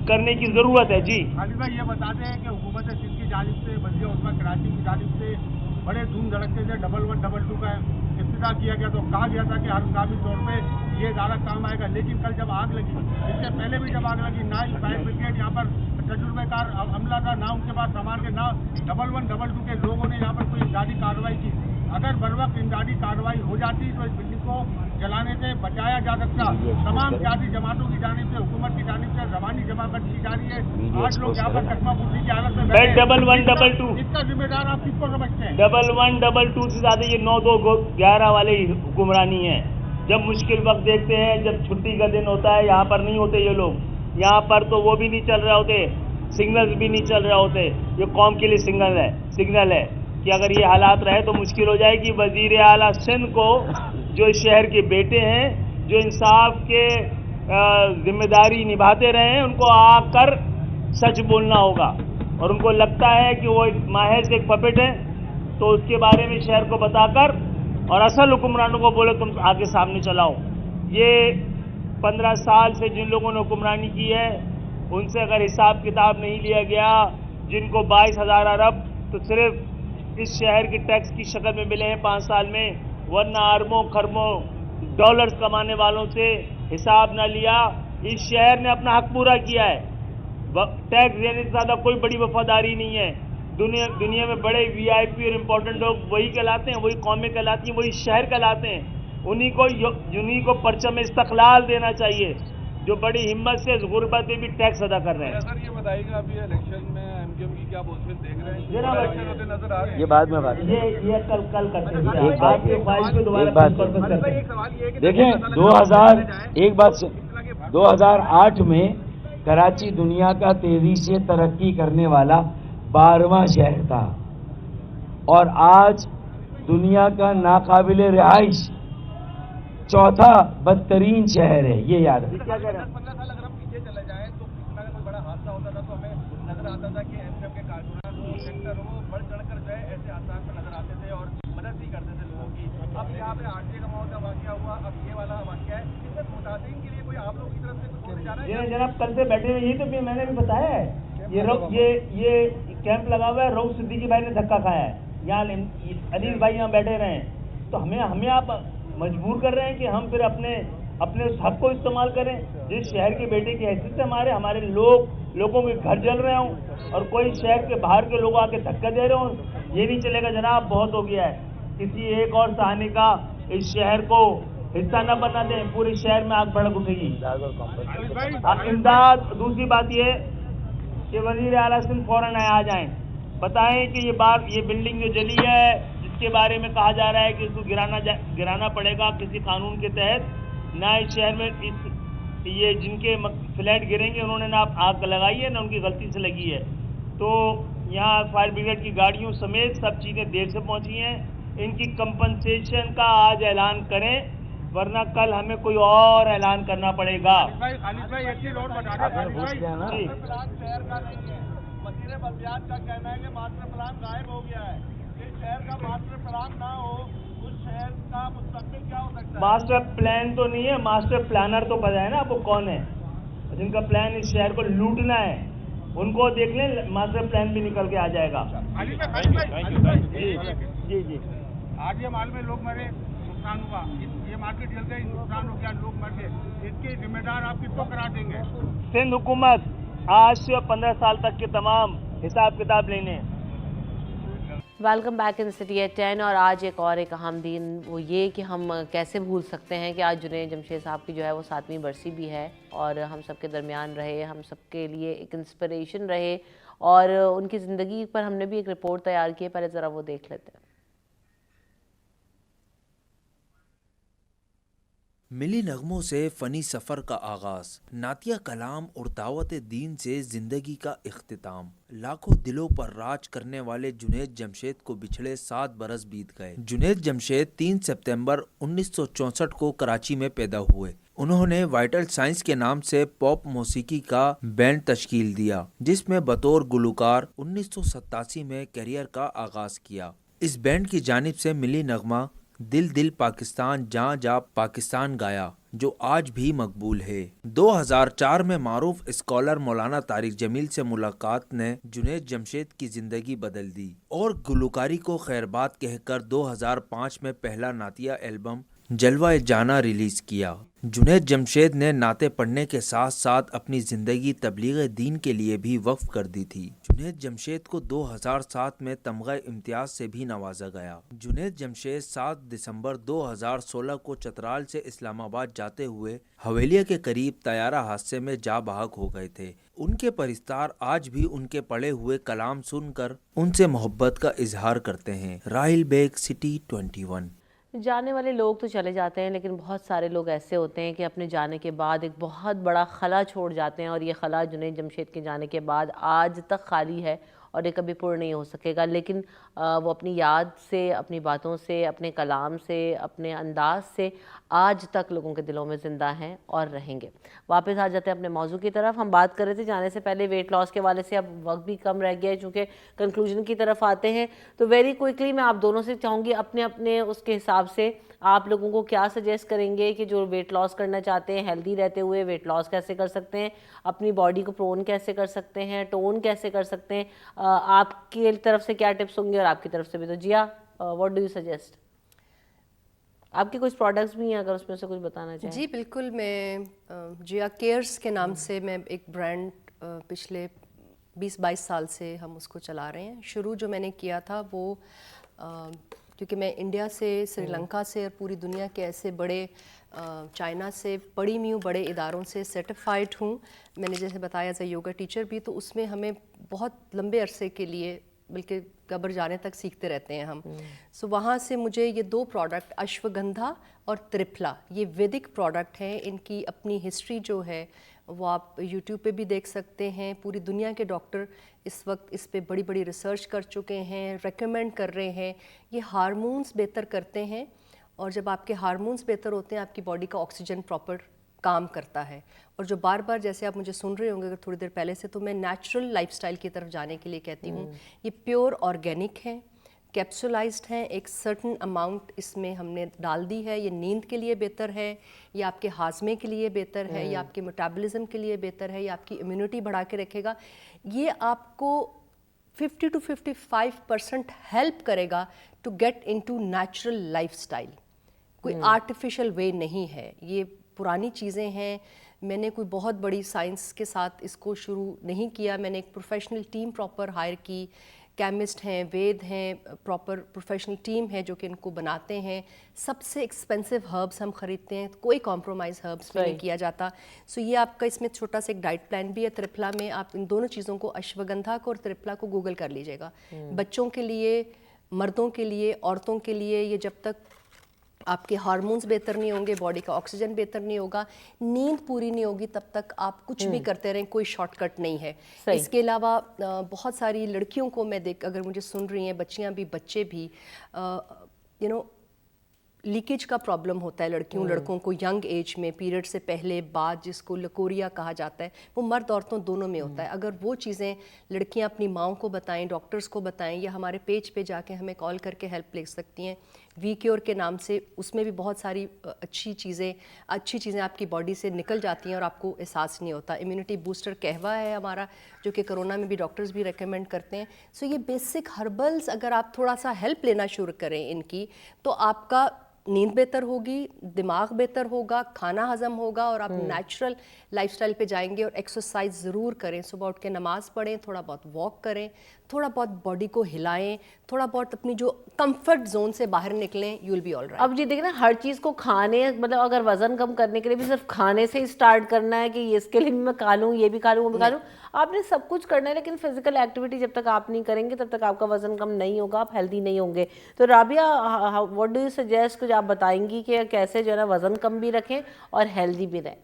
करने की जरूरत है। जी खालिद भाई, ये बताते हैं कि हुकूमत सिंध की जानिब से, बल्दिया उस्मा कराची की जानिब से बड़े धूम धड़कते से 11, 22 का इफ्तिताह किया गया, तो कहा गया था कि हर मुकामी तौर पे ये इदारा काम आएगा। लेकिन कल जब आग लगी, इससे पहले भी जब आग लगी, ना ही फायर ब्रिगेड यहाँ पर तजुर्बेकार अमला था, ना उनके पास सामान के, ना 11, 22 के लोगों ने यहाँ पर कोई इमदादी कार्रवाई की। अगर बर वक्त इमदादी कार्रवाई हो जाती तो इस बिल्डिंग को जलाने से बचाया जा सकता। तमाम सियासी जमातों की जानिब से, हुकूमत की जानिब से रवानी जमाबंदी की जा रही है। 8 लोग यहाँ पर चकमा पुर्जी की हालत में बैठे हैं। 1112 इसका जिम्मेदार आप किसको समझते हैं? 1112 से ज्यादा ये 9-2-11 वाले हुक्मरानी है। जब मुश्किल वक्त देखते हैं, जब छुट्टी का दिन होता है, यहाँ पर नहीं होते ये लोग। यहाँ पर तो वो भी नहीं चल रहे होते, सिग्नल्स भी नहीं चल रहे होते। ये कौम के लिए सिग्नल है कि अगर ये हालात रहे तो मुश्किल हो जाएगी। वजीर आला सिंध को, जो इस शहर के बेटे हैं, जो इंसाफ के जिम्मेदारी निभाते रहे हैं, उनको आकर सच बोलना होगा। और उनको लगता है कि वो एक माहिर से एक पपेट है, तो उसके बारे में शहर को बताकर और असल हुक्मरानों को बोले तुम आगे सामने चलाओ। ये 15 साल से जिन लोगों ने हुक्मरानी की है, उनसे अगर हिसाब किताब नहीं लिया गया, जिनको 22,000 अरब तो सिर्फ इस शहर के टैक्स की शक्ल में मिले हैं 5 साल में, वरना अरबों खरबों डॉलर्स कमाने वालों से हिसाब न लिया। इस शहर ने अपना हक पूरा किया है। टैक्स देने से ज़्यादा कोई बड़ी वफादारी नहीं है। दुनिया में बड़े वीआईपी और इम्पोर्टेंट लोग वही कहलाते हैं, वही कौमें कहलाती हैं, वही शहर कहलाते हैं। उन्हीं को परचम इस्तक़लाल देना चाहिए जो बड़ी हिम्मत से इस गुर्बत में भी टैक्स अदा कर रहे हैं। सर ये बताइएगा अभी इलेक्शन में एमक्यूएम की क्या पोजीशन देख रहे हैं? जनाब, इलेक्शन होते नजर आ रहे हैं? ये बाद में बात ये कल करते हैं। एक बात- आपकी ख्वाहिश पे दोबारा एक बात- कॉन्फ्रेंस करते हैं। एक सवाल ये है कि देखें 2008 में कराची दुनिया का तेजी से तरक्की करने वाला 12वां शहर था और आज दुनिया का नाकाबिल रिहाइश चौथा बदतरीन शहर है, ये याद रखें। 10-15 साल अगर हम पीछे चले जाएं तो कितना का कोई बड़ा हादसा होता था तो हमें नजर आता था कि एमक्यूएम के कारकुनान हो, सेक्टर हो, बढ़ चढ़कर जो है ऐसे हादसा में नजर आते थे और मदद भी करते थे लोगों की। अब यहाँ पे आरटीए का मौत का वाकया हुआ, अब ये वाला वाकया है, इसमें मुतासिन के लिए कोई आप लोग की तरफ से कुछ होने जा रहा है? जनाब कल से बैठे हुए, यही तो मैंने भी बताया है। ये कैंप लगा हुआ है, रऊफ सिद्दीकी भाई ने धक्का खाया है, यहाँ अनिल भाई यहाँ बैठे रहे हैं, तो हमें आप मजबूर कर रहे हैं कि हम फिर अपने उस हक को इस्तेमाल करें। जिस शहर के बेटे की हैसियत से हमारे लोगों के घर जल रहे हों और कोई शहर के बाहर के लोग आके धक्का दे रहे हों, ये नहीं चलेगा जनाब, बहुत हो गया है। किसी एक और सहानी का इस शहर को हिस्सा न बना दें, पूरे शहर में आग भड़क उठेगी। इमदाद। दूसरी बात ये कि वजीर आला सिंध फौरन आ जाएं, बताएं कि ये बिल्डिंग जो जली है जिसके बारे में कहा जा रहा है कि इसको गिराना पड़ेगा किसी कानून के तहत, ना इस शहर में ये जिनके फ्लैट गिरेंगे उन्होंने ना आग लगाई है ना उनकी गलती से लगी है। तो यहाँ फायर ब्रिगेड की गाड़ियों समेत सब चीज़ें देर से पहुँची हैं। इनकी कंपनसेशन का आज ऐलान करें, वरना कल हमें कोई और ऐलान करना पड़ेगा। खालिद भाई एक चीज और बता दें, जी। शहर का नहीं है, वजीर बल्दियात का कहना है कि मास्टर प्लान गायब हो गया है। इस शहर का मास्टर प्लान ना हो, उस शहर का मुस्तकबिल क्या हो सकता है? मास्टर प्लान तो नहीं है, मास्टर प्लानर तो पता है ना आपको कौन है, जिनका प्लान इस शहर को लूटना है, उनको देख लें, मास्टर प्लान भी निकल के आ जाएगा। जी। आज ये माल में लोग मरे, नुकसान हुआ, ये मार्केट जल गई, नुकसान हो गया, लोग मर गए, इसके जिम्मेदार आप किसको करा देंगे? सिंध हुकूमत आज से 15 साल तक के तमाम हिसाब किताब लेने। Welcome back in City at 10। और आज एक अहम दिन वो ये कि हम कैसे भूल सकते हैं कि आज जुनैद जमशेद साहब की जो है वो 7वीं बरसी भी है और हम सबके दरमियान रहे, हम सबके लिए एक इंस्पिरेशन रहे और उनकी ज़िंदगी पर हमने भी एक रिपोर्ट तैयार की है। पहले ज़रा वो देख लेते हैं। मिली नगमों से फ़नी सफ़र का आगाज़, नातिया कलाम और दावत दीन से ज़िंदगी का इख्तिताम। लाखों दिलों पर राज करने वाले जुनैद जमशेद को बिछड़े 7 बरस बीत गए। जुनैद जमशेद 3 सितंबर 1964 को कराची में पैदा हुए। उन्होंने वाइटल साइंस के नाम से पॉप मौसीकी का बैंड तश्कील दिया, जिसमें बतौर गुलकार 1987 में करियर का आगाज़ किया। इस बैंड की जानिब से मिली नगमा दिल दिल पाकिस्तान जहाँ जा पाकिस्तान गाया, जो आज भी मकबूल है। 2004 में मारूफ स्कॉलर मौलाना तारिक जमील से मुलाकात ने जुनैद जमशेद की जिंदगी बदल दी और गुलकारी को खैरबाद कहकर 2005 में पहला नातिया एल्बम जलवा जाना रिलीज किया। जुनैद जमशेद ने नाते पढ़ने के साथ साथ अपनी जिंदगी तबलीग दीन के लिए भी वक्फ कर दी थी। जुनैद जमशेद को 2007 में तमगा इम्तियाज से भी नवाजा गया। जुनैद जमशेद 7 दिसंबर 2016 को चतराल से इस्लामाबाद जाते हुए हवेलिया के करीब तैयारा हादसे में जा बहक हो गए थे। उनके परिस्तार आज भी उनके पढ़े हुए कलाम सुनकर उनसे मोहब्बत का इजहार करते हैं। राहिल बेग, सिटी 21। जाने वाले लोग तो चले जाते हैं, लेकिन बहुत सारे लोग ऐसे होते हैं कि अपने जाने के बाद एक बहुत बड़ा खला छोड़ जाते हैं और ये खला जुनैद जमशेद के जाने के बाद आज तक खाली है और ये कभी पूर्ण नहीं हो सकेगा। लेकिन वो अपनी याद से, अपनी बातों से, अपने कलाम से, अपने अंदाज से आज तक लोगों के दिलों में ज़िंदा हैं और रहेंगे। वापस आ जाते हैं अपने मौजू की तरफ। हम बात कर रहे थे जाने से पहले वेट लॉस के वाले से, अब वक्त भी कम रह गया है चूँकि कंक्लूजन की तरफ आते हैं, तो वेरी क्विकली मैं आप दोनों से चाहूँगी अपने अपने उसके हिसाब से आप लोगों को क्या सजेस्ट करेंगे कि जो वेट लॉस करना चाहते हैं, हेल्दी रहते हुए वेट लॉस कैसे कर सकते हैं, अपनी बॉडी को प्रोन कैसे कर सकते हैं, टोन कैसे कर सकते हैं, आपकी तरफ से क्या टिप्स होंगे और आपकी तरफ से भी। तो जिया, व्हाट डू यू सजेस्ट? आपके कुछ प्रोडक्ट्स भी हैं, अगर उसमें से कुछ बताना चाहें। जी बिल्कुल, मैं जिया केयर्स के नाम से मैं एक ब्रांड पिछले 20-22 साल से हम उसको चला रहे हैं। शुरू जो मैंने किया था वो क्योंकि मैं इंडिया से, श्रीलंका से और पूरी दुनिया के ऐसे बड़े चाइना से पढ़ी हुई हूँ, बड़े इदारों से सर्टिफाइड हूँ। मैंने जैसे बताया एज ए योगा टीचर भी, तो उसमें हमें बहुत लंबे अरसे के लिए बल्कि कब्र जाने तक सीखते रहते हैं हम। सो वहाँ से मुझे ये 2 प्रोडक्ट अश्वगंधा और त्रिफला, ये वैदिक प्रोडक्ट हैं। इनकी अपनी हिस्ट्री जो है वो आप यूट्यूब पे भी देख सकते हैं। पूरी दुनिया के डॉक्टर इस वक्त इस पे बड़ी बड़ी रिसर्च कर चुके हैं, रेकमेंड कर रहे हैं। ये हार्मोन्स बेहतर करते हैं, और जब आपके हार्मोन्स बेहतर होते हैं आपकी बॉडी का ऑक्सीजन प्रॉपर काम करता है। और जो बार बार जैसे आप मुझे सुन रहे होंगे अगर थोड़ी देर पहले से, तो मैं नेचुरल लाइफस्टाइल की तरफ जाने के लिए कहती हूँ। ये प्योर ऑर्गेनिक है, कैप्सूलाइज्ड हैं, एक सर्टन अमाउंट इसमें हमने डाल दी है। ये नींद के लिए बेहतर है, ये आपके हाजमे के लिए बेहतर है, ये आपके मेटाबॉलिज्म के लिए बेहतर है, ये आपकी इम्यूनिटी बढ़ा के रखेगा। ये आपको 50 to 55% हेल्प करेगा to get into natural lifestyle. कोई आर्टिफिशियल वे नहीं है, ये पुरानी चीज़ें हैं। मैंने कोई बहुत बड़ी साइंस के साथ इसको शुरू नहीं किया। मैंने एक प्रोफेशनल टीम प्रॉपर हायर की, केमिस्ट हैं, वेद हैं, प्रॉपर प्रोफेशनल टीम है जो कि इनको बनाते हैं। सबसे एक्सपेंसिव हर्ब्स हम खरीदते हैं, कोई कॉम्प्रोमाइज़ हर्ब्स में नहीं किया जाता। सो ये आपका इसमें छोटा सा एक डाइट प्लान भी है। त्रिफला में आप इन दोनों चीज़ों को, अश्वगंधा को और त्रिफला को गूगल कर लीजिएगा। बच्चों के लिए, मर्दों के लिए, औरतों के लिए, ये जब तक आपके हार्मोन्स बेहतर नहीं होंगे, बॉडी का ऑक्सीजन बेहतर नहीं होगा, नींद पूरी नहीं होगी, तब तक आप कुछ भी करते रहें, कोई शॉर्टकट नहीं है। इसके अलावा बहुत सारी लड़कियों को मैं अगर मुझे सुन रही हैं, बच्चियां भी, बच्चे भी, लीकेज का प्रॉब्लम होता है लड़कियों लड़कों को यंग एज में, पीरियड से पहले बाद, जिसको लकोरिया कहा जाता है, वो मर्द औरतों दोनों में होता है। अगर वो चीज़ें लड़कियां अपनी माओं को बताएं, डॉक्टर्स को बताएं, या हमारे पेज पे जाके हमें कॉल करके हेल्प ले सकती हैं वी क्योर के नाम से। उसमें भी बहुत सारी अच्छी चीज़ें आपकी बॉडी से निकल जाती हैं और आपको एहसास नहीं होता। इम्यूनिटी बूस्टर कहवा है हमारा, जो कि कोरोना में भी डॉक्टर्स भी रेकमेंड करते हैं। सो ये बेसिक हर्बल्स अगर आप थोड़ा सा हेल्प लेना शुरू करें इनकी, तो आपका नींद बेहतर होगी, दिमाग बेहतर होगा, खाना हजम होगा, और आप नेचुरल लाइफस्टाइल पे जाएंगे। और एक्सरसाइज ज़रूर करें, सुबह उठ के नमाज़ पढ़ें, थोड़ा बहुत वॉक करें, थोड़ा बहुत बॉडी को हिलाएं, थोड़ा बहुत अपनी जो कंफर्ट जोन से बाहर निकलें, you will be all right. अब जी देखिए ना, हर चीज़ को खाने, मतलब अगर वजन कम करने के लिए भी सिर्फ खाने से ही स्टार्ट करना है कि इसके लिए भी मैं खा लूँ, ये भी खा लूँ, वो भी खा लूँ। आपने सब कुछ करना है, लेकिन फिजिकल एक्टिविटी जब तक आप नहीं करेंगे तब तक आपका वजन कम नहीं होगा, आप हेल्दी नहीं होंगे। तो Rabia, what do you suggest, कुछ आप बताएंगी कि कैसे जो है ना वजन कम भी रखें और हेल्दी भी रहें?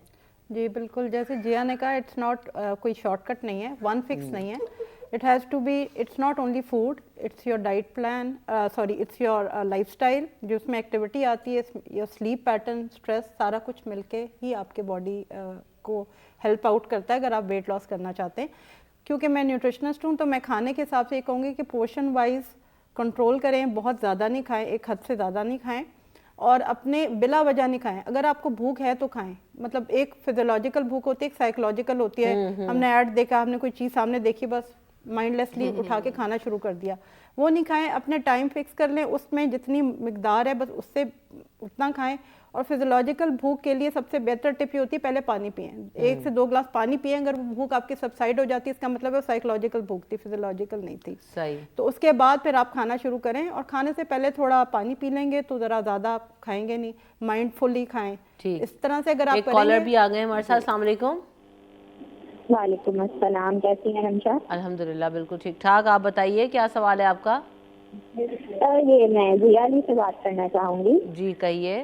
जी बिल्कुल, जैसे जिया ने कहा, इट्स नॉट कोई शॉर्टकट नहीं है, वन फिक्स नहीं है। It has to be, it's not only food, it's your diet plan, sorry it's your lifestyle, जो उसमें एक्टिविटी आती है, योर स्लीप पैटर्न, स्ट्रेस, सारा कुछ मिलके ही आपके बॉडी को हेल्प आउट करता है अगर आप वेट लॉस करना चाहते हैं। क्योंकि मैं न्यूट्रिशनिस्ट हूँ, तो मैं खाने के हिसाब से ये कहूँगी कि पोर्शन वाइज कंट्रोल करें, बहुत ज़्यादा नहीं खाएं, एक हद से ज़्यादा नहीं खाएं, और अपने बिला वजह नहीं खाएं। अगर आपको भूख है तो खाएं, मतलब एक फिजियोलॉजिकल भूख होती है, एक साइकोलॉजिकल होती है। हमने ऐड देखा, हमने कोई चीज़ सामने देखी, बस माइंडलेसली उठा के खाना शुरू कर दिया, वो नहीं खाएं। अपने टाइम फिक्स कर लें, उसमें जितनी मिकदार है बस उससे उतना खाएं। और फिजियोलॉजिकल भूख के लिए सबसे बेहतर टिप ये होती है, पहले पानी पिएं, 1 से 2 ग्लास पानी पिएं। अगर वो भूख आपकी सबसाइड हो जाती है, इसका मतलब है साइकोलॉजिकल भूख थी, फिजियोलॉजिकल नहीं थी। सही। तो उसके बाद फिर आप खाना शुरू करें, और खाने से पहले थोड़ा पानी पी लेंगे तो ज़रा ज़्यादा आप खाएंगे नहीं, माइंडफुली खाएं। ठीक, इस तरह से अगर आप करेंगे। कॉलर भी आ गए हमारे साथ। अस्सलाम वालेकुम। वालेकुम अस्सलाम, कैसी हैं रमशा? अल्हम्दुलिल्लाह बिल्कुल ठीक ठाक। आप बताइए क्या सवाल है आपका? ये मैं जिया अली से बात करना चाहूँगी। जी कहिए।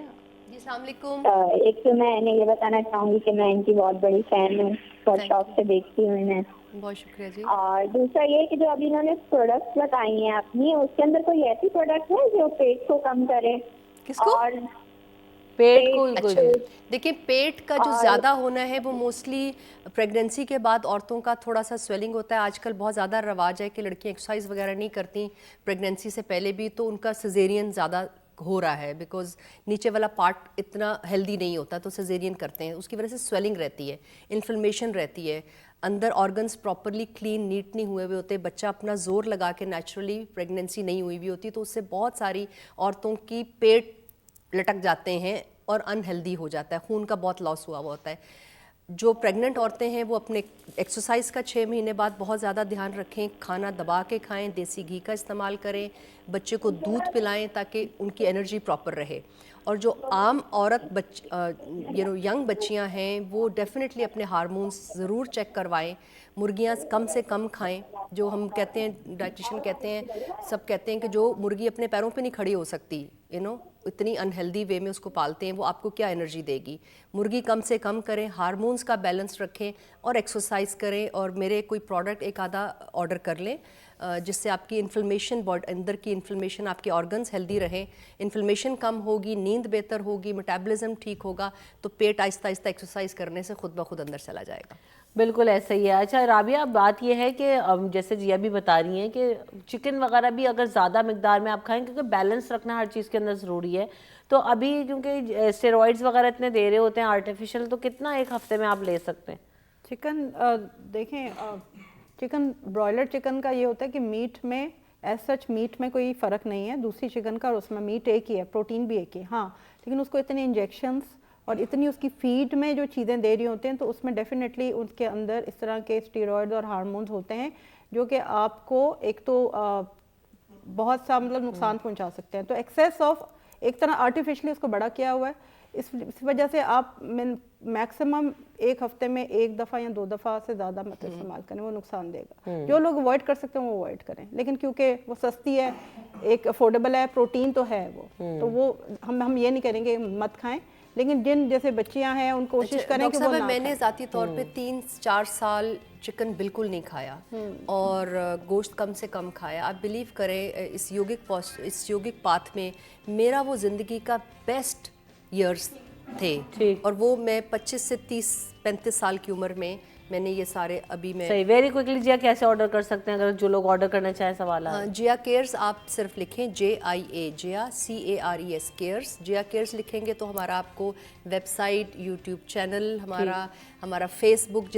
जी अस्सलाम वालेकुम। एक तो मैं ये बताना चाहूँगी कि मैं इनकी बहुत बड़ी फैन हूँ, बहुत शौक से देखती हूँ इन्हें। बहुत शुक्रिया जी। और दूसरा ये कि जो अभी इन्होंने प्रोडक्ट्स बताई हैं अपनी, उसके अंदर कोई ऐसी प्रोडक्ट है जो पेट को कम करे? किसको? और पेट को। अच्छा, देखिए पेट का जो ज़्यादा होना है वो मोस्टली प्रेगनेंसी के बाद औरतों का थोड़ा सा स्वेलिंग होता है। आजकल बहुत ज़्यादा रवाज है कि लड़कियां एक्सरसाइज वगैरह नहीं करती प्रेगनेंसी से पहले भी, तो उनका सिजेरियन ज़्यादा हो रहा है, बिकॉज नीचे वाला पार्ट इतना हेल्दी नहीं होता, तो सिजेरियन करते हैं। उसकी वजह से स्वेलिंग रहती है, इन्फ्लेमेशन रहती है, अंदर ऑर्गन्स प्रॉपरली क्लीन नीट नहीं हुए हुए होते, बच्चा अपना जोर लगा के नेचुरली प्रेगनेंसी नहीं हुई हुई होती, तो उससे बहुत सारी औरतों की पेट लटक जाते हैं और अनहेल्दी हो जाता है, खून का बहुत लॉस हुआ हुआ होता है। जो प्रेग्नेंट औरतें हैं वो अपने एक्सरसाइज का 6 महीने बाद बहुत ज़्यादा ध्यान रखें, खाना दबा के खाएं, देसी घी का इस्तेमाल करें, बच्चे को दूध पिलाएं ताकि उनकी एनर्जी प्रॉपर रहे। और जो आम औरत यंग बच्चियां हैं वो डेफिनेटली अपने हार्मोन्स ज़रूर चेक करवाएं, मुर्गियां कम से कम खाएं। जो हम कहते हैं, डाइटिशियन कहते हैं, सब कहते हैं कि जो मुर्गी अपने पैरों पे नहीं खड़ी हो सकती, इतनी अनहेल्दी वे में उसको पालते हैं, वो आपको क्या एनर्जी देगी। मुर्गी कम से कम करें, हार्मोन्स का बैलेंस रखें और एक्सरसाइज करें। और मेरे कोई प्रोडक्ट एक आधा ऑर्डर कर लें जिससे आपकी इन्फ्लेमेशन, बॉडी अंदर की इन्फ्लेमेशन, आपके ऑर्गन्स हेल्दी रहें, इन्फ्लेमेशन कम होगी, नींद बेहतर होगी, मेटाबॉलिज्म ठीक होगा, तो पेट आहिस्ता आहिस्ता एक्सरसाइज करने से खुद ब खुद अंदर चला जाएगा। बिल्कुल ऐसा ही है। अच्छा राबिया, बात यह है कि जैसे जिया भी बता रही हैं कि चिकन वगैरह भी अगर ज़्यादा मिकदार में आप खाएं, क्योंकि बैलेंस रखना हर चीज़ के अंदर ज़रूरी है, तो अभी क्योंकि स्टेरॉइड्स वगैरह इतने दे रहे होते हैं आर्टिफिशियल, तो कितना एक हफ्ते में आप ले सकते हैं? चिकन देखें, चिकन ब्रॉयलर चिकन का ये होता है कि मीट में एज सच मीट में कोई फ़र्क नहीं है दूसरी चिकन का, और उसमें मीट एक ही है, प्रोटीन भी एक ही है। हाँ, लेकिन उसको इतने इंजेक्शंस और इतनी उसकी फीड में जो चीज़ें दे रही होते हैं, तो उसमें डेफिनेटली उसके अंदर इस तरह के स्टेरॉइड और हार्मोन्स होते हैं जो कि आपको एक तो बहुत सा मतलब नुकसान पहुंचा सकते हैं। तो एक्सेस ऑफ एक तरह आर्टिफिशियली उसको बड़ा किया हुआ है, इस वजह से आप मैक्सिमम एक हफ्ते में 1 दफ़ा या 2 दफ़ा से ज़्यादा मत इस्तेमाल करें, वो नुकसान देगा। जो लोग अवॉइड कर सकते हैं वो अवॉइड करें, लेकिन क्योंकि वो सस्ती है, एक अफोर्डेबल है, प्रोटीन तो है वो, तो वो हम ये नहीं करेंगे मत खाएं, लेकिन जिन जैसे बच्चियां हैं उनको कोशिश करें कि वो ना मैंने ज़ाती तौर पे 3-4 साल चिकन बिल्कुल नहीं खाया और गोश्त कम से कम खाया। आप बिलीव करें, इस योगिक पाथ में मेरा वो ज़िंदगी का बेस्ट ईयर्स थे, और वो मैं 25 से 30-35 साल की उम्र में मैंने ये सारे अभी मैं सही। वेरी क्विकली जिया, कैसे ऑर्डर कर सकते हैं अगर जो लोग ऑर्डर करना चाहें? सवाल है जिया केयर्स, आप सिर्फ लिखें JIA, जिया CARES केयर्स, जिया केयर्स लिखेंगे तो हमारा आपको वेबसाइट, यूट्यूब चैनल, हमारा फेसबुक